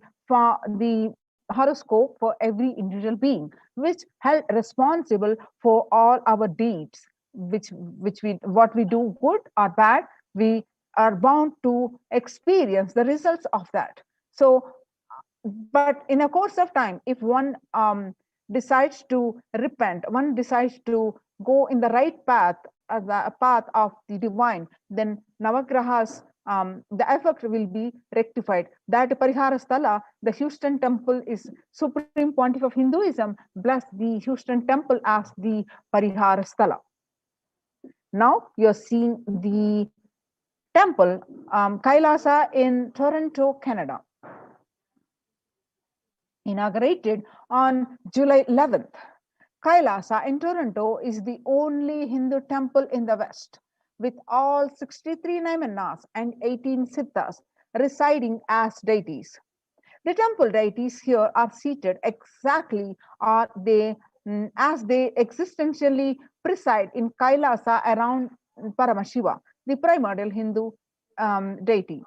horoscope for every individual being, which held responsible for all our deeds, what we do good or bad, we are bound to experience the results of that. So, but in a course of time, if one decides to repent, one decides to go in the right path, the path of the divine, then Navagrahas, the effect will be rectified. That Parihara Sthala, the Houston temple, is Supreme Pontiff of Hinduism, bless the Houston temple as the Parihara Sthala. Now you're seeing the temple, Kailasa in Toronto, Canada, inaugurated on July 11th. Kailasa in Toronto is the only Hindu temple in the West, with all 63 Nayamanas and 18 Siddhas residing as deities. The temple deities here are seated exactly as they existentially preside in Kailasa around Paramashiva, the primordial Hindu deity.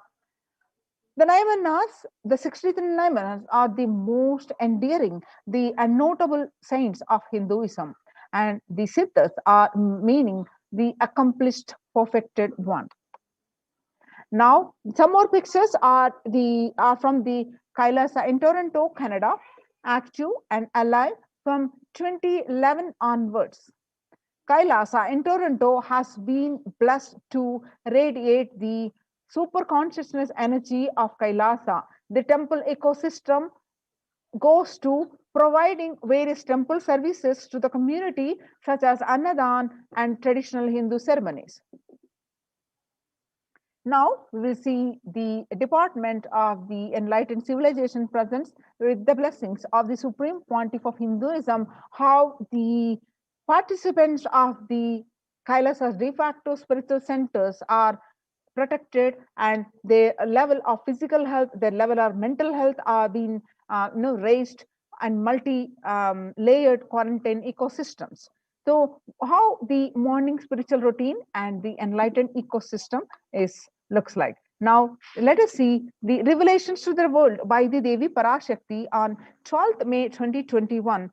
The Nayamanas, the 63 Nayamanas, are the most endearing, the notable saints of Hinduism, and the Siddhas are meaning the accomplished, perfected one. Now, some more pictures are from the Kailasa in Toronto, Canada, active and alive from 2011 onwards. Kailasa in Toronto has been blessed to radiate the super consciousness energy of Kailasa. The temple ecosystem goes to providing various temple services to the community, such as Annadan and traditional Hindu ceremonies. Now we will see the Department of the Enlightened Civilization presents, with the blessings of the Supreme Pontiff of Hinduism, how the participants of the Kailasa's de facto spiritual centers are protected, and their level of physical health, their level of mental health are being raised, and multi-layered quarantine ecosystems. So how the morning spiritual routine and the enlightened ecosystem looks like. Now let us see the revelations to the world by the Devi Parashakti on 12th May 2021.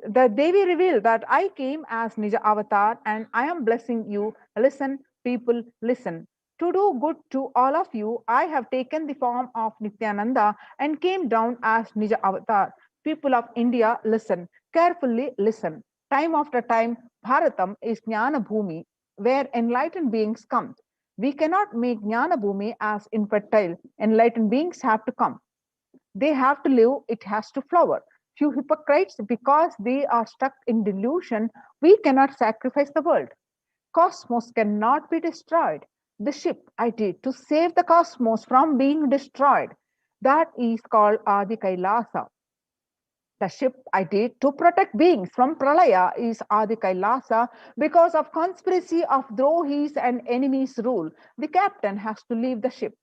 The Devi revealed that I came as Nija Avatar and I am blessing you. Listen, people, listen. To do good to all of you, I have taken the form of Nithyananda and came down as Nija Avatar. People of India, listen. Carefully listen. Time after time, Bharatam is Jnana Bhumi, where enlightened beings come. We cannot make Jnana Bhumi as infertile. Enlightened beings have to come. They have to live, it has to flower. Few hypocrites, because they are stuck in delusion, we cannot sacrifice the world. Cosmos cannot be destroyed. The ship I did to save the cosmos from being destroyed, that is called Adi Kailasa. The ship I did to protect beings from Pralaya is Adi Kailasa. Because of conspiracy of Drohis and enemies rule, the captain has to leave the ship.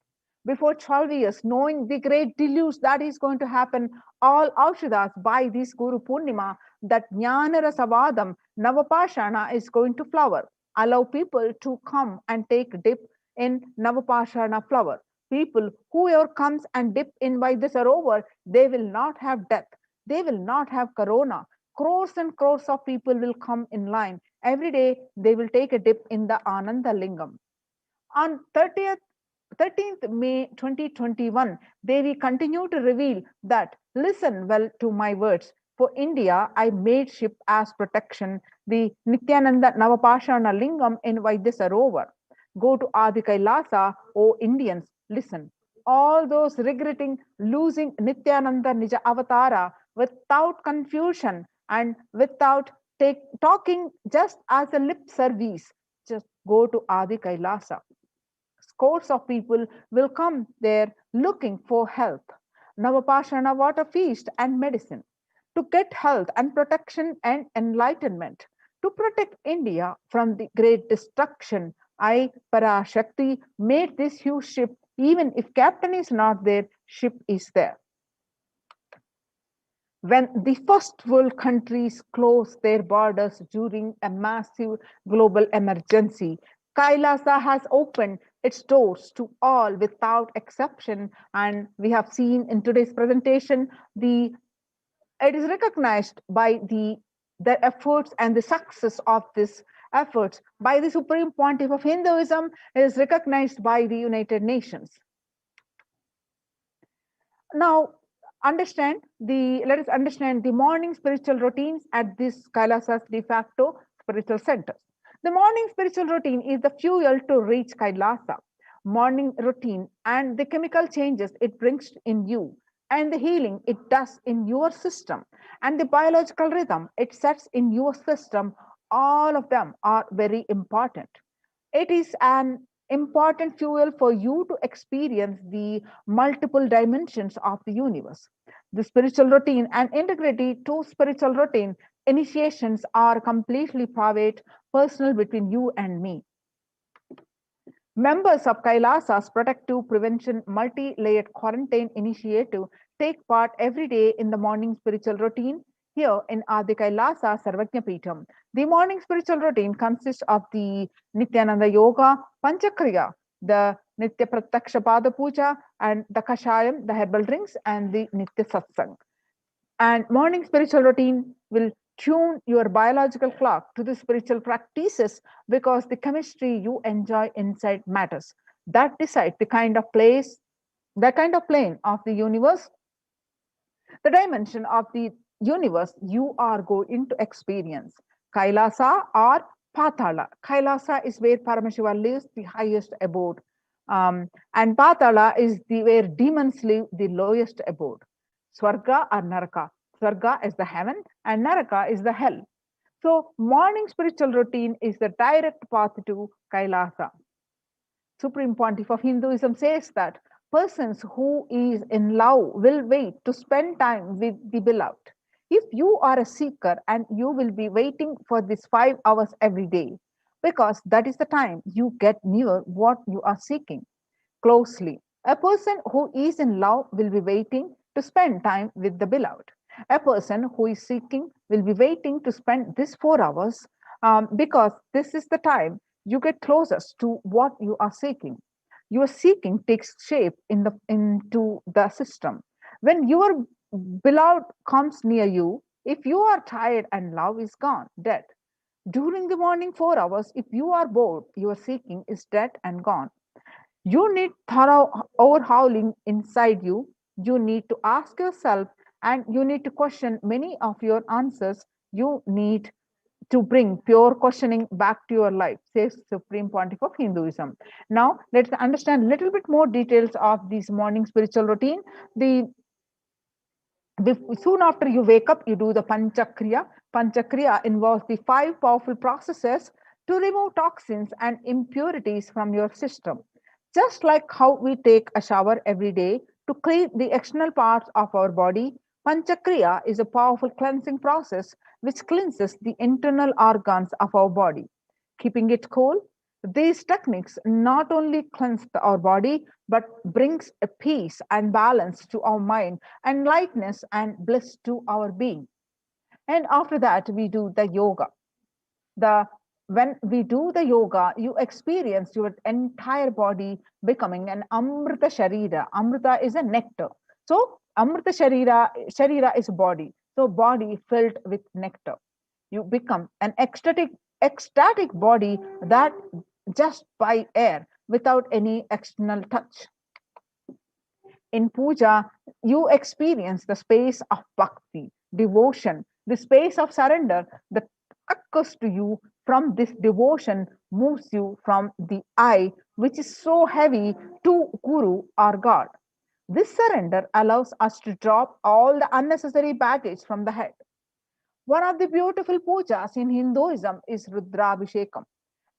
Before 12 years, knowing the great deluge that is going to happen, all Aushadas by this Guru Purnima, that Jnana Rasavadam, Navapashana is going to flower. Allow people to come and take dip in Navapashana flower. People, whoever comes and dip in by this Sarovar, they will not have death. They will not have corona. Crores and crores of people will come in line. Every day, they will take a dip in the Ananda Lingam. On 13th May 2021, Devi continued to reveal that, listen well to my words. For India, I made ship as protection, the Nithyananda Navapashana Lingam in Vaidyasarovar. Go to Adi Kailasa, O Indians, listen. All those regretting losing Nithyananda Nija Avatara without confusion and without talking just as a lip service, just go to Adi Kailasa. Scores of people will come there looking for health, Navapashana water feast and medicine, to get health and protection and enlightenment, to protect India from the great destruction. I, Parashakti, made this huge ship. Even if captain is not there, ship is there. when the first world countries closed their borders during a massive global emergency, Kailasa has opened its doors to all without exception. And we have seen in today's presentation, it is recognized by the efforts and the success of this efforts by the Supreme Pontiff of Hinduism. It is recognized by the United Nations. Now, let us understand the morning spiritual routines at this Kailasa's de facto spiritual centers. The morning spiritual routine is the fuel to reach Kailasa. Morning routine and the chemical changes it brings in you, and the healing it does in your system, and the biological rhythm it sets in your system, all of them are very important. It is an important fuel for you to experience the multiple dimensions of the universe. The spiritual routine and integrity to spiritual routine initiations are completely private, personal between you and me. Members of Kailasa's Protective Prevention Multi-Layered Quarantine Initiative take part every day in the morning spiritual routine here in Adi Kailasa Sarvajna Peetham. The morning spiritual routine consists of the Nithyananda Yoga, Panchakriya, the Nitya Prataksha Pada Puja, and the Kashayam, the herbal drinks, and the Nitya Satsang. And morning spiritual routine will tune your biological clock to the spiritual practices, because the chemistry you enjoy inside matters. That decides the kind of place, the kind of plane of the universe, the dimension of the universe you are going to experience. Kailasa or Patala. Kailasa is where Paramashiva lives, the highest abode. And Patala is where demons live, the lowest abode. Swarga or Naraka. Swarga is the heaven and Naraka is the hell. So morning spiritual routine is the direct path to Kailasa. Supreme Pontiff of Hinduism says that persons who is in love will wait to spend time with the beloved. If you are a seeker, and you will be waiting for this 5 hours every day, because that is the time you get near what you are seeking closely. A person who is in love will be waiting to spend time with the beloved. A person who is seeking will be waiting to spend this 4 hours, because this is the time you get closest to what you are seeking. Your seeking takes shape into the system. When your beloved comes near you, if you are tired and love is gone, dead. During the morning 4 hours, if you are bored, your seeking is dead and gone. You need thorough overhauling inside you. You need to ask yourself, and you need to question many of your answers. You need to bring pure questioning back to your life, says Supreme Pontiff of Hinduism. Now, let's understand a little bit more details of this morning spiritual routine. Soon after you wake up, you do the Panchakriya. Panchakriya involves the 5 powerful processes to remove toxins and impurities from your system. Just like how we take a shower every day to clean the external parts of our body, Panchakriya is a powerful cleansing process which cleanses the internal organs of our body, keeping it cool. These techniques not only cleanse our body, but brings a peace and balance to our mind, and lightness and bliss to our being. And after that, we do the yoga. When we do the yoga, you experience your entire body becoming an Amrita Sharira. Amrita is a nectar. So Amrita Sharira is body. So body filled with nectar. You become an ecstatic body that just by air, without any external touch. In puja, you experience the space of bhakti, devotion, the space of surrender that occurs to you from this devotion, moves you from the I, which is so heavy, to Guru or God. This surrender allows us to drop all the unnecessary baggage from the head. One of the beautiful pujas in Hinduism is Rudrabhishekam.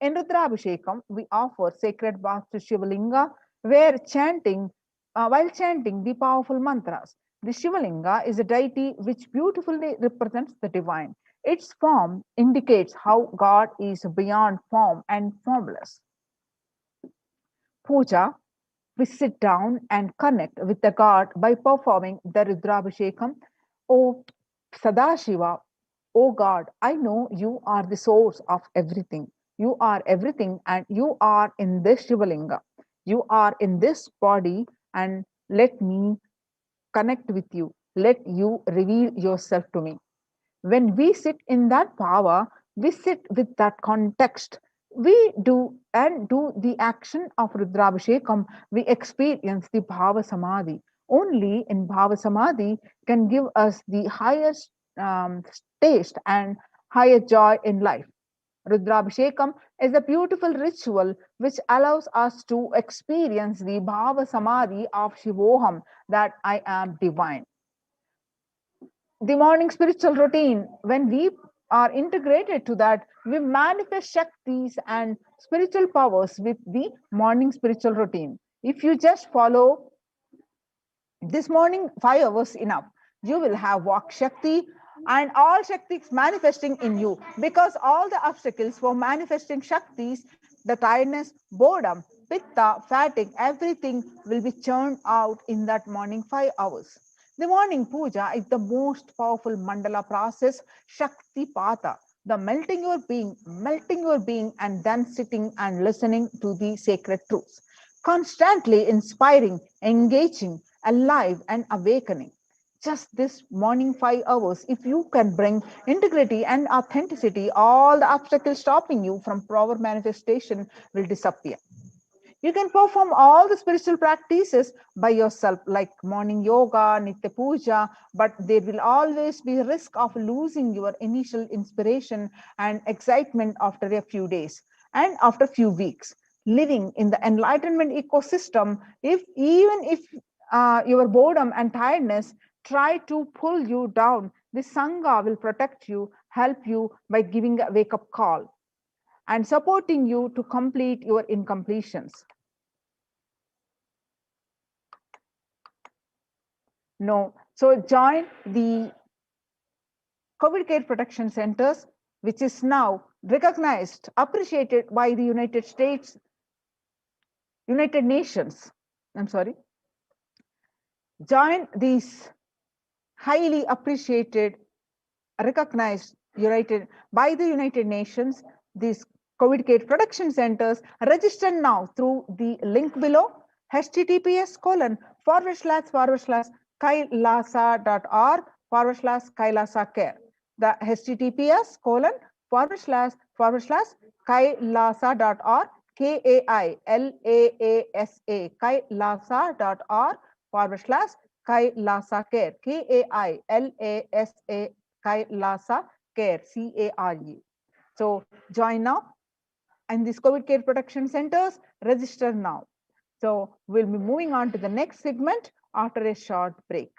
In Rudrabhishekam, we offer sacred baths to Shivalinga, while chanting the powerful mantras. The Shivalinga is a deity which beautifully represents the divine. Its form indicates how God is beyond form and formless. Puja, we sit down and connect with the God by performing the Rudrabhishekam. O Sadashiva, oh God, I know you are the source of everything. You are everything and you are in this Shivalinga. You are in this body and let me connect with you. Let you reveal yourself to me. When we sit in that power, we sit with that context. We do and do the action of Rudrabhishekam, we experience the Bhava Samadhi. Only in Bhava Samadhi can give us the highest taste and higher joy in life. Rudrabhishekam is a beautiful ritual which allows us to experience the Bhava Samadhi of Shivoham, that I am divine. The morning spiritual routine, when we are integrated to that, we manifest Shaktis and spiritual powers with the morning spiritual routine. If you just follow this morning 5 hours enough, you will have Vak Shakti and all Shaktis manifesting in you, because all the obstacles for manifesting Shaktis, the tiredness, boredom, pitta, fatigue, everything will be churned out in that morning 5 hours. The morning puja is the most powerful mandala process, Shakti Pata, the melting your being, and then sitting and listening to the sacred truths. Constantly inspiring, engaging, alive, and awakening. Just this morning 5 hours, if you can bring integrity and authenticity, all the obstacles stopping you from proper manifestation will disappear. You can perform all the spiritual practices by yourself, like morning yoga, nitya puja, but there will always be a risk of losing your initial inspiration and excitement after a few days and after a few weeks. Living in the enlightenment ecosystem, if your boredom and tiredness try to pull you down, the Sangha will protect you, help you by giving a wake up call and supporting you to complete your incompletions. No. So join the COVID care protection centers, which is now recognized, appreciated by the United Nations. I'm sorry. Join these highly appreciated, recognized by the United Nations, these COVID care protection centers. Register now through the link below, https://kailasa.org/Kailasa care. The https://kailasa.org, KAILAASA, kailasa.org/Kailasa care, KAILASA, Kailasa care, CARE. So join now, and these COVID care protection centers, register now. So we'll be moving on to the next segment after a short break.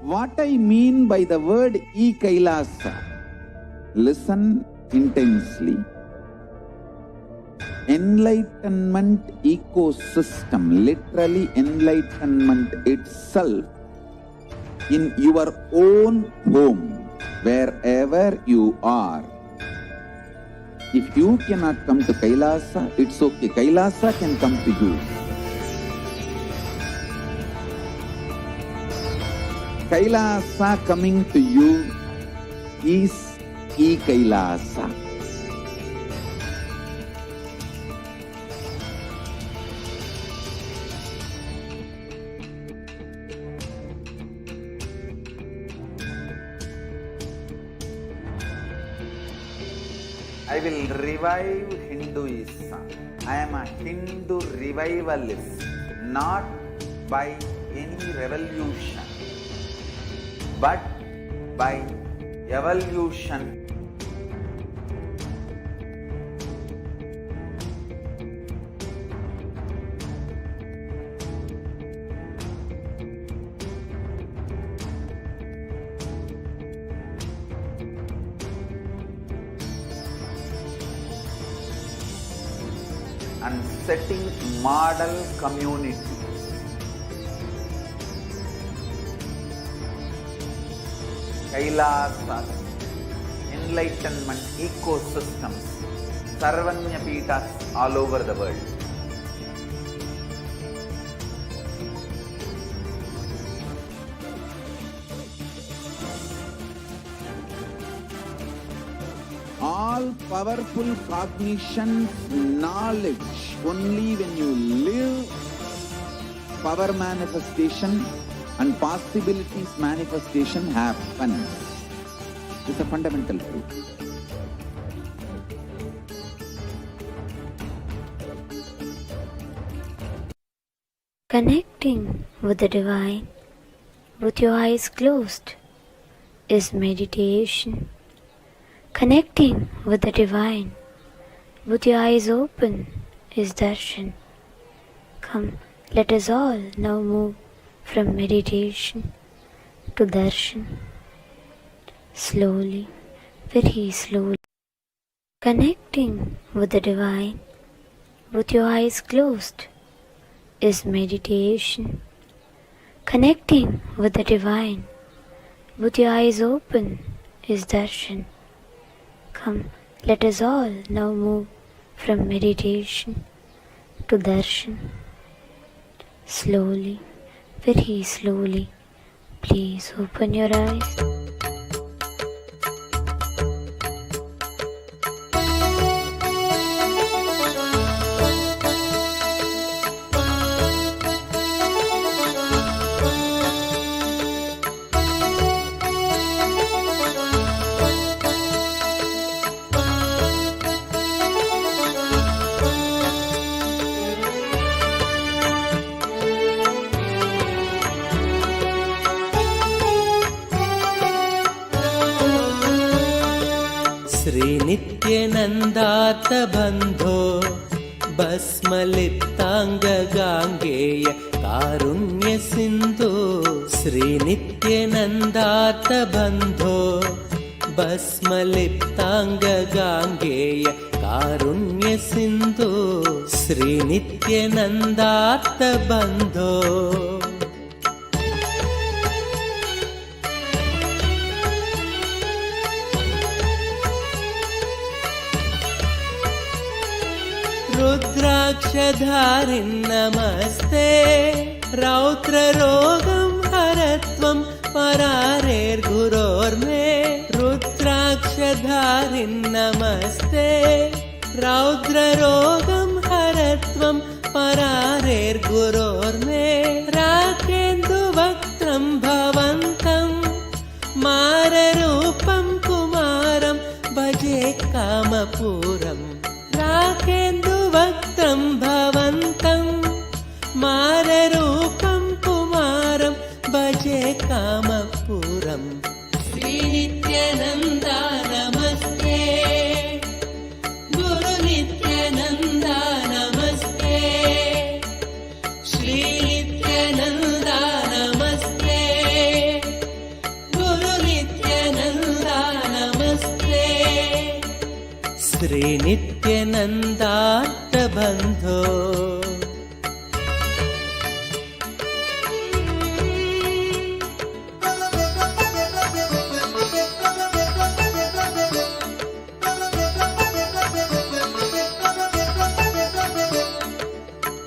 What I mean by the word Kailasa, listen intensely. Enlightenment ecosystem, literally enlightenment itself, in your own home, wherever you are. If you cannot come to Kailasa, it's okay. Kailasa can come to you. Kailasa coming to you is Kailasa. I will revive Hinduism. I am a Hindu revivalist, not by any revolution, but by evolution. And setting model community. Kailasa, enlightenment ecosystems, Sarvanya Pitas all over the world. All powerful cognition, knowledge, only when you live, power manifestation and possibilities manifestation happens. It's a fundamental truth. Connecting with the divine with your eyes closed is meditation. Connecting with the divine with your eyes open is darshan. Come, let us all now move from meditation to darshan. Slowly, very slowly. Connecting with the divine with your eyes closed is meditation. Connecting with the divine with your eyes open is darshan. Come, let us all now move from meditation to darshan. Slowly, very slowly, please open your eyes. श्रीनित्यनन्दात बन्धो भस्मलिप्ताङ्गगाङ्गेय कारुण्य सिन्धु श्रीनित्यनन्दात बन्धो भस्मलिप्ताङ्गगाङ्गेय कारुण्य सिन्धु श्रीनित्यनन्दात बन्धो रुद्राक्षधारिन् नमस्ते रौद्ररोगं हरत्वं परारेर्गुरोर्मे रुद्राक्षधारिन् नमस्ते रौद्ररोगं हरत्वं परारेर्गुरोर्मे राकेन्दुवक्त्रं भवन्तं माररूपं कुमारं भजे कामपूरम् राकेन्दुवक्त्रं भवन्तं माररूपं कुमारं भजे कामपूरम् श्रीनित्यानन्दा नमस्ते गुरुनित्यानन्दा नमस्ते श्रीनित्यानन्दा नमस्ते नित्यानन्दार्थबन्धो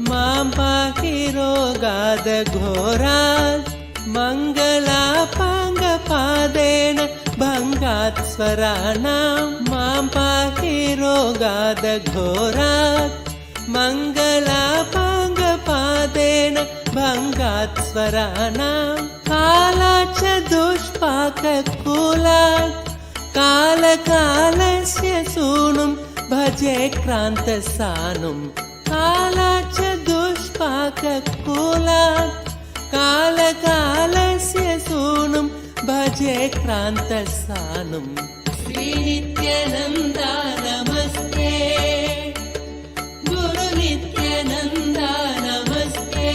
मां पाहि रोगादघोरात् मङ्गलापाङ्गपादेन भङ्गात् स्वराणां मां पाहि रोगादघोरात् मङ्गलापाङ्गपादेन भङ्गात् स्वराणां कालाच्च दुष्पाककुलात् कालकालस्य सूनुं भजे क्रान्तसानुं कालाच्च दुष्पाककुलात् कालकालस्य सूनुं भजे क्रान्तसानुं श्रीनित्यानन्दा नमस्ते गुरुनित्यानन्दा नमस्ते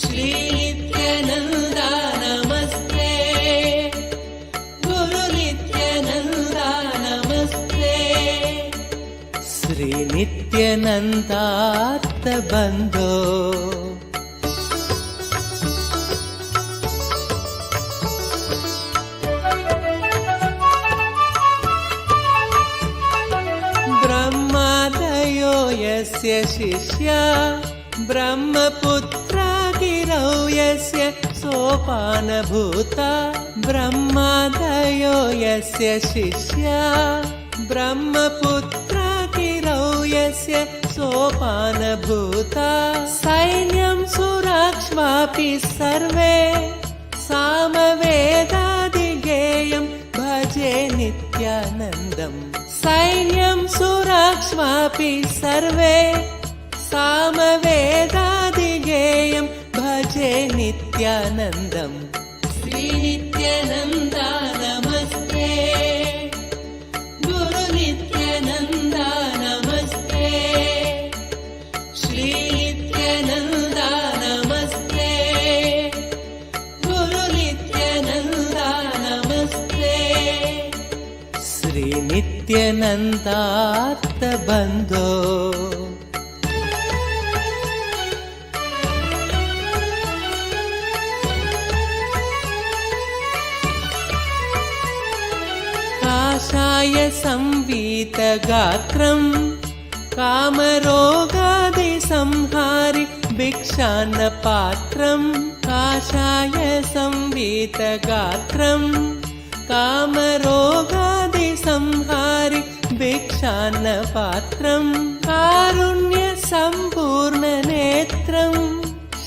श्रीनित्यानन्दा नमस्ते गुरुनित्यानन्दा नमस्ते श्रीनित्यानन्दार्थबन्धो ब्रह्मादयो यस्य शिष्या ब्रह्मपुत्रा गिरौ यस्य सोपानभूता ब्रह्मादयो यस्य शिष्या ब्रह्मपुत्रा गिरौ यस्य सोपानभूता सैन्यं सुराक्ष्वापि सर्वे सामवेदादिगेयं भजे नित्यानन्दम् सैन्यं सुराक्ष्वापि सर्वे सामवेदादिगेयं भजे नित्यानन्दम् श्रीनित्यानन्दा नमस्ते गुरुनित्यानन्दा नमस्ते श्रीनित्यानन्दा नमस्ते गुरुनित्यानन्दा नमस्ते श्रीनित्यानन्दार्थबन्धो काषाय संवीतगात्रं कामरोगादिसंहारि भिक्षान्नपात्रं काषाय संवीतगात्रं कामरोगादिसंहारि भिक्षान्नपात्रं कारुण्यसम्पूर्णनेत्रं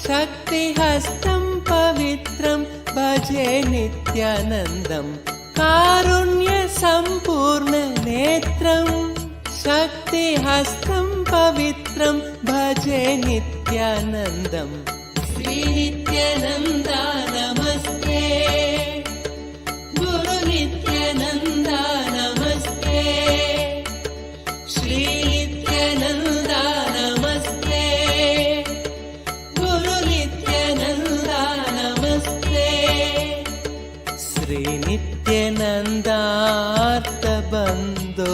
शक्तिहस्तं पवित्रं भजे नित्यानन्दम् कारुण्यसम्पूर्णनेत्रं शक्तिहस्तं पवित्रं भजे नित्यानन्दम् श्रीनित्यानन्दा नमस्ते गुरुनित्यानन्दा नमस्ते श्रीनित्यानन्दा नमस्ते गुरुनित्यानन्दा नमस्ते श्रीनित्यानन्दार्थबन्धो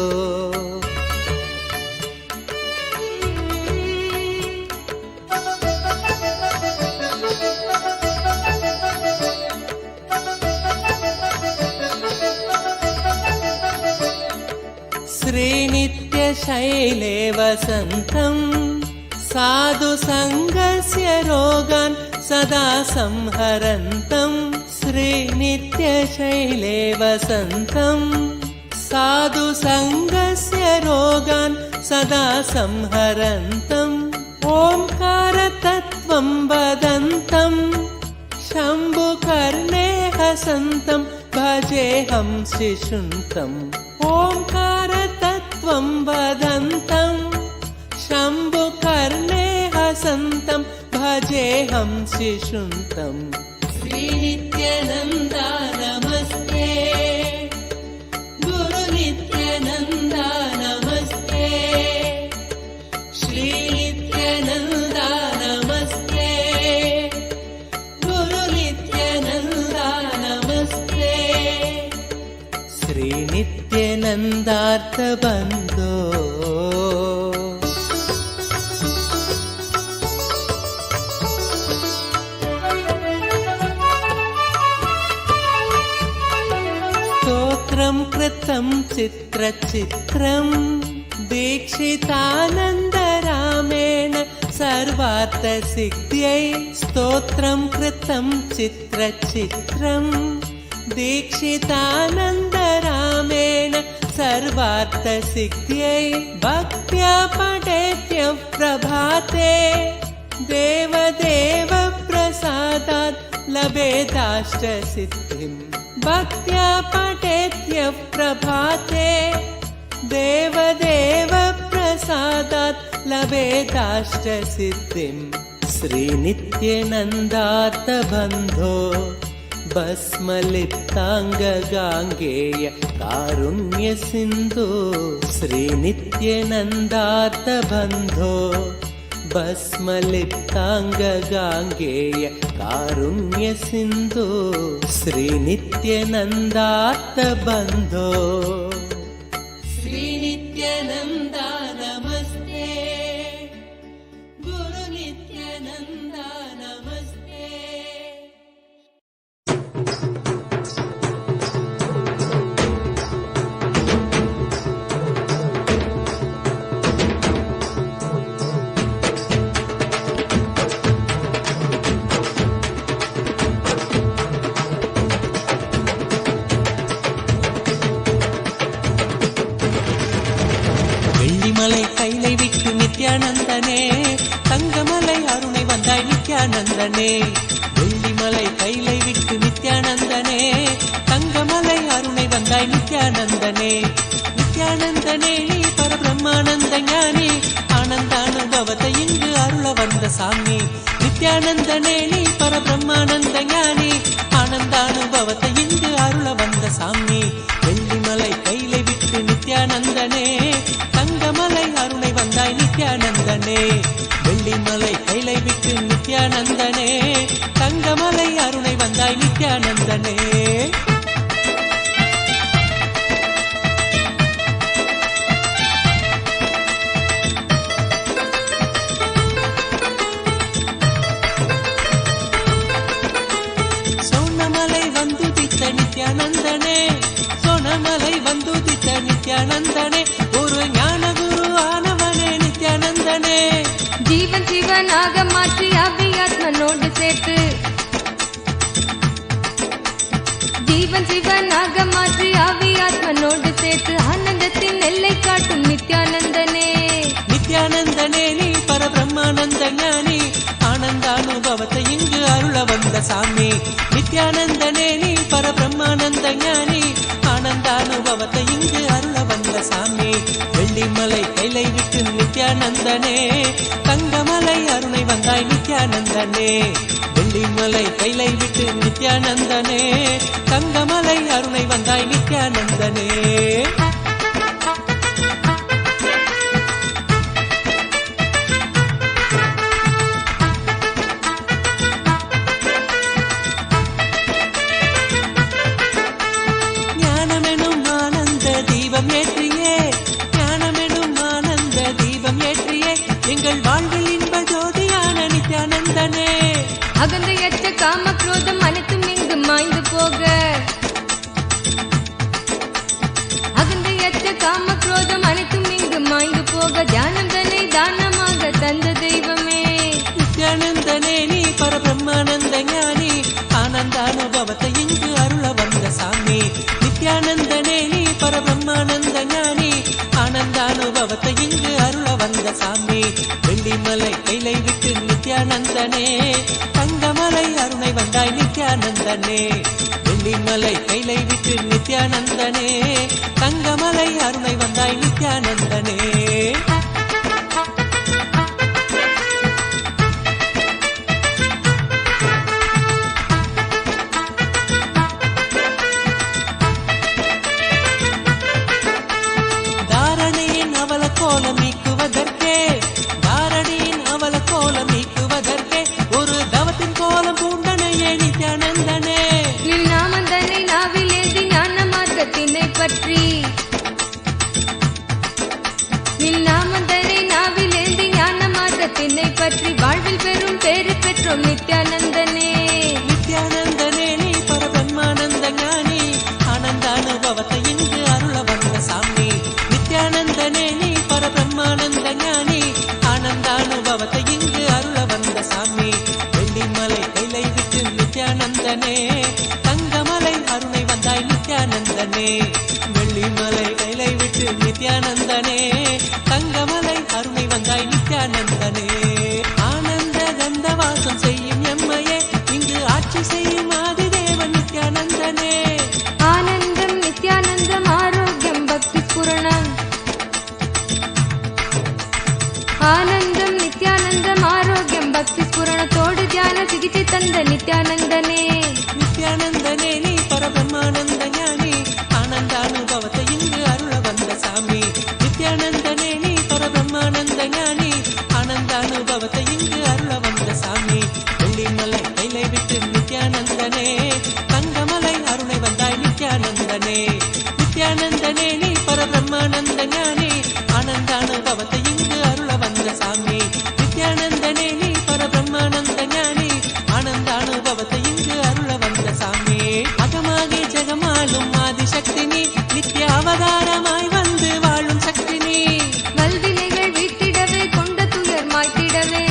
श्रीनित्यशैले वसन्तं साधुसङ्गस्य रोगान् सदा संहरन्तं श्रीनित्यशैले वसन्तं साधुसङ्गस्य रोगान् सदा संहरन्तम् ओङ्कारतत्त्वं वदन्तं शम्भुकर्णे हसन्तं भजेऽहं शिशुन्तम् ओङ्कारतत्त्वं वदन्तं शम्भुकर्णे हसन्तं भजेऽहं शिशुन्तम् श्रीनित्यानन्दा नमस्ते गुरुनित्यानन्दा नमस्ते श्रीनित्यानन्दा नमस्ते गुरुनित्यानन्दा नमस्ते श्रीनित्यानन्दार्थबन्धो चित्रचित्रम् दीक्षितानन्दरामेण सर्वार्थसिद्ध्यै स्तोत्रं कृतं चित्रचित्रम् दीक्षितानन्दरामेण सर्वार्थसिद्ध्यै भक्त्या पठेत्यः प्रभाते देवदेव प्रसादात् लभेदाष्टसिद्धिम् भक्त्या पठेत्यः प्रभाते देवदेव प्रसादात् लभेदाष्टसिद्धिम् श्रीनित्यनन्दार्थबन्धो भस्मलिप्ताङ्गगाङ्गेय कारुण्यसिन्धो श्रीनित्यनन्दार्थबन्धो भस्मलिप्ताङ्गगाङ्गेय कारुण्यसिन्धो श्रीनित्यनन्दार्थबन्धो श्रीनित्यानन्दा नमस्ते गुरुनित्यानन्दा नमस्ते வெள்ளிமலை கைலை விட்டு நித்யானந்தனே தங்கமலை அருணை வந்தாய் நித்யானந்தனே வெள்ளிமலை கைலை விட்டு நித்யானந்தனே தங்கமலை அருணை வந்தாய் நித்யானந்தனே நித்யானந்தனே நீ பரபிரம்மானந்த ஞானி ஆனந்த அனுபவத்தை இங்கு அருள வந்த சாமி நித்யானந்தனே நீ பரபிரம்மானந்த ஞானி ஆனந்த அனுபவத்தை இங்கு அருள வந்த சாமி வெள்ளிமலை கைலை விட்டு நித்யானந்தனே தங்கமலை அருணை வந்தாய் நித்யானந்தனே வெள்ளிமலை கைலை விட்டு நித்யானந்தனே தங்கமலை அருணை வந்தாய் நித்யானந்தனே சோனமலை வந்துதித்த நித்யானந்தனே சோனமலை வந்துதித்த நித்யானந்தனே ஒரு ஞான குரு ஆனவனே நித்யானந்தனே ஜீவன் சிவனாக மாற்றி அவ்வியாத்மனோடு சேர்த்து ஜீவன் சிவனாக மாற்றி அவ்வியாத்மனோடு சேர்த்து ஆனந்தத்தின் எல்லை காட்டும் நித்யானந்தனே நித்யானந்தனே நீ பரபிரம்மானந்த ஞானி ஆனந்த அனுபவத்தை இங்கு அருள வந்த சாமி நித்யானந்தனே நீ பரபிரம்மானந்த ஞானி ஆனந்த அனுபவத்தை இங்கு அருள வந்த சாமி வெள்ளிமலை கைலை விட்டு நித்யானந்தனே தங்கமலை அருணை வந்தாய் நித்யானந்தனே வெள்ளிமலை கைலை விட்டு நித்யானந்தனே தங்கமலை அருணை வந்தாய் நித்யானந்தனே ஞானமெனும் ஆனந்த தீபம் ஏற்றியே ஞானமெனும் ஆனந்த தீபம் ஏற்றியே எங்கள் வாழ்வில் இன்ப ஜோதியான நித்யானந்தனே அகந்தையற்ற காம குரோதம் அனைத்தும் இங்கு மாய்ந்து போக அகந்தையற்ற காம குரோதம் அனைத்தும் இங்கு மாய்ந்து போக தியானந்தனை தானமாக தந்த தெய்வமே நித்யானந்தனே நீ பரபிரம்மானந்த ஞானி ஆனந்த அனுபவத்தை இங்கு அருள வந்த சாமி நித்யானந்தனே நீ பரபிரம்மானந்த ஞானி ஆனந்த அனுபவத்தை இங்கு அருள வந்த சாமி வெள்ளிமலை கைலை விட்டு நித்யானந்தனே தங்கமலை அருணை வந்தாய் நித்யானந்தனே வெள்ளிமலை கைலை விட்டு நித்யானந்தனே தங்கமலை அருணை வந்தாய் நித்யானந்தனே தாரணியின் அவல கோலம் நீக்குவதற்கே தாரணியின் அவல கோலம் நீக்குவதற்கே ஒரு தவத்தின் கோலம் பூண்டனையே நித்யானந்தனே நின் நாமந்தனை நாவில் ஏந்தி ஞான மார்க்கத்தினை ஆனந்தம் நித்யானந்தம் ஆரோக்கியம் பக்தி ஸ்புரணத்தோடு தியான சிகிச்சை தந்த நித்யானந்தனே. நித்யானந்தனே நீ பரபிரம்மானந்த ஞானி ஆனந்தானுபவத்தை இங்கு அருள வந்த சாமி. நித்யானந்தனே நீ பரபிரம்மானந்த ஞானி ஆனந்தானுபவத்தை இங்கு அருள வந்த சாமி. வெள்ளிமலை கைலை விட்டு நித்யானந்தனே தங்கமலை அருளை வந்தாய் நித்யானந்தனே. நித்யானந்தனே நீ பரபிரம்மானந்த ஞானி ஆனந்தானுபவத்தை இங்கு அருள வந்த சாமி. நித்யானந்தனே நீ பரபிரம்மானந்த ஞானி ஆனந்தானுபவத்தை இங்கு அருள வந்த சாமி. அகமாகி ஜெகமாளும் ஆதிசக்தி நீ நித்ய அவதாரமாய் வந்து வாழும் சக்தி நீ. வல்வினைகள் வீட்டிடவே கொண்ட துயர் மாய்த்திடவே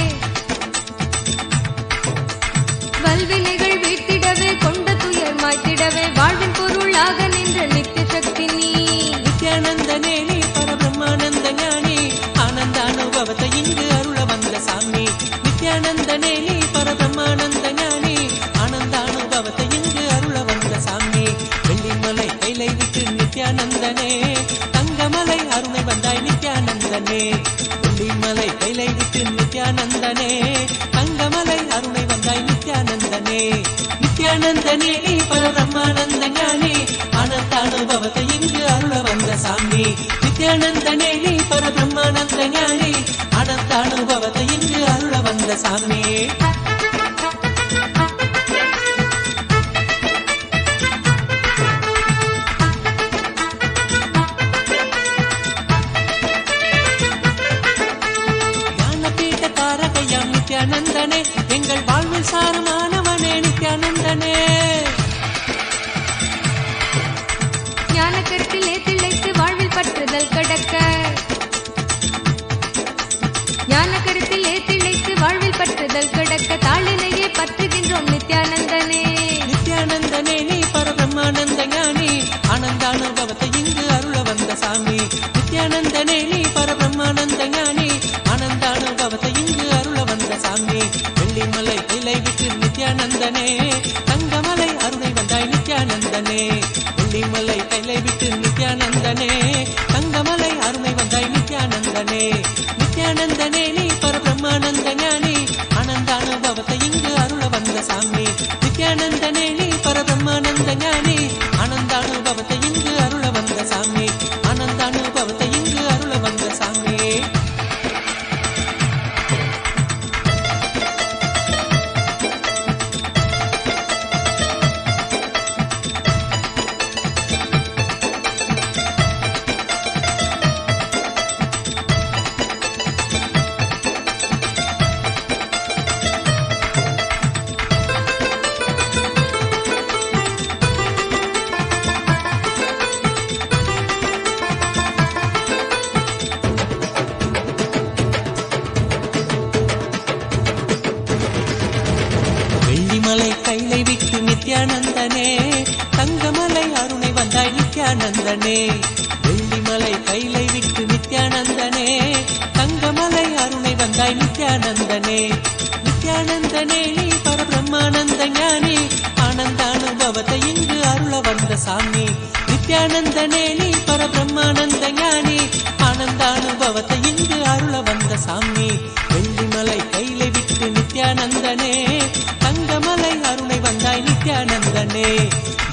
வல்வினைகள் வீட்டிடவே கொண்ட துயர் மாய்த்திடவே வாழ்வின் பொருளாக நின்ற நித்திய சக்தி நீ. நித்யானந்தனே நீ பரபிரம்மானந்த ஞானி ஆனந்தானுபவத்தை இங்கு அருள வந்த சாமி. நித்யானந்தனே நீ பரபிரம்மானந்த ஞானி ஆனந்தானுபவத்தை இங்கு அருள வந்த சாமி. வெள்ளிமலை கைலை விட்டு நித்யானந்தனே தங்கமலை அருணை வந்தாய் நித்யானந்தனே. வெள்ளிமலை கைலை விட்டு நித்யானந்தனே தங்கமலை அருணை வந்தாய் நித்யானந்தனே. நித்யானந்தனே நீ பரபிரம்மானந்த ஞானி ஆனந்தானுபவத்தை இங்கு அருள வந்த சாமி. நித்யானந்தனே நீ பரபிரம்மானந்த ஞானி ஆனந்தானுபவத்தை இங்கு அருள வந்த சாமி. ஞானபீட தாரகையாம் நித்யானந்தனே எங்கள் வாழ்வில் சாரமானவனே நித்யானந்தனே. ஞான கருத்திலே திளைத்து வாழ்வில் பற்றுதல் கடக்க ஞான கருத்திலே திளைத்து வாழ்வில் பற்றுதல் கடக்க தாளினையே பற்றுகின்றோம் நித்யானந்தனே. நித்யானந்தனே நீ பரபிரம்மானந்த ஞானி ஆனந்தானுபவத்தை இங்கு அருள வந்த சாமி. நித்யானந்தனே நீ பரபிரம்மானந்த ஞானி ஆனந்தானுபவத்தை இங்கு அருள வந்த சாமி. வெள்ளிமலை கைலை விட்டு நித்யானந்தனே தங்கமலை அருணை வந்தாய் நித்யானந்தனே. வெள்ளிமலை கைலை விட்டு நித்யானந்தனே தங்கமலை அருணை வந்தாய் நித்யானந்தனே. நித்யானந்தனே நீ பரபிரம்மானந்த ஞானி ஆனந்தானுபவத்தை இங்கு அருள வந்த சாமி. நித்யானந்தனே நீ பரபிரம்மானந்த ஞானி ஆனந்தானுபவத்தை இங்கு அருள வந்த சாமி. ஆனந்தானுபவத்தை இங்கு அருள வந்த சாமி. வெள்ளிமலை கைலை விட்டு நித்யானந்தனே தங்கமலை அருணை வந்தாய் நித்யானந்தனே. வெள்ளிமலை கைலை விட்டு நித்யானந்தனே தங்கமலை அருணை வந்தாய் நித்யானந்தனே. நித்யானந்தனே நீ பரபிரம்மானந்த ஞானி ஆனந்தானுபவத்தை இங்கு அருள வந்த சாமி. நித்யானந்தனே நீ பரபிரம்மானந்த ஞானி ஆனந்தானுபவத்தை இங்கு அருள வந்த சாமி. வெள்ளிமலை கைலை விட்டு நித்யானந்தனே தங்கமலை அருணை வந்தாய் நித்யானந்தனே.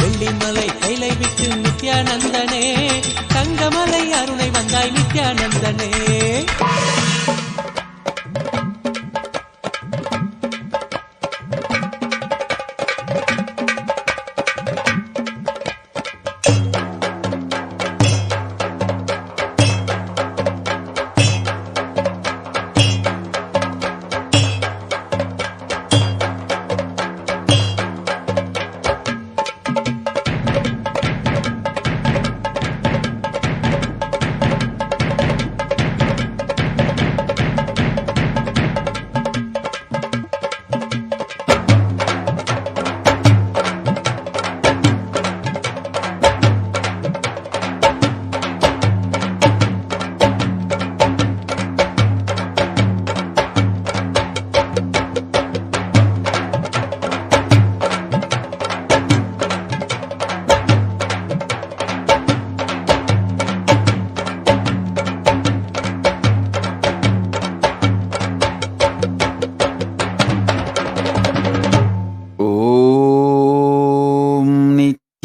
வெள்ளிமலை கைலை விட்டு நித்யானந்தனே தங்கமலை அருணை வந்தாய் நித்யானந்தனே.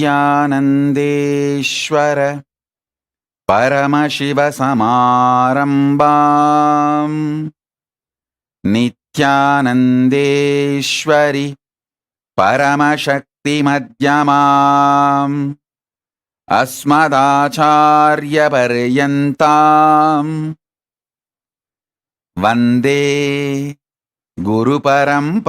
नित्यानन्देश्वर परमशिवसमारम्भाम् नित्यानन्देश्वरि परमशक्तिमध्यमाम् अस्मदाचार्यपर्यन्ताम् वन्दे गुरुपरम्पराम्.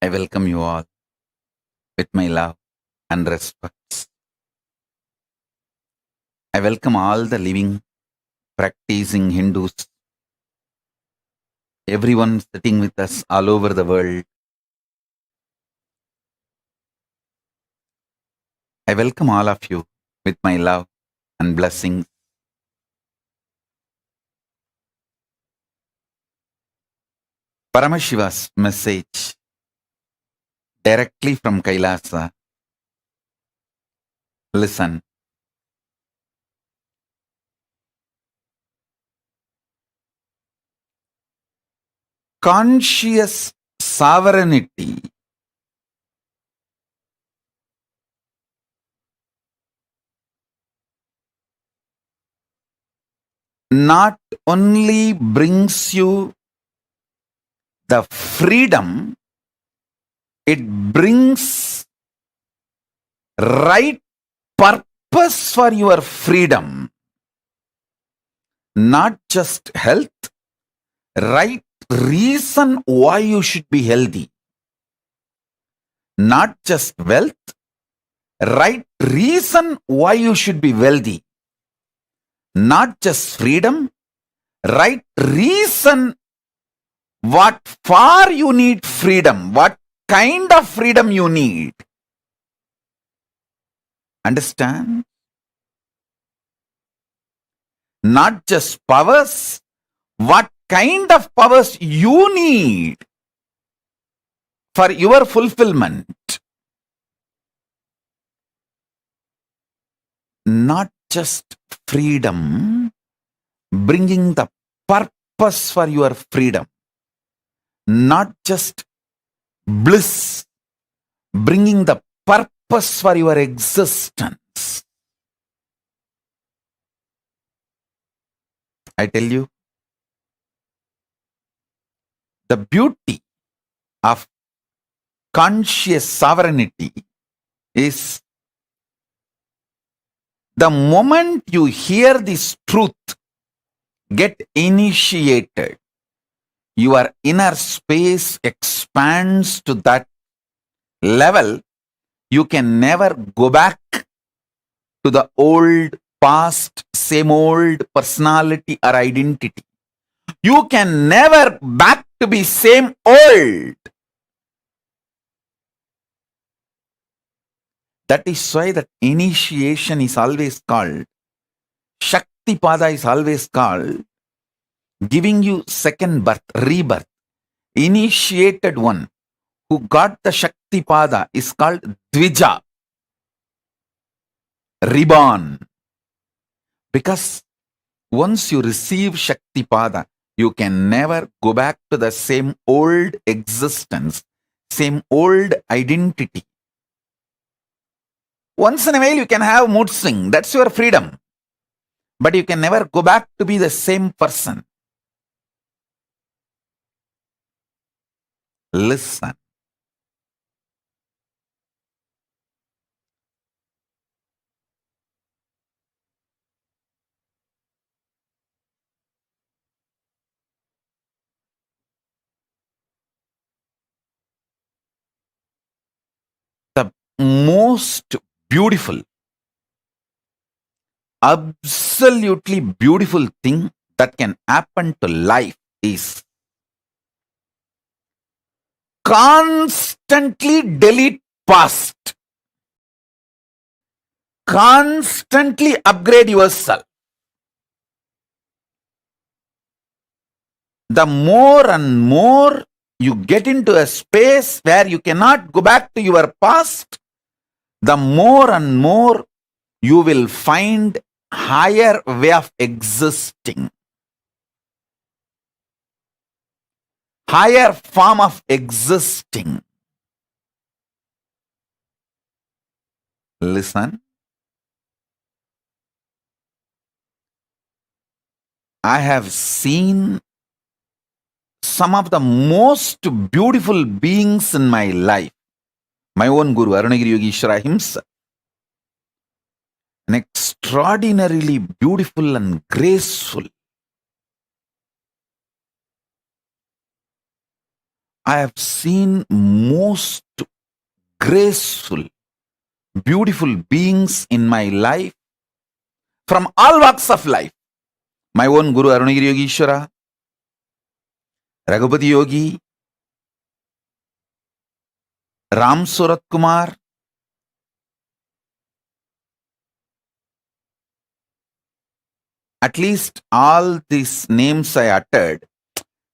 I welcome you all with my love and respect. I welcome all the living, practicing Hindus, everyone sitting with us all over the world. I welcome all of you with my love and blessings. Paramashiva's message directly from Kailasa. Listen. Conscious sovereignty not only brings you the freedom, it brings right purpose for your freedom. Not just health, right reason why you should be healthy. Not just wealth, right reason why you should be wealthy. Not just freedom, right reason what for you need freedom, what kind of freedom you need. Understand? Not just powers, what kind of powers you need for your fulfillment. Not just freedom, bringing the purpose for your freedom. Not just bliss, bringing the purpose for your existence. I tell you, the beauty of conscious sovereignty is the moment you hear this truth, get initiated, your inner space expands to that level. You can never go back to the old past, same old personality or identity. You can never back to be same old. That is why that initiation is always called, Shakti Pada is always called, giving you second birth, rebirth. Initiated one who got the Shakti Pada is called Dvija, reborn. Because once you receive Shakti Pada, you can never go back to the same old existence, same old identity. Once in a while you can have mood swing, that's your freedom. But you can never go back to be the same person. Listen. The most beautiful absolutely beautiful thing that can happen to life is constantly delete past. Constantly upgrade yourself. The more and more you get into a space where you cannot go back to your past, the more and more you will find higher way of existing. Higher form of existing. Listen. I have seen some of the most beautiful beings in my life. My own Guru, Arunagiri Yogeshwara himself. An extraordinarily beautiful and graceful. I have seen most graceful, beautiful beings in my life from all walks of life. My own Guru, Arunagiri Yogeshwara, Raghupati Yogi, Ram Surat Kumar, at least all these names I uttered,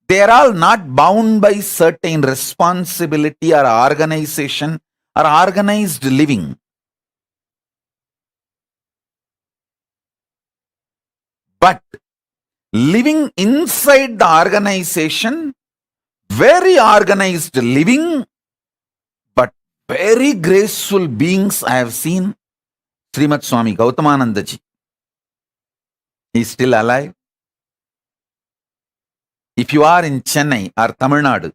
they are all not bound by certain responsibility or organization or organized living. But living inside the organization, very organized living, but very graceful beings I have seen. Srimad Swami Gautamananda ji. He is still alive. If you are in Chennai or Tamil Nadu,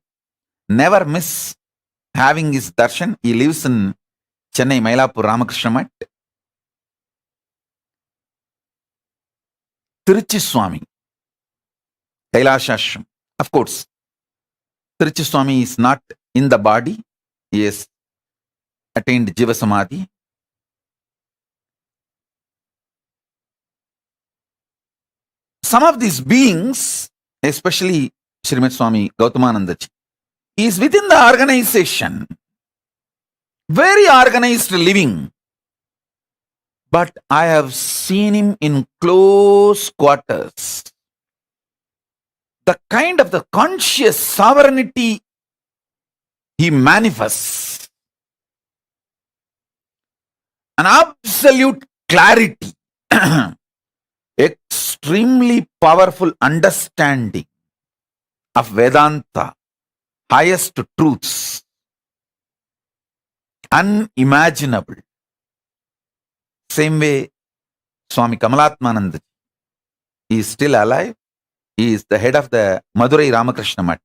never miss having his darshan. He lives in Chennai, Mailapur, Ramakrishna Mat. Tiruchi Swami, Kailasa Ashram. Of course, Tiruchi Swami is not in the body. He has attained Jiva Samadhi. Some of these beings, especially Srimad Swami Gautamananda ji, is within the organization. Very organized living. But I have seen him in close quarters. The kind of the conscious sovereignty he manifests. An absolute clarity. Extremely powerful understanding of Vedanta, highest truths, unimaginable. Same way, Swami Kamalatmananda, he is still alive. He is the head of the Madurai Ramakrishna Mat.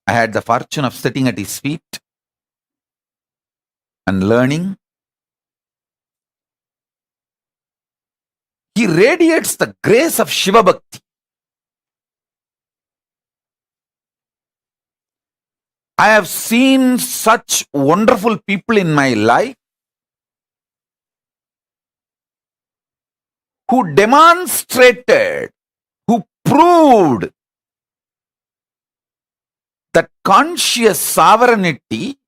I had the fortune of sitting at his feet and learning. He radiates the grace of Shiva Bhakti. I have seen such wonderful people in my life who demonstrated, who proved that conscious sovereignty,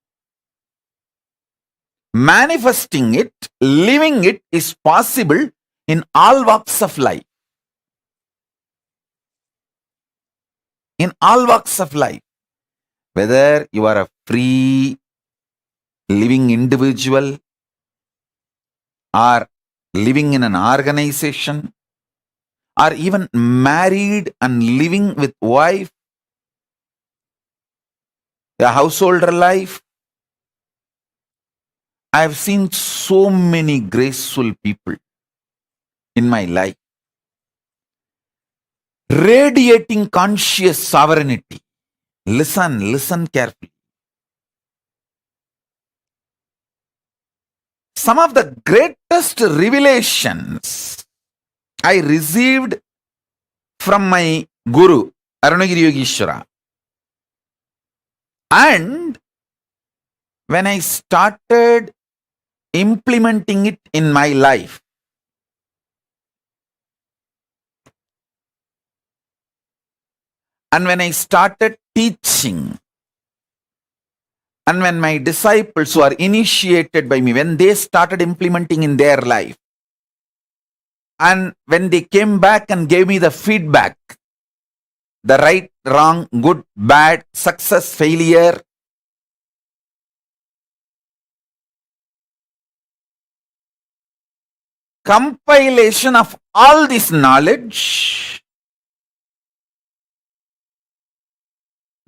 manifesting it, living it is possible in all walks of life. In all walks of life. Whether you are a free living individual or living in an organization or even married and living with wife, a householder life. I have seen so many graceful people in my life radiating conscious sovereignty. Listen carefully. Some of the greatest revelations I received from my Guru, Arunagiri Yogeshwara. And when I started implementing it in my life. And when I started teaching, and when my disciples who are initiated by me, when they started implementing in their life, and when they came back and gave me the feedback, the right, wrong, good, bad, success, failure, compilation of all this knowledge,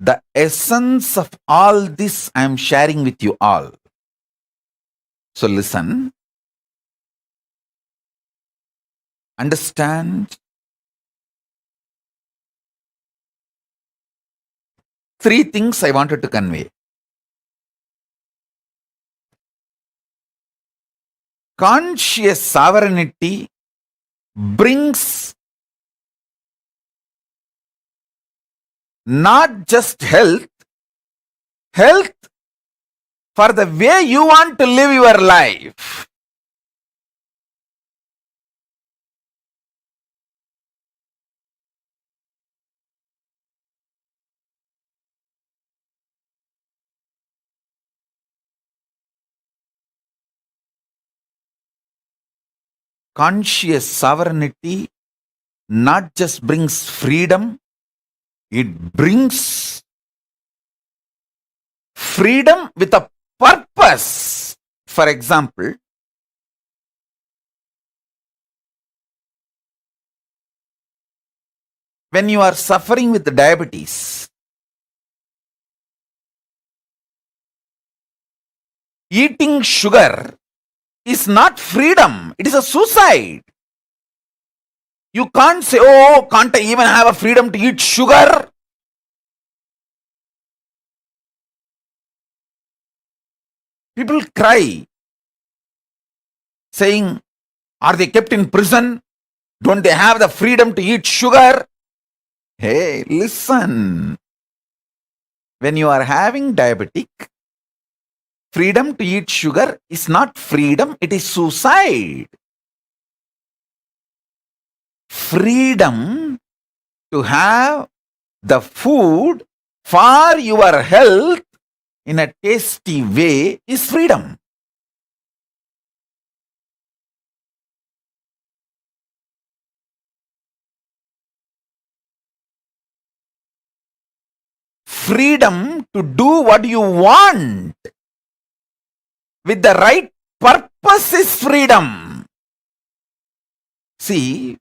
the essence of all this I am sharing with you all. So listen, understand. Three things I wanted to convey. Conscious sovereignty brings not just health for the way you want to live your life. Conscious sovereignty not just brings freedom, it brings freedom with a purpose. For example, when you are suffering with diabetes, eating sugar is not freedom, it is a suicide. You can't say, oh, can't I even have a freedom to eat sugar? People cry, saying, are they kept in prison? Don't they have the freedom to eat sugar? Hey, listen. When you are having diabetic, freedom to eat sugar is not freedom, it is suicide. Freedom to have the food for your health in a tasty way is freedom. Freedom to do what you want with the right purpose is freedom. See,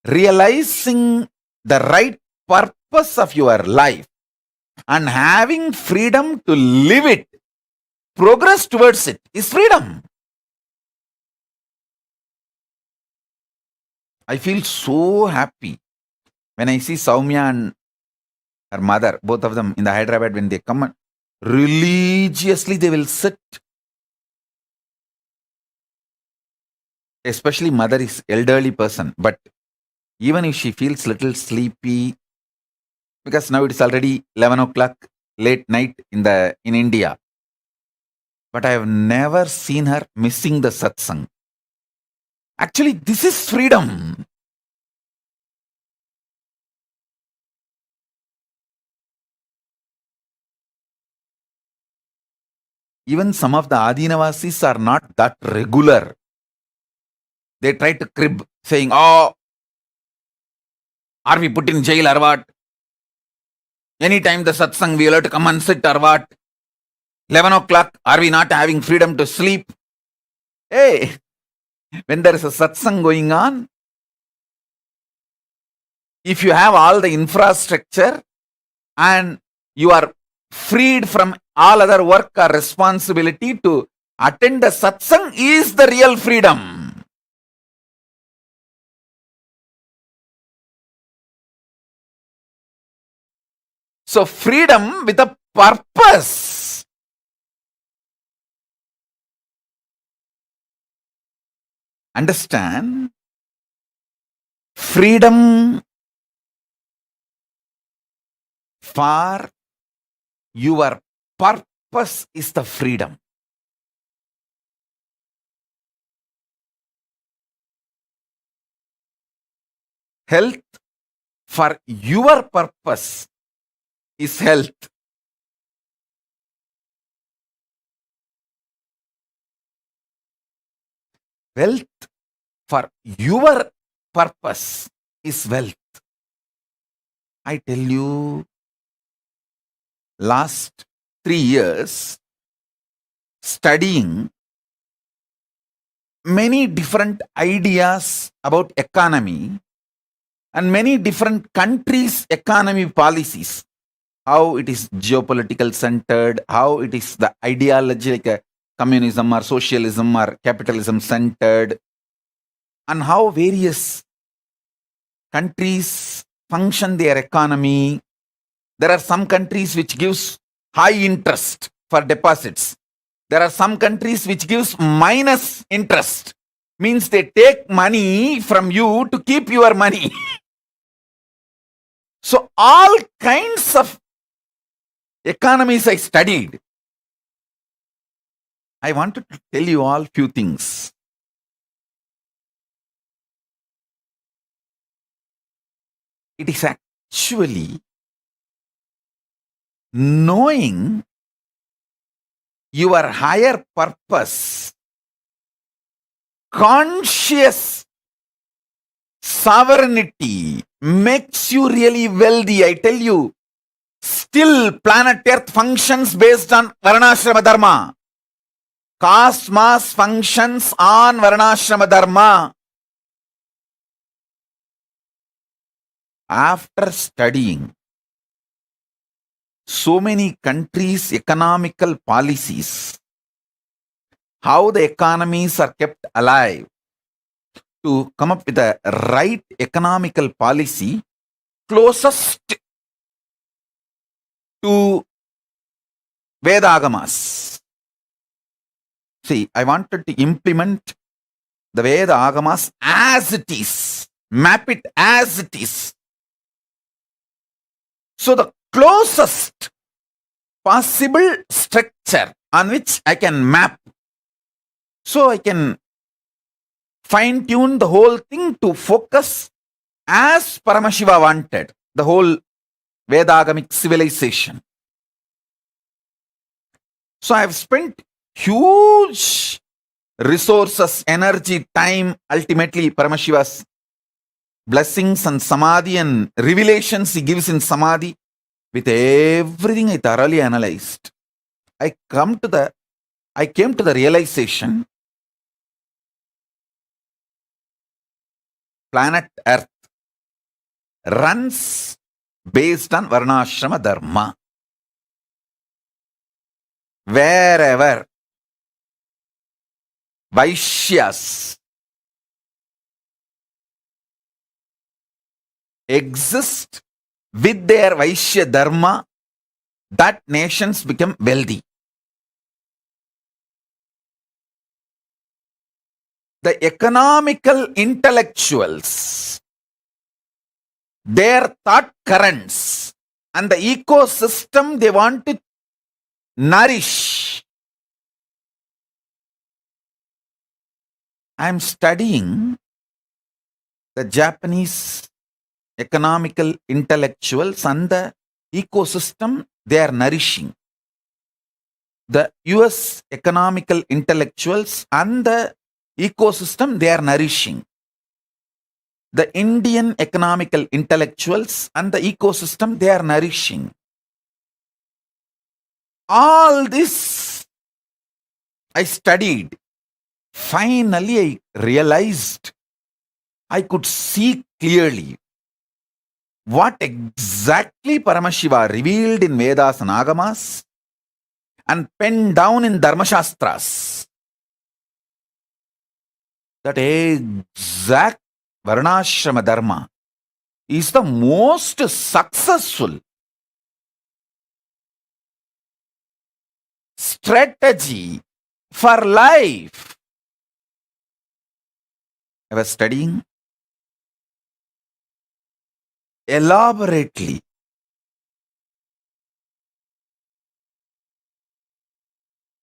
realizing the right purpose of your life and having freedom to live it, progress towards it is freedom. I feel so happy when I see Soumya and her mother, both of them in the Hyderabad, when they come and religiously they will sit. Especially mother is elderly person, but even if she feels little sleepy, because now it's already 11 o'clock, late night in India. But I have never seen her missing the satsang. Actually, this is freedom. Even some of the Adinavasis are not that regular. They try to crib, saying, oh, are we put in jail or what? Anytime the satsang, we will have to come and sit or what? 11 o'clock, are we not having freedom to sleep? Hey, when there is a satsang going on, if you have all the infrastructure and you are freed from all other work or responsibility to attend the satsang is the real freedom. So freedom with a purpose. Understand? Freedom for your purpose is the freedom. Health for your purpose is health. Wealth for your purpose is wealth. I tell you, last 3 years, studying many different ideas about economy and many different countries' economy policies, how it is geopolitical centered, how it is the ideology like a communism or socialism or capitalism centered, and how various countries function their economy. There are some countries which gives high interest for deposits. There are some countries which gives minus interest, means they take money from you to keep your money. So all kinds of economies I studied. I wanted to tell you all few things. It is actually knowing your higher purpose, conscious sovereignty makes you really wealthy. I tell you, still planet Earth functions based on Varnashrama Dharma. Cosmos functions on Varnashrama Dharma. After studying so many countries' economical policies, how the economies are kept alive, to come up with a right economical policy closest to Vedagamas. See, I wanted to implement the Veda Agamas as it is, map it as it is. So the closest possible structure on which I can map, so I can fine-tune the whole thing to focus as Paramashiva wanted, the whole Vedagamic civilization. So I have spent huge resources, energy, time, ultimately Paramashiva's blessings and Samadhi and revelations he gives in Samadhi. With everything I thoroughly analyzed, I came to the realization, planet Earth runs based on Varnashrama Dharma. Wherever Vaishyas exist with their Vaishya Dharma, that nations become wealthy. The economical intellectuals, their thought currents and the ecosystem they want to nourish. I am studying the Japanese economical intellectuals and the ecosystem they are nourishing. The US economical intellectuals and the ecosystem they are nourishing. The Indian economical intellectuals and the ecosystem they are nourishing. All this I studied. Finally, I realized, I could see clearly what exactly Paramashiva revealed in Vedas and Agamas and penned down in Dharmashastras. That exact Varnashrama Dharma is the most successful strategy for life. I was studying elaborately.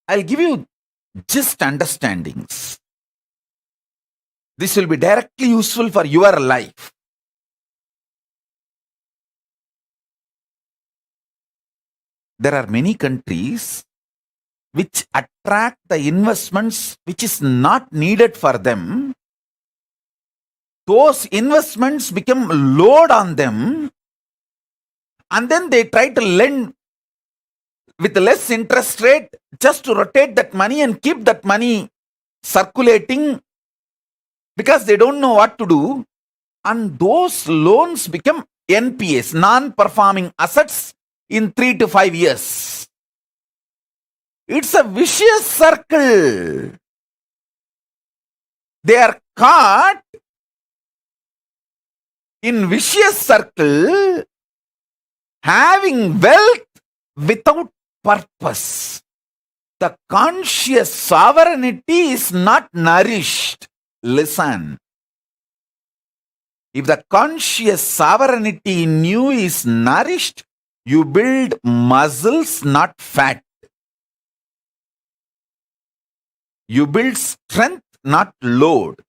I'll give you just understandings. This will be directly useful for your life. there are many countries which attract the investments which is not needed for them. Those investments become load on them, and then they try to lend with less interest rate just to rotate that money and keep that money circulating because they don't know what to do. And those loans become NPAs, non-performing assets, in 3 to 5 years. It's a vicious circle. They are caught in vicious circle, having wealth without purpose. The conscious sovereignty is not nourished. Listen. If the conscious sovereignty in you is nourished, you build muscles, not fat. You build strength, not load.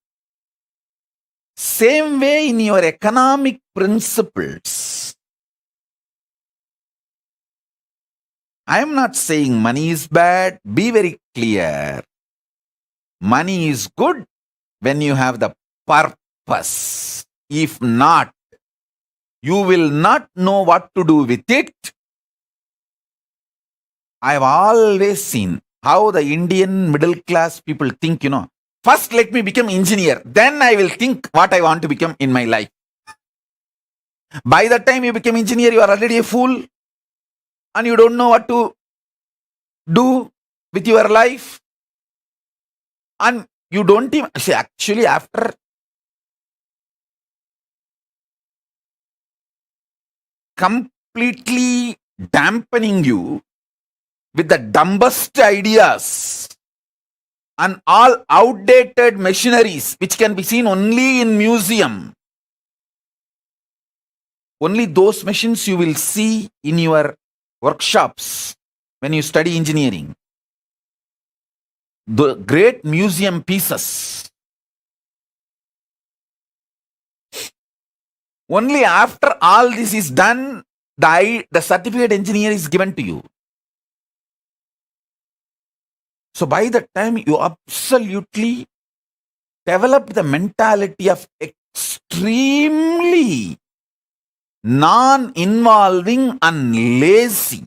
Same way in your economic principles. I am not saying money is bad. Be very clear. Money is good when you have the purpose. If not, you will not know what to do with it. I have always seen how the Indian middle class people think, first let me become engineer, then I will think what I want to become in my life. By the time you become engineer, you are already a fool and you don't know what to do with your life. And you don't even, see, actually after completely dampening you with the dumbest ideas and all outdated machineries which can be seen only in museum. Only those machines you will see in your workshops when you study engineering. The great museum pieces. Only after all this is done, the certificate engineer is given to you. So by the time you absolutely develop the mentality of extremely non-involving and lazy,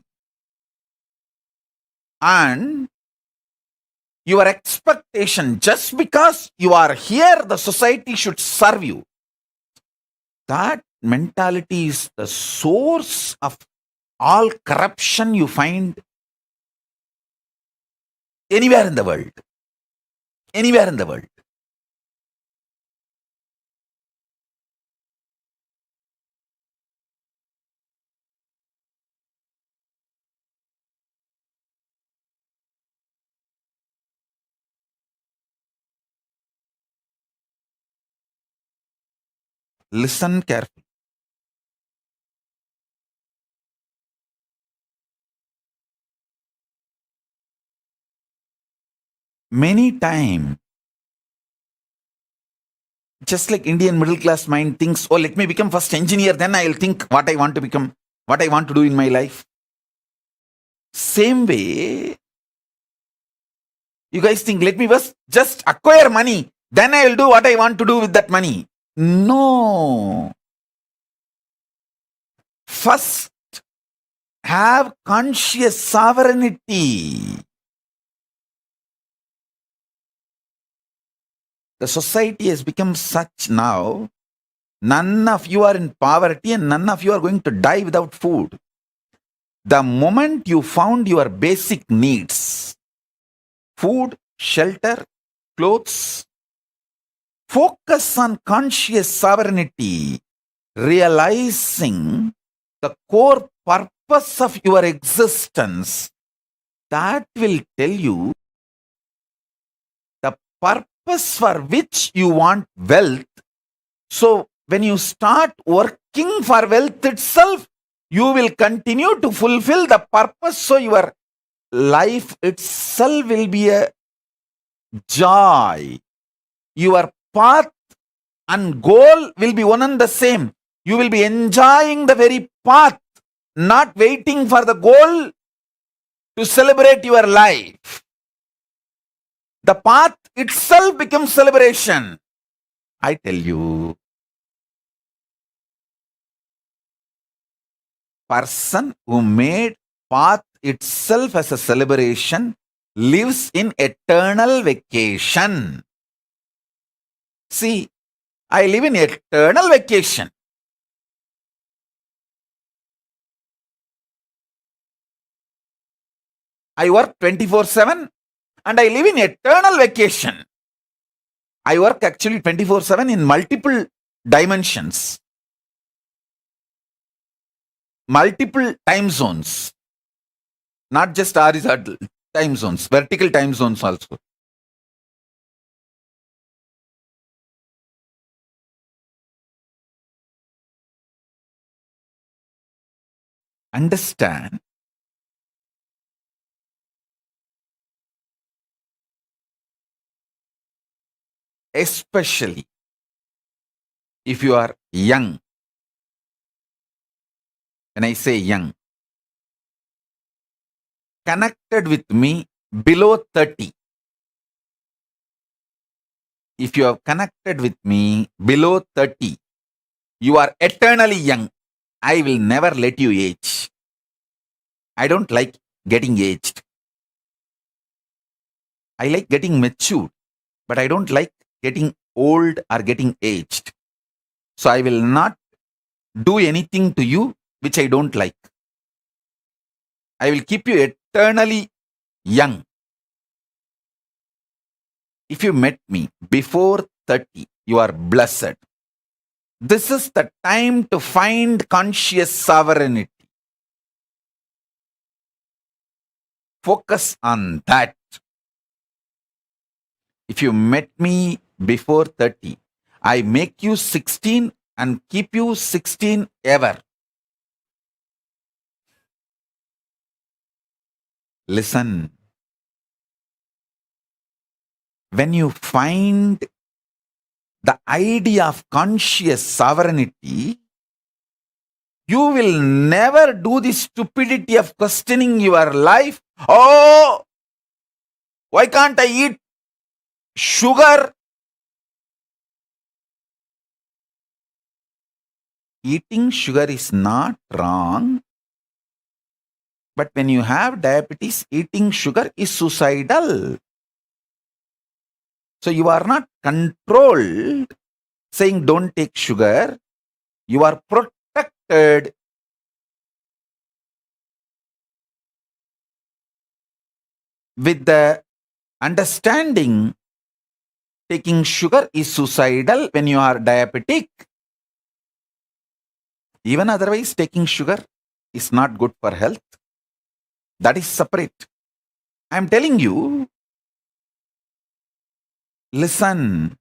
and your expectation, just because you are here, the society should serve you. That mentality is the source of all corruption you find anywhere in the world. Anywhere in the world. Listen carefully. Many times, just like Indian middle class mind thinks, oh, let me become first engineer, then I'll think what I want to become, what I want to do in my life. Same way, you guys think, let me first just acquire money, then I'll do what I want to do with that money. No. First, have conscious sovereignty. The society has become such now, none of you are in poverty and none of you are going to die without food. The moment you found your basic needs, food, shelter, clothes, focus on conscious sovereignty, realizing the core purpose of your existence. That will tell you the purpose for which you want wealth. So when you start working for wealth itself, you will continue to fulfill the purpose. So your life itself will be a joy. Your path and goal will be one and the same. You will be enjoying the very path, not waiting for the goal to celebrate your life. The path itself becomes celebration. I tell you, person who made path itself as a celebration lives in eternal vacation. See, I live in eternal vacation. I work 24/7 and I live in eternal vacation. I work actually 24/7 in multiple dimensions, multiple time zones, not just horizontal time zones, vertical time zones also. Understand, especially if you are young. When I say young, connected with me below 30. If you have connected with me below 30, you are eternally young. I will never let you age. I don't like getting aged. I like getting matured, but I don't like getting old or getting aged. So I will not do anything to you which I don't like. I will keep you eternally young. If you met me before 30, you are blessed. This is the time to find conscious sovereignty. Focus on that. If you met me before 30, I make you 16 and keep you 16 ever. Listen. When you find the idea of conscious sovereignty, you will never do the stupidity of questioning your life. Oh, why can't I eat sugar? Eating sugar is not wrong. But when you have diabetes, eating sugar is suicidal. So you are not controlled saying don't take sugar. You are protected. With the understanding taking sugar is suicidal when you are diabetic. Even otherwise, taking sugar is not good for health. That is separate. I am telling you, listen.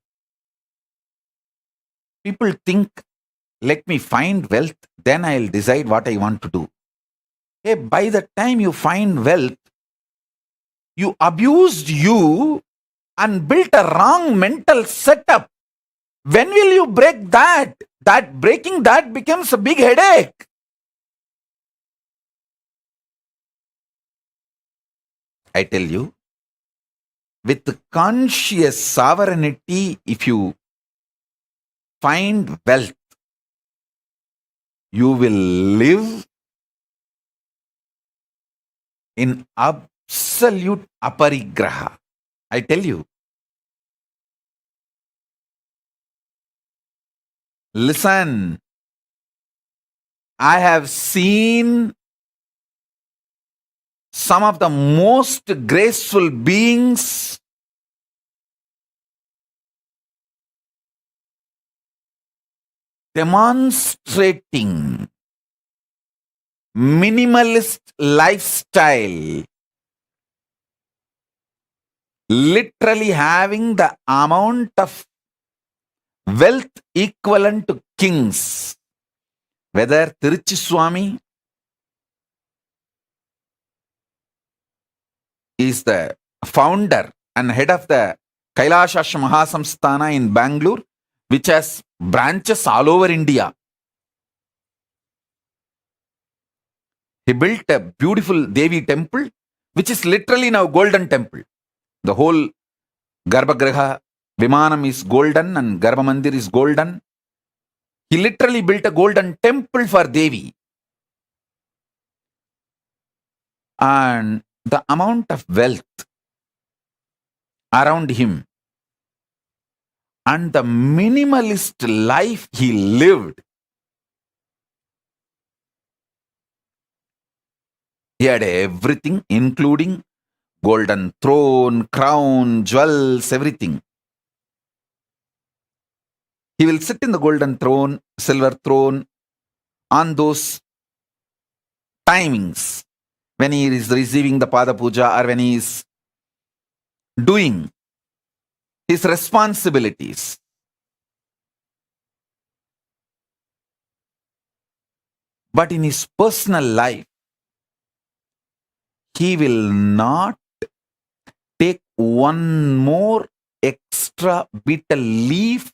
People think, let me find wealth, then I'll decide what I want to do. Hey, by the time you find wealth, you abused you and built a wrong mental setup. When will you break that? That breaking that becomes a big headache. I tell you, with conscious sovereignty, if you find wealth, you will live in absolute aparigraha. I tell you. Listen, I have seen some of the most graceful beings demonstrating minimalist lifestyle, literally having the amount of wealth equivalent to kings. Whether Tiruchi Swami is the founder and head of the Kailasa Mahasamsthana in Bangalore, which has branches all over India. He built a beautiful Devi temple which is literally now golden temple. The whole Garbhagriha, Vimanam is golden and Garbhamandir is golden. He literally built a golden temple for Devi. And the amount of wealth around him and the minimalist life he lived, he had everything, including golden throne, crown, jewels, everything. He will sit in the golden throne, silver throne, on those timings when he is receiving the Pada Puja or when he is doing his responsibilities. But in his personal life, he will not take one more extra betel leaf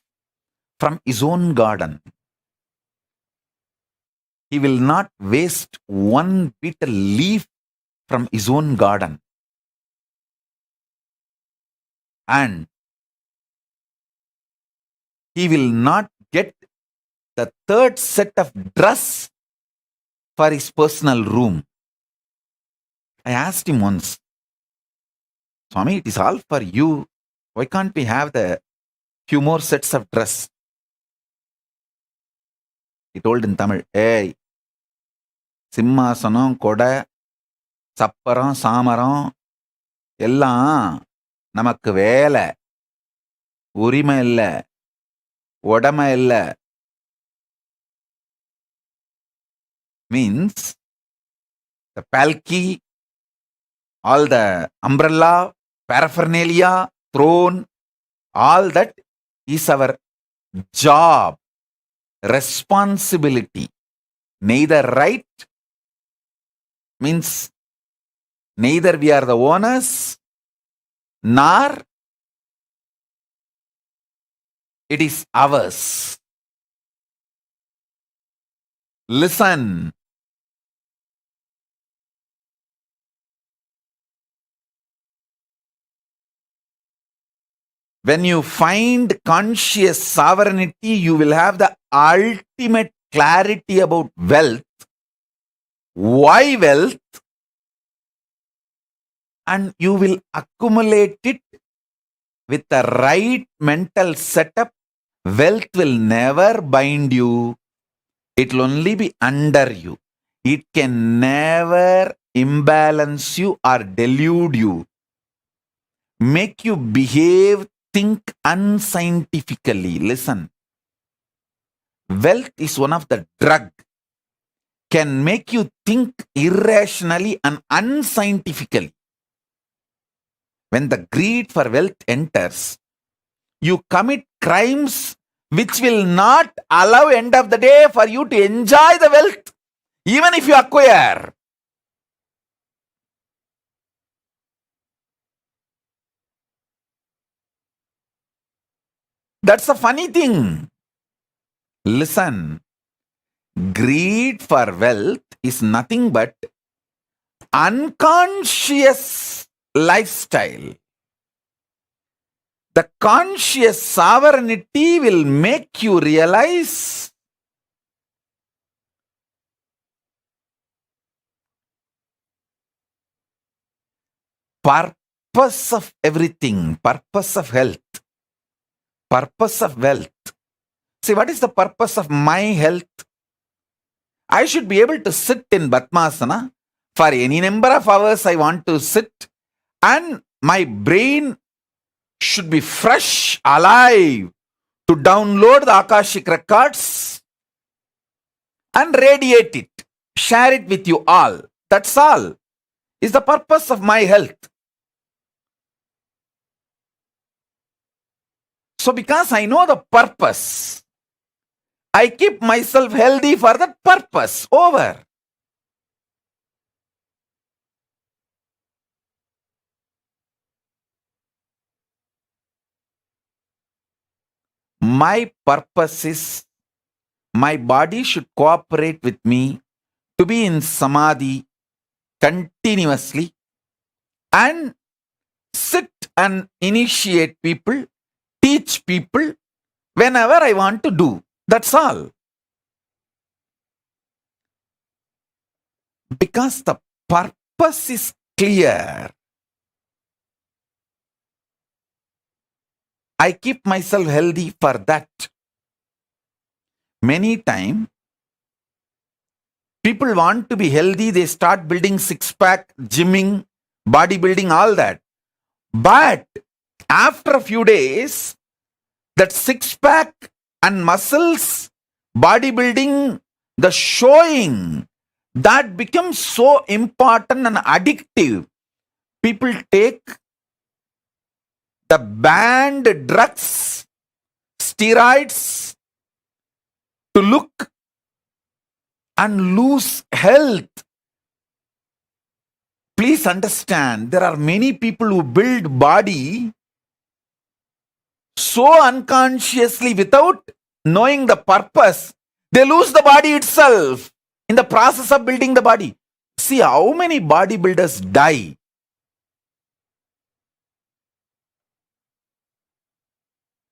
from his own garden. He will not waste one betel leaf from his own garden. And he will not get the third set of dress for his personal room. I asked him once, Swami, it is all for you. Why can't we have the few more sets of dress? He told in Tamil, hey, Simmasanam, Koda, Sapparam, Samaram, எல்லாம் நமக்கு வேலை, உரிமை இல்லை, உடமை இல்லை. Means the palki, all the umbrella, paraphernalia, throne, all that is our job, responsibility. Neither right means neither we are the owners, nor it is ours. Listen. When you find conscious sovereignty, you will have the ultimate clarity about wealth. Why wealth? And you will accumulate it with the right mental setup. Wealth will never bind you. It will only be under you. It can never imbalance you or delude you. Make you behave, think unscientifically. Listen. Wealth is one of the drug. Can make you think irrationally and unscientifically. When the greed for wealth enters, you commit crimes which will not allow end of the day for you to enjoy the wealth, even if you acquire. That's a funny thing. Listen, greed for wealth is nothing but unconscious lifestyle. The conscious sovereignty will make you realize purpose of everything, purpose of health, purpose of wealth. See, what is the purpose of my health? I should be able to sit in Padmasana for any number of hours I want to sit, and my brain should be fresh, alive, to download the Akashic records and radiate it, share it with you all. That's all is the purpose of my health. So because I know the purpose, I keep myself healthy for that purpose. Over. My purpose is my body should cooperate with me to be in samadhi continuously and sit and initiate people, teach people whenever I want to do. That's all. Because the purpose is clear. I keep myself healthy for that. Many times, people want to be healthy, they start building six-pack, gymming, bodybuilding, all that. But after a few days, that six-pack and muscles, bodybuilding, the showing, that becomes so important and addictive. People take the banned drugs, steroids to look and lose health. Please understand, there are many people who build body so unconsciously without knowing the purpose, they lose the body itself in the process of building the body. See how many bodybuilders die.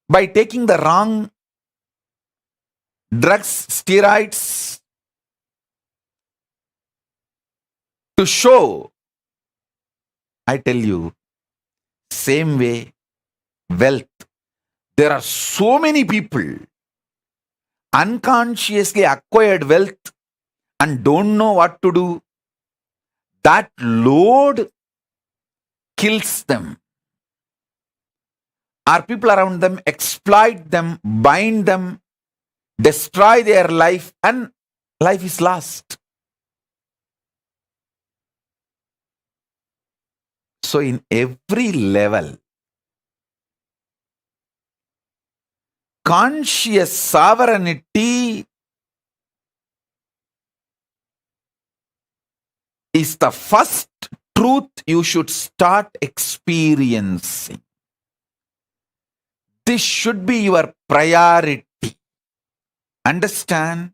By taking the wrong drugs, steroids to show. I tell you, same way, wealth. There are so many people unconsciously acquired wealth and don't know what to do. That load kills them. Our people around them exploit them, bind them, destroy their life, and life is lost. So in every level, conscious sovereignty is the first truth you should start experiencing. This should be your priority. Understand?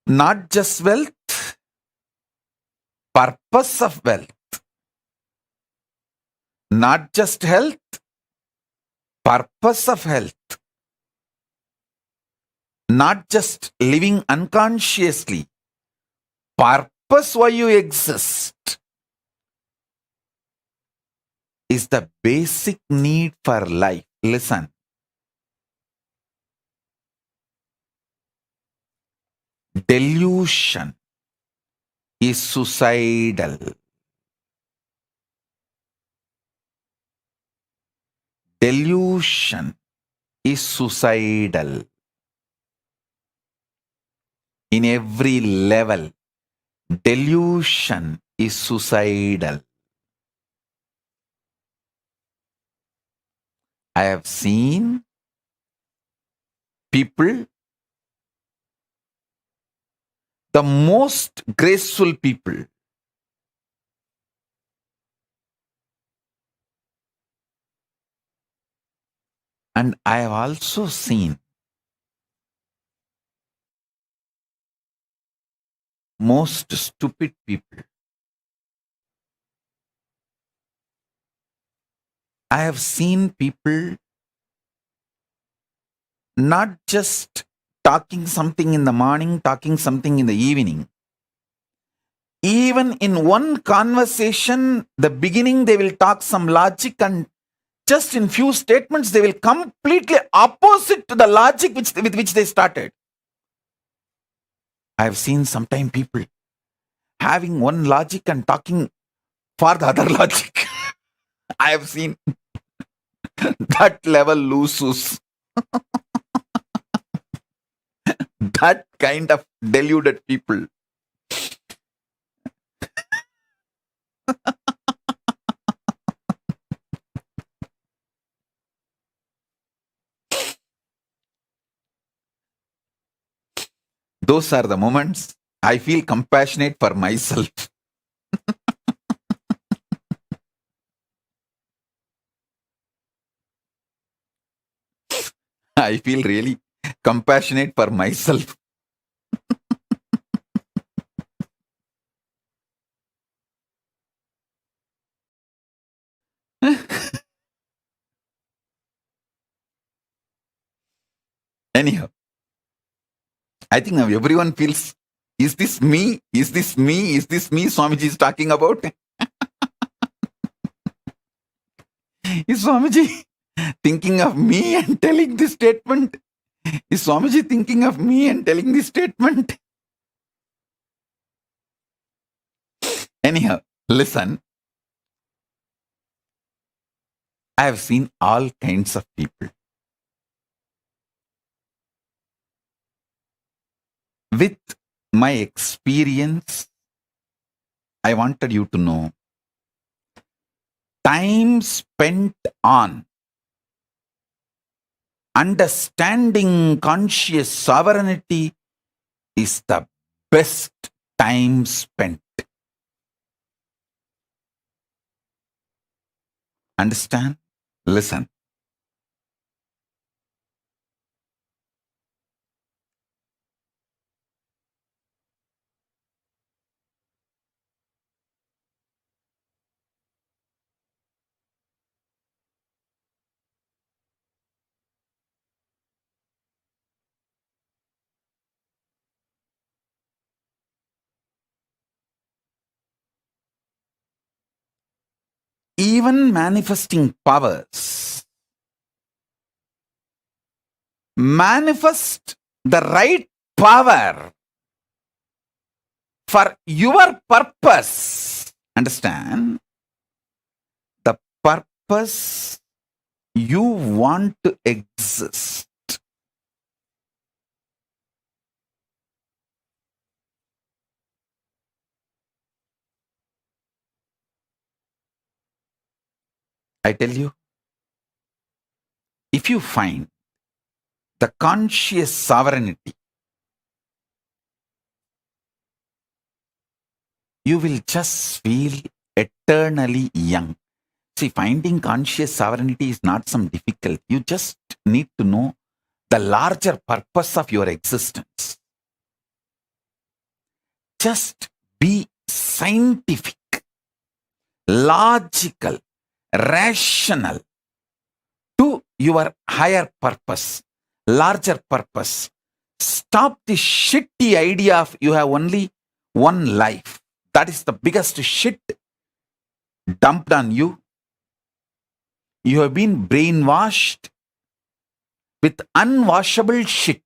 Not just wealth, purpose of wealth. Not just health, purpose of health. Not just living unconsciously, purpose why you exist is the basic need for life. Listen. Delusion is suicidal. Delusion is suicidal. In every level, delusion is suicidal. I have seen people, the most graceful people, and I have also seen most stupid people. I have seen people not just talking something in the morning, talking something in the evening. Even in one conversation, the beginning they will talk some logic, and just in few statements they will completely opposite to the logic with which they started. I have seen sometimes people having one logic and talking for the other logic. I have seen that level loses. That kind of deluded people. Those are the moments I feel compassionate for myself. I feel really compassionate for myself. Anyhow, I think now everyone feels, is this me? Is this me? Is this me Swamiji is talking about? Is Swamiji thinking of me and telling this statement? Is Swamiji thinking of me and telling this statement? Anyhow, listen. I have seen all kinds of people. With my experience, I wanted you to know, time spent on understanding conscious sovereignty is the best time spent. Understand? Listen. Even manifesting powers manifest the right power for your purpose. Understand? The purpose you want to exist. I tell you, if you find the conscious sovereignty, you will just feel eternally young. See, finding conscious sovereignty is not some difficult. You just need to know the larger purpose of your existence. Just be scientific, logical, rational to your higher purpose, larger purpose. Stop the shitty idea of you have only one life. That is the biggest shit dumped on you. You have been brainwashed with unwashable shit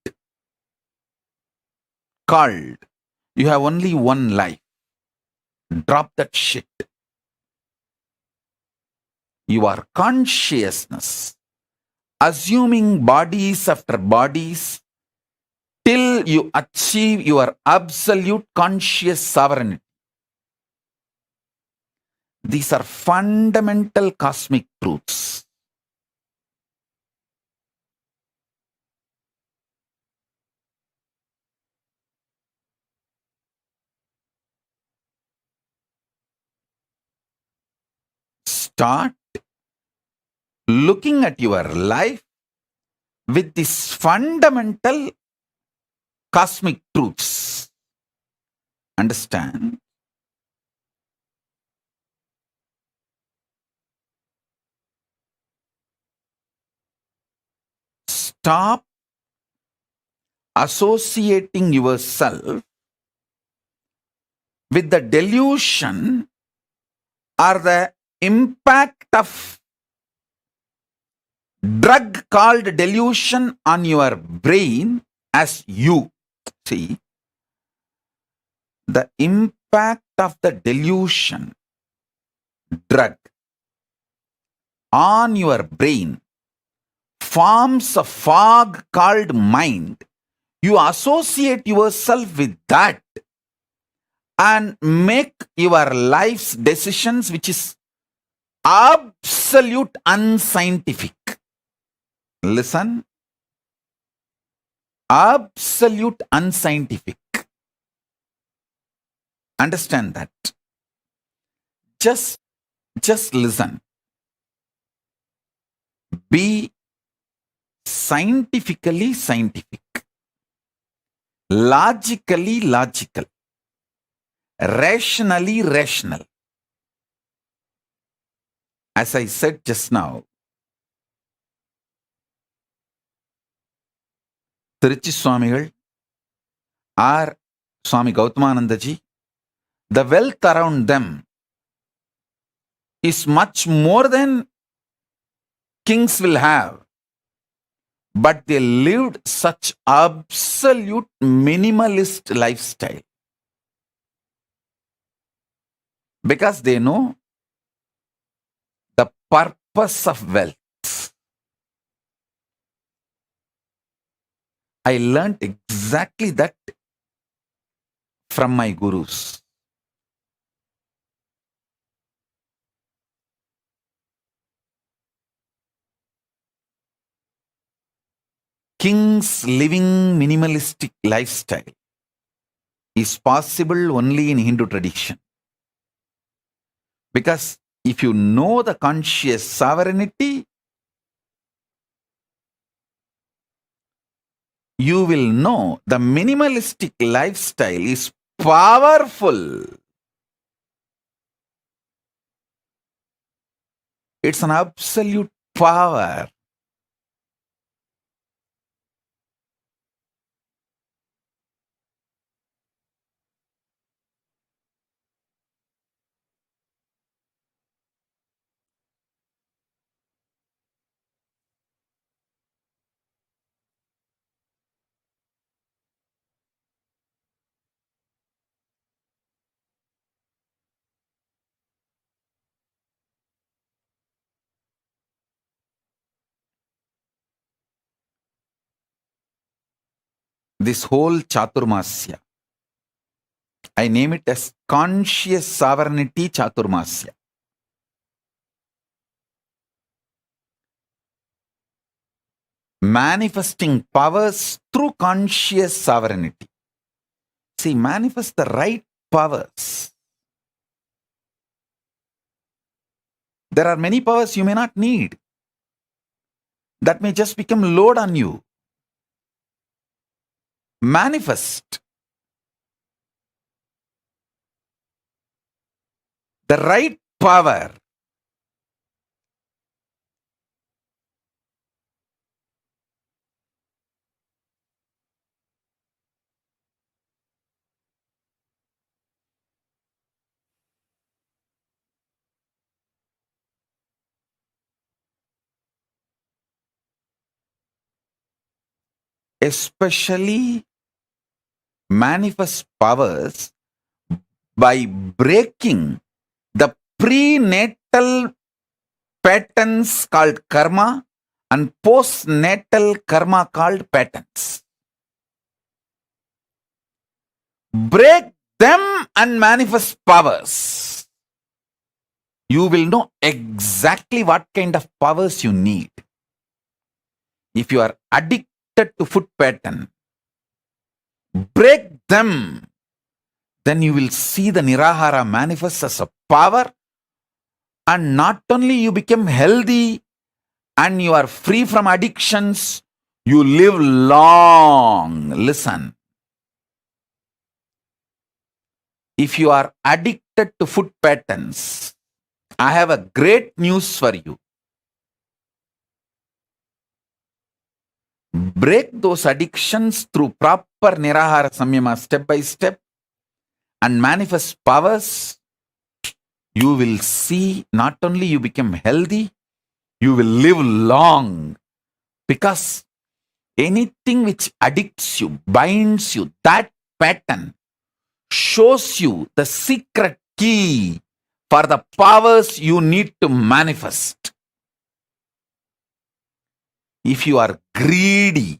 called you have only one life. Drop that shit. Your consciousness, assuming bodies after bodies, till you achieve your absolute conscious sovereignty. These are fundamental cosmic truths. Start looking at your life with these fundamental cosmic truths. Understand? Stop associating yourself with the delusion or the impact of drug called delusion on your brain as you. See, the impact of the delusion drug on your brain forms a fog called mind. You associate yourself with that and make your life's decisions, which is absolute unscientific. Listen, absolute unscientific. Understand that. Just listen. Be scientifically scientific, logically logical, rationally rational. As I said just now, Tiruchi Swamigal or Swami Gautamanandaji, the wealth around them is much more than kings will have. But they lived such absolute minimalist lifestyle because they know the purpose of wealth. I learned exactly that from my gurus. Kings living minimalistic lifestyle is possible only in Hindu tradition. Because if you know the conscious sovereignty, you will know the minimalistic lifestyle is powerful. It's an absolute power. This whole Chaturmasya, I name it as conscious sovereignty Chaturmasya. Manifesting powers through conscious sovereignty. See, manifest the right powers. There are many powers you may not need. That may just become load on you. Manifest the right power. Especially manifest powers by breaking the prenatal patterns called karma and postnatal karma called patterns. Break them and manifest powers. You will know exactly what kind of powers you need. If you are addicted to food pattern, break them. Then you will see the Nirahara manifest as a power, and not only you become healthy and you are free from addictions, you live long. Listen. If you are addicted to food patterns, I have a great news for you. Break those addictions through proper Nirahara Samyama step by step and manifest powers. You will see not only you become healthy, you will live long. Because anything which addicts you, binds you, that pattern shows you the secret key for the powers you need to manifest. If you are greedy,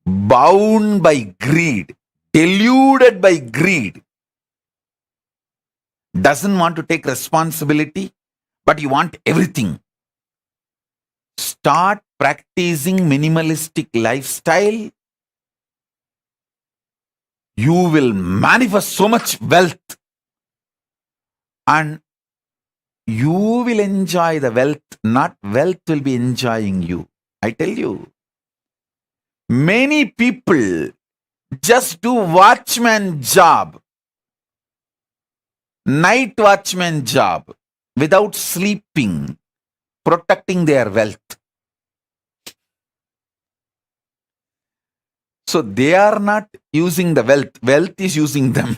bound by greed, deluded by greed, doesn't want to take responsibility, but you want everything, start practicing minimalistic lifestyle. You will manifest so much wealth and you will enjoy the wealth, not wealth will be enjoying you. I tell you, many people just do watchman job, night watchman job, without sleeping, protecting their wealth. So they are not using the wealth. Wealth is using them.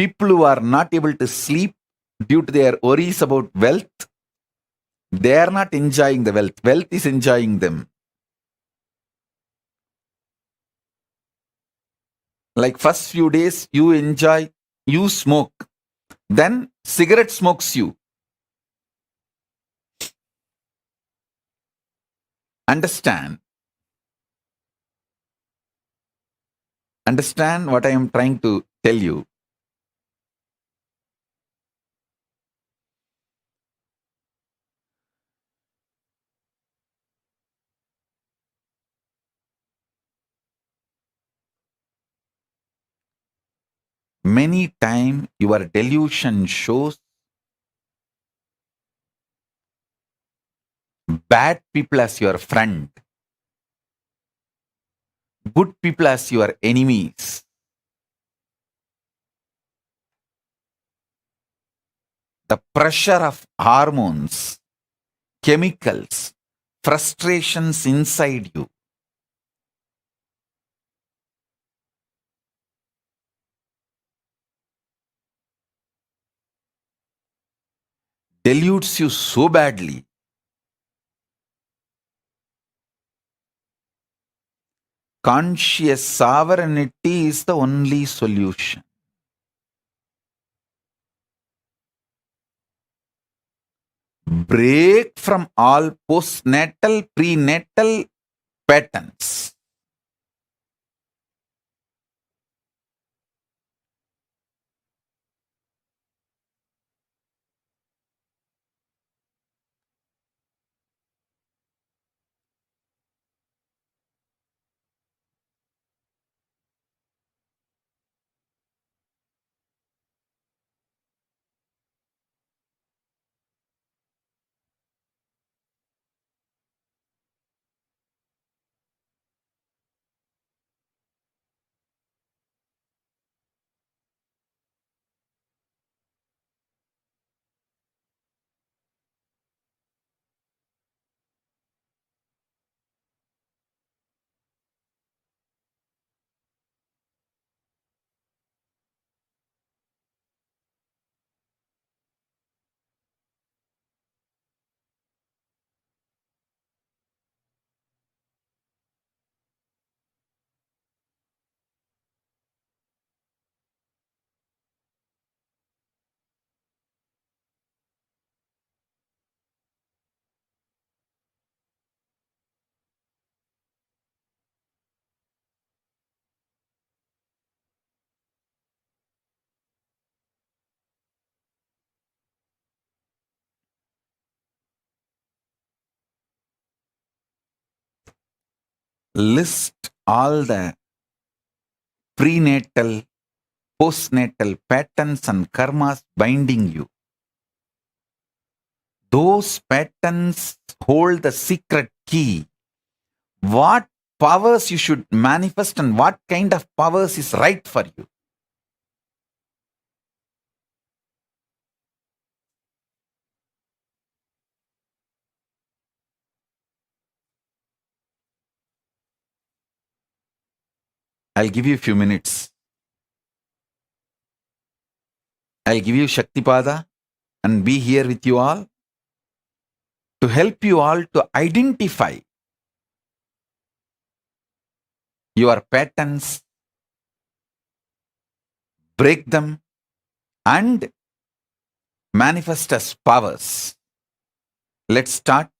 People who are not able to sleep due to their worries about wealth, they are not enjoying the wealth. Wealth is enjoying them. Like first few days, you smoke. Then cigarette smokes you. Understand what I am trying to tell you. Many times your delusion shows bad people as your friend, good people as your enemies. The pressure of hormones, chemicals, frustrations inside you. Deludes you so badly. Conscious sovereignty is the only solution. Break from all postnatal, prenatal patterns. List all the prenatal, postnatal patterns and karmas binding you. Those patterns hold the secret key. What powers you should manifest and what kind of powers is right for you. I'll give you a few minutes. I'll give you Shaktipada and be here with you all to help you all to identify your patterns, break them, and manifest as powers. Let's start.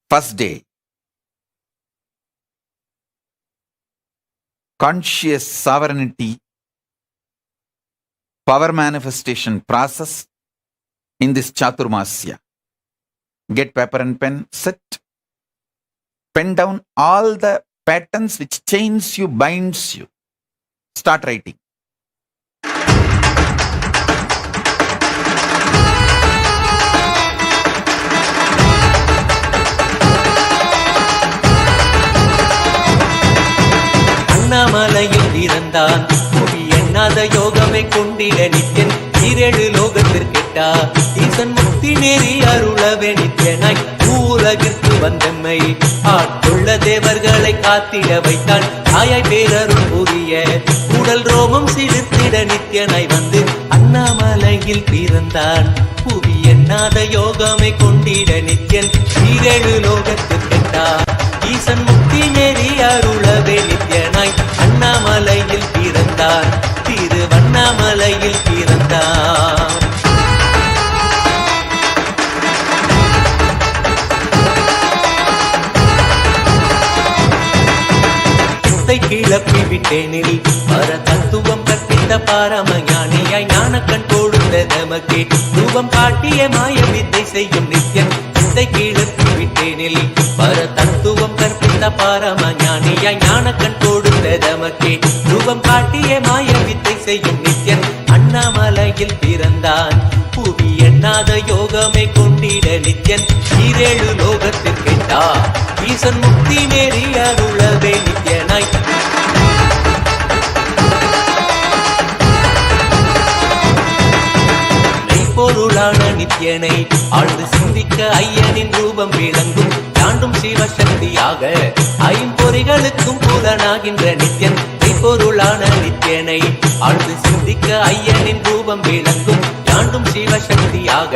First day. Conscious sovereignty, power manifestation process in this Chaturmasya. Get paper and pen, sit. Pen down all the patterns which chains you, binds you. Start writing. அண்ணாமலையில் பிறந்தான் புவி எண்ணாத யோகமே கொண்டிட நித்யன் ஈரேழு லோகத்திற்கு கேட்டா ஈசன் முக்தி நெறி அருளவே நித்யனாய் உலகிற்கு வந்தம்மை ஆட்கொள்ள தேவர்களை காத்திட வைத்தான் தாயாய் பேரருள் புரிய உடல் ரோமம் சிலிர்த்திட நித்யனாய் வந்து அண்ணாமலையில் பிறந்தான் புவி எண்ணாத யோகமை கொண்டிட நித்யன் ஈரேழு லோகத்தில் கேட்டார் ஈசன் முக்தி நெறி அருளவே நித்யனாய் அண்ணாமலையில் பிறந்தான் திருவண்ணாமலையில் பிறந்தான் கிளப்பி விட்டேனில் பர தத்துவம் கற்பித்த பாரமஞானியாய் ஞானக்கண் கொடுத்த நமக்கே ரூபம் காட்டிய மாய வித்தை செய்யும் நித்யன் வித்தை கிளப்பி விட்டேனில் பர தத்துவம் கற்பித்த பாரமஞானியாய் ஞானக்கண் கொடுத்த நமக்கே ரூபம் காட்டிய மாய வித்தை செய்யும் நித்யன் அண்ணாமலையில் பிறந்தான் புவி எண்ணாத யோகமை கொண்டிட நித்யன் ஈரேழு லோகத்தில் கேட்டார் ஈசன் முக்தி நெறி அருளவே நித்யனாய் பொருளான நித்யனை ஆழ்ந்து சிந்திக்க ஐயனின் ரூபம் விளங்கும் தாண்டும் சிவசக்தியாக ஐம்பொறிகளுக்கும் புலனாகின்ற நித்யன் பொருளான நித்யனை ஆழ்ந்து சிந்திக்க ஐயனின் ரூபம் விளங்கும் தாண்டும் சிவசக்தியாக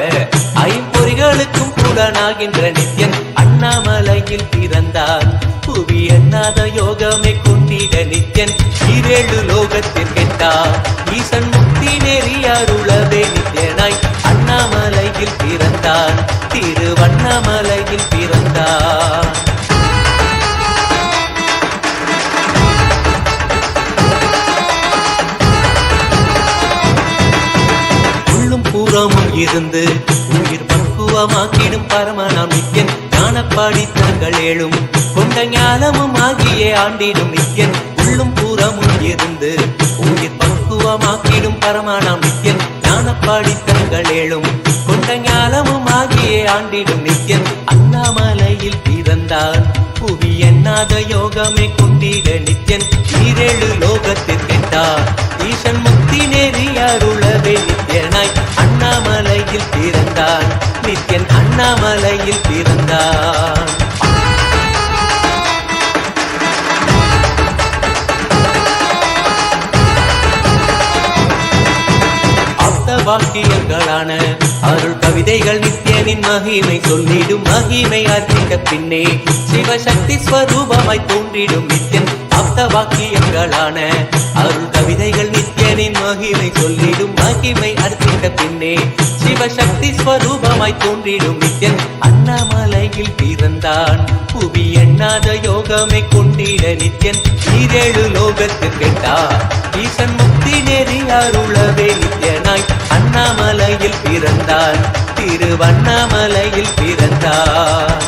ஐம்பொறிகளுக்கும் புலனாகின்ற நித்யன் அண்ணாமலையில் பிறந்தான் புவி எண்ணாத யோகமை கொண்டிட நித்யன் ஈரேழு லோகத்தில் கேட்டார் ஈசன் முக்தி நெறி அருளவே நித்யனாய் அண்ணாமலையில் பிறந்தான் திருவண்ணாமலையில் பிறந்தான் உள்ளும் பூரமும் இருந்து உயிர் பக்குவமாக்கிடும் பரமனாம் நித்யன் ஞானப்பாடி தங்கள் ஏழும் கொண்ட ஞானமும் ஆகிய ஆண்டிடும் நித்யன் உள்ளும் பூரமும் இருந்து உயிர் பக்குவமாக்கிடும் பரமனாம் நித்யன் ஞானப்பாடி தங்கள் ஏழும் கொண்ட ஞானமும் ஆகிய ஆண்டிடும் நித்யன் அண்ணாமலையில் பிறந்தான் புவி எண்ணாத யோகமை கொண்டிட நித்யன் ஈரேழு லோகத்தில் கேட்டார் ஈசன் முக்தி நெறி அருளவே நித்யனாய் அண்ணாமலையில் பிறந்தான் நித்யன் அண்ணாமலையில் பிறந்தான் வாக்கியங்களான அருள் கவிதைகள் நித்யனின் மகிமை சொல்லிடும் மகிமை அர்த்திக்க பின்னே சிவசக்தி ஸ்வரூபமாய் தோன்றிடும் நித்யன் அப்த வாக்கியங்களான அருள் கவிதைகள் நித்யனின் மகிமை சொல்லிடும் மகிமை அர்த்திக்க பின்னே சிவசக்தி ஸ்வரூபமாய் தோன்றிடும் நித்யன் அண்ணாமலையில் பிறந்தான் புவி எண்ணாத யோகமை கொண்டிட நித்யன் ஈரேழு லோகத்தில் கேட்டார் ஈசன் முக்தி நெறி அருளவே நித்யனாய் அண்ணாமலையில் பிறந்தான் திருவண்ணாமலையில் பிறந்தான்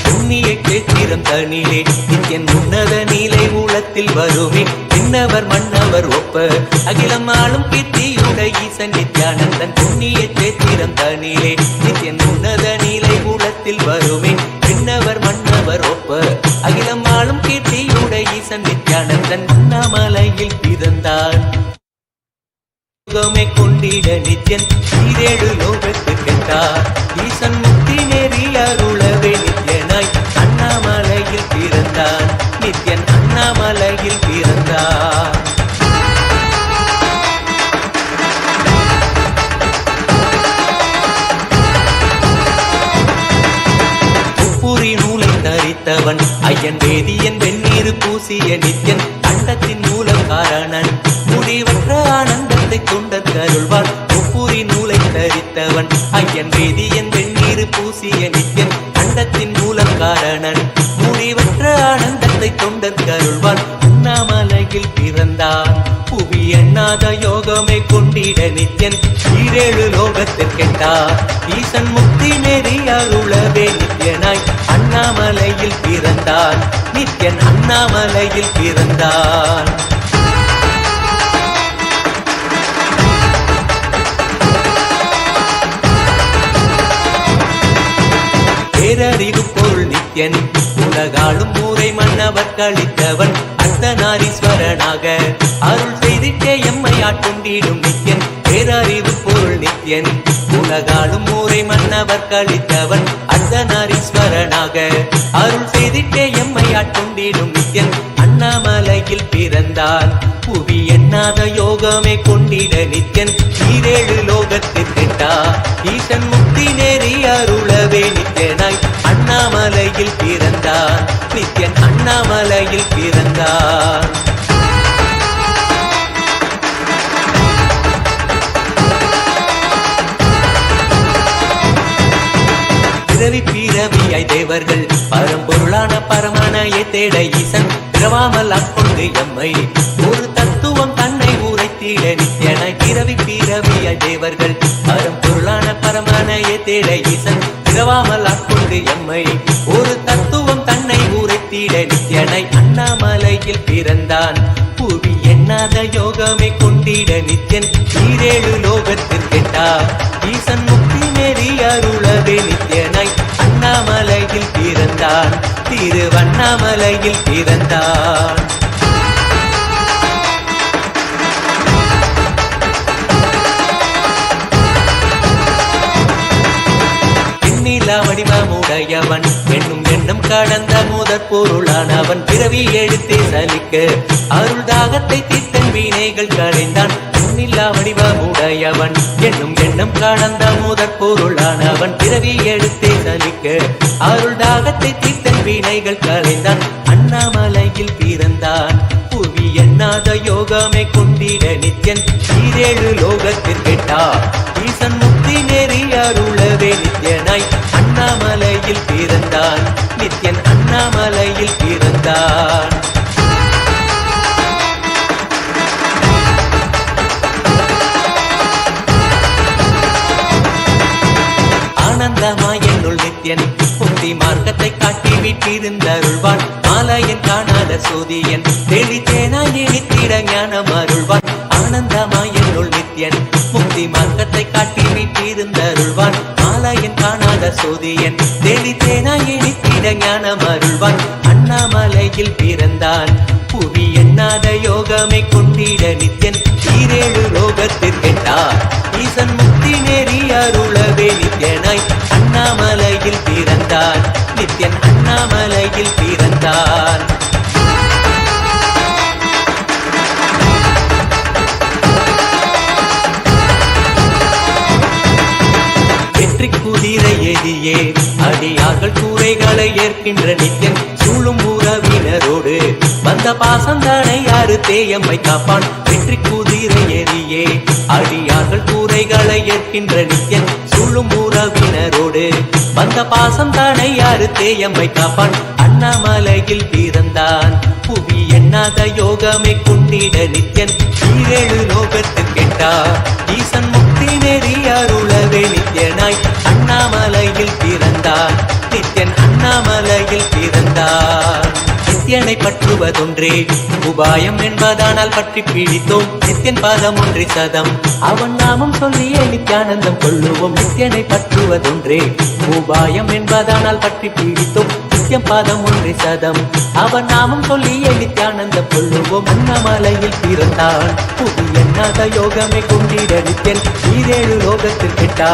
புண்ணிய கேத்திரம் தனிலே நித்யன் உன்னத நீலை ஊழத்தில் வருமே விண்ணவர் மன்னவர் ஒப்ப அகிலம் ஆளும் கீர்த்தியுட ஈசன் நித்யானந்தன் புண்ணிய கேத்திரம் தனிலே நித்யன் உன்னத நீலை ஊழத்தில் வருமே விண்ணவர் மன்னவர் ஒப்ப அகிலம் ஆளும் கீர்த்தியுட ஈசன் நித்யானந்தன் அண்ணாமலையில் பிறந்தான் யோகமை கொண்டிட நித்யன் ஈரேழு லோகத்தில் கேட்டார் ஈசன் முக்தி நெறி அருளவே நித்யனாய் அண்ணாமலையில் பிறந்தான் நித்யன் அண்ணாமலையில் பிறந்தான் உப்புரி நூலை தரித்தவன் ஐயன் வேதியன் வெந்நீர் பூசிய நித்யன் அண்டத்தின் மூலம் காரணன் முடிவற்ற ஆனந்தத்தை தொண்டர் கருள்வான் உப்புரி நூலை தரித்தவன் ஐயன் வேதியன் வெந்நீர் பூசிய நித்யன் அண்டத்தின் மூலம் காரணன் முடிவற்ற ஆனந்தத்தை தொண்டர் கருள்வான் அண்ணாமலையில் பிறந்தான் புவி எண்ணாத யோகமை கொண்டிட நித்யன் ஈரேழு லோகத்தில் கேட்டார் ஈசன் முக்தி நெறி அருளவே நித்யனாய் அண்ணாமலையில் பிறந்தான் நித்யன் அண்ணாமலையில் பிறந்தான் பேரறிவு பொருள் நித்யன் உலகாளும் ஊரை மன்ன மன்னவர்களித்தவன் அர்த்தநாரீஸ்வரனாக அருள் செய்திட்டே எம்மை ஆட்கொண்டிடும் நித்யன் பேரறிவு பொருள் நித்யன் உலகாலும் ஊரை மன்னவர்களித்தவன் அர்த்தநாரீஸ்வரனாக அருள் செய்திட்டே எம்மை ஆட்கொண்டிடும் நித்யன் அண்ணாமலையில் பிறந்தான் புவி எண்ணாத யோகமே கொண்டிட நித்யன் ஈரேழு லோகத்திற்கிட்டா ஈசன் முக்தி நேரி அருளவே நித்யனாய் அண்ணாமலையில் பிறந்தான் நித்யன் அண்ணாமலையில் பிறந்தான். பிறவி பிறவியாய் தேவர்கள் பரம்பொருளான பரமனையை தேட ஈசன் பிறவாமல் ஆட்கொண்டு எம்மை ஒரு தத்துவம் தன்னை உரைத்திட நித்யனாய் பிறவி பிறவியாய் தேவர்கள் பரம்பொருளான பரமனையை தேட ஈசன் பிறவாமல் ஆட்கொண்டு எம்மை ஒரு தத்துவம் தன்னை உரைத்திட நித்யனாய் அண்ணாமலையில் பிறந்தான் புவி எண்ணாத யோகமே கொண்டிட நித்யன் ஈரேழு லோகத்திற்கெட்டா ஈசன் முக்தி நெறி அருளவே நித்யனாய் அண்ணாமலையில் பிறந்தான் திருவண்ணாமலையில் பிறந்தான். வடிவமுடையவன் என்னும் எண்ணம் கடந்த முதற் பொருளானவன் பிறவி எடுத்தே சலிக்க அருள் தாகத்தை தீர்த்தன் வினைகள் களைந்தான். எண்ணில்லா வடிவமுடையவன் என்னும் எண்ணம் கடந்த முதற் பொருளானவன் பிறவி எடுத்தே சலிக்க அருள் தாகத்தை தீர்த்தன் வினைகள் களைந்தான். அண்ணாமலையில் பிறந்தான் புவி எண்ணாத யோகமே கொண்டிட நித்யன் ஈரேழு லோகத்திற்கெட்டா ஈசன் முக்தி நெறி அருளவே நித்யனாய் அண்ணாமலையில் பிறந்தான் நித்யன் அண்ணாமலையில் பிறந்தான். ஆனந்தமாய் என்னுள் நித்யன் முக்தி மார்க்கத்தை காட்டி வீட்டிருந்தருள்வான் மாலையன் காணாத சோதியன் தெளித்தேனாய் நித்திட ஞானம் அருள்வான். ஆனந்தமாய் என்னுள் நித்யன் முக்தி மார்க்கத்தை காட்டி வீட்டிருந்தருள்வான் மாலையன் காணாத சோதியன் தெளித்தேனாய் நித்திட ஞானம் அருள்வான். அண்ணாமலையில் பிறந்தான் புவி எண்ணாத யோகமே கொண்டிட நித்யன் ஈரேழு லோகத்திற்கெட்டா ஈசன் முக்தி நெறி அருளவே நித்யனாய் அண்ணாமலையில் பிறந்தான் நித்யன் அண்ணாமலையில் பிறந்தான். வெற்றி குதிரை எதியே அடியார்கள் கூரைகளை ஏற்கின்ற நித்யன் சூழும் உறவினரோடு வந்த பாசந்தனை யாரு தேயம்மை காப்பான். வெற்றி குதிரை எதியே அடியார்கள் கூரைகளை ஏற்கின்ற நித்யன் சூழும் உறவினரோடு வந்த பாசம் தானை யாரு தேயம்மை காப்பான். அண்ணாமலையில் பிறந்தான் புவி எண்ணாத யோகமே கொண்டிட நித்யன் ஈரேழு லோகத்திற்கெட்டா ஈசன் முக்தி நெறி அருளவே நித்யனாய் அண்ணாமலையில் பிறந்தான் நித்யன் அண்ணாமலையில் பிறந்தான். நித்யனை பற்றுவதொன்றே உபாயம் என்பதானால் பற்றி பிடித்தோம் நித்யன் பாதம் ஒன்றி சதம் அவன் நாமம் சொல்லியே நித்யானந்தம் கொள்ளுவோம். நித்யனை பற்றுவதொன்றே உபாயம் என்பதானால் பற்றி பிடித்தோம் நித்யம் பாதம் ஒன்றி சதம் அவன் நாமம் சொல்லியே நித்யானந்தம் கொள்ளுவோம். அண்ணாமலையில் பிறந்தான் புவி எண்ணாத யோகமே கொண்டிட நித்யன் ஈரேழு லோகத்திற்கெட்டா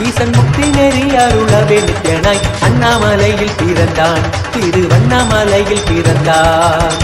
ஈசன் முக்தி நெறி அருளவே நித்யனாய் அண்ணாமலையில் பிறந்தான் திருவண்ணாமலையில் பிறந்தான்.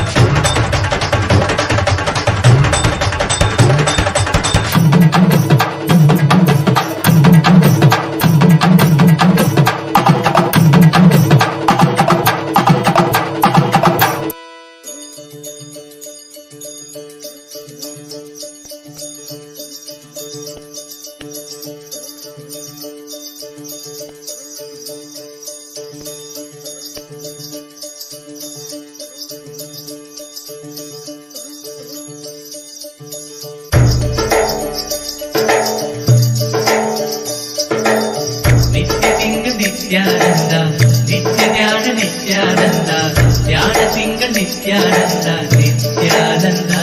நித்யானந்தா நித்ய ஞான நித்யானந்தா ஞான திங்கள் நித்யானந்தா நித்யானந்தா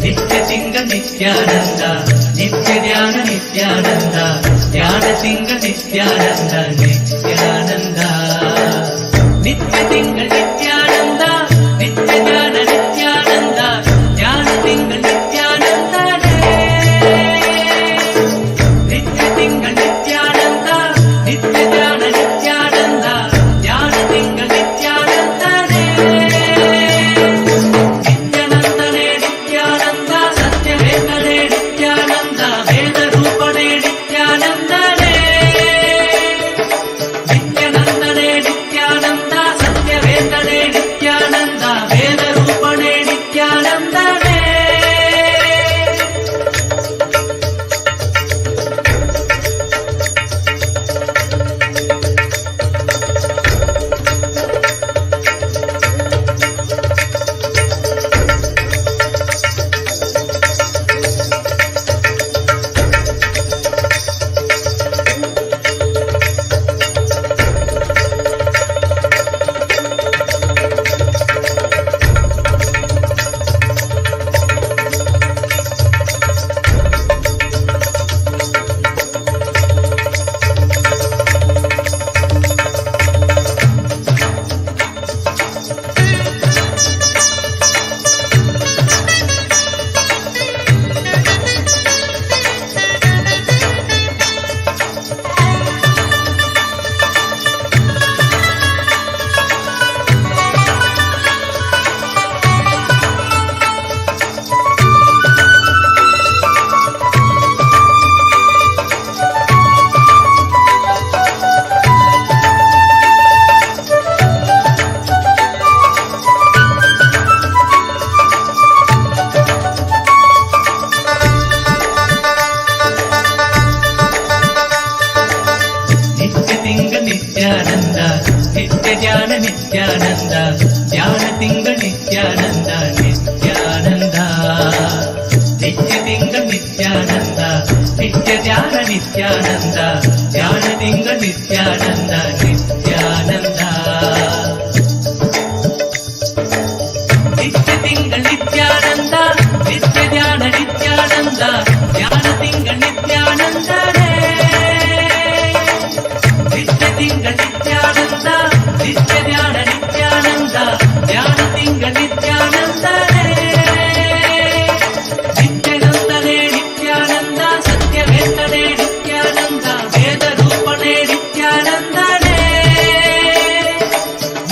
நித்ய திங்கள் நித்யானந்தா நித்ய ஞான நித்யானந்தா ஞான திங்கள் நித்யானந்தா நித்யானந்தா நித்ய திங்கள் Nithyananda Nityanand ज्ञानतिङ्ग Nityanand Nityanand नित्यतिङ्ग Nityanand नित्यध्यान Nityanand ज्ञानतिङ्ग Nityanand Nityanand नित्यतिङ्ग Nityanand नित्यध्यान Nityanand ज्ञानतिङ्ग Nityanand नित्यतिङ्ग Nityanand नित्यध्यान Nityanand ज्ञानतिङ्ग Nityanand नित्यानन्दने Nityanand सत्यवेतने Nityanand वेदरूपणे नित्यानन्दने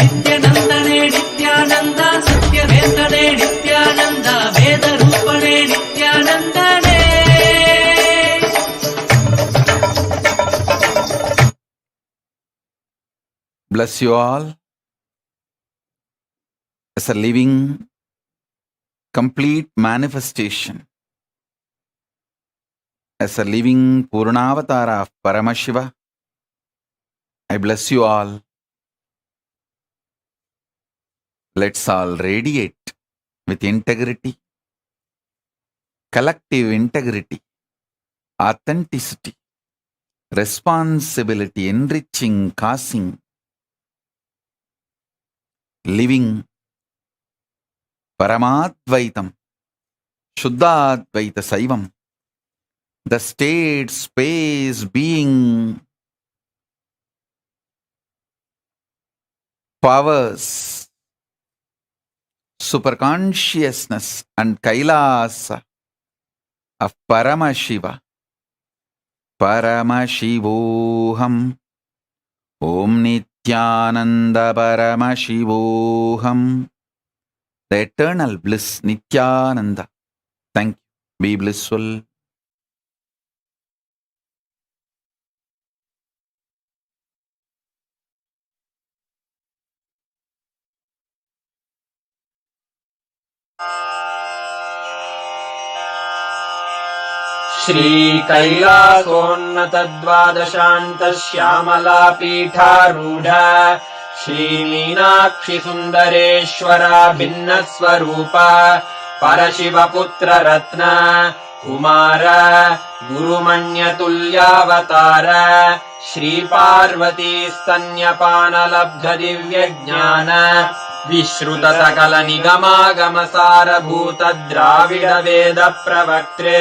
नित्यानन्दने Nityanand सत्यवेतने Nityanand वेदरूपणे नित्यानन्दने Bless you all as a living, complete manifestation, as a living Purnavatara of Paramashiva. I bless you all. Let's all radiate with integrity, collective integrity, authenticity, responsibility, enriching, causing, living Paramadvaitam, Shuddhadvaita Saivam, the state, space, being, powers, superconsciousness and Kailasa of Paramashiva. Paramashivoham. Om Nithyananda Paramashivoham. The eternal bliss Nithyananda. Thank you. Be blissful. श्रीकैलासोन्नतद्वादशान्तश्यामलापीठारूढ श्रीमीनाक्षिसुन्दरेश्वरा भिन्नस्वरूप परशिवपुत्ररत्न Kumar गुरुमण्यतुल्यावतार Shri Parvati स्तन्यपानलब्धदिव्यज्ञान विश्रुतसकलनिगमागमसारभूत द्राविडवेदप्रवक्त्रे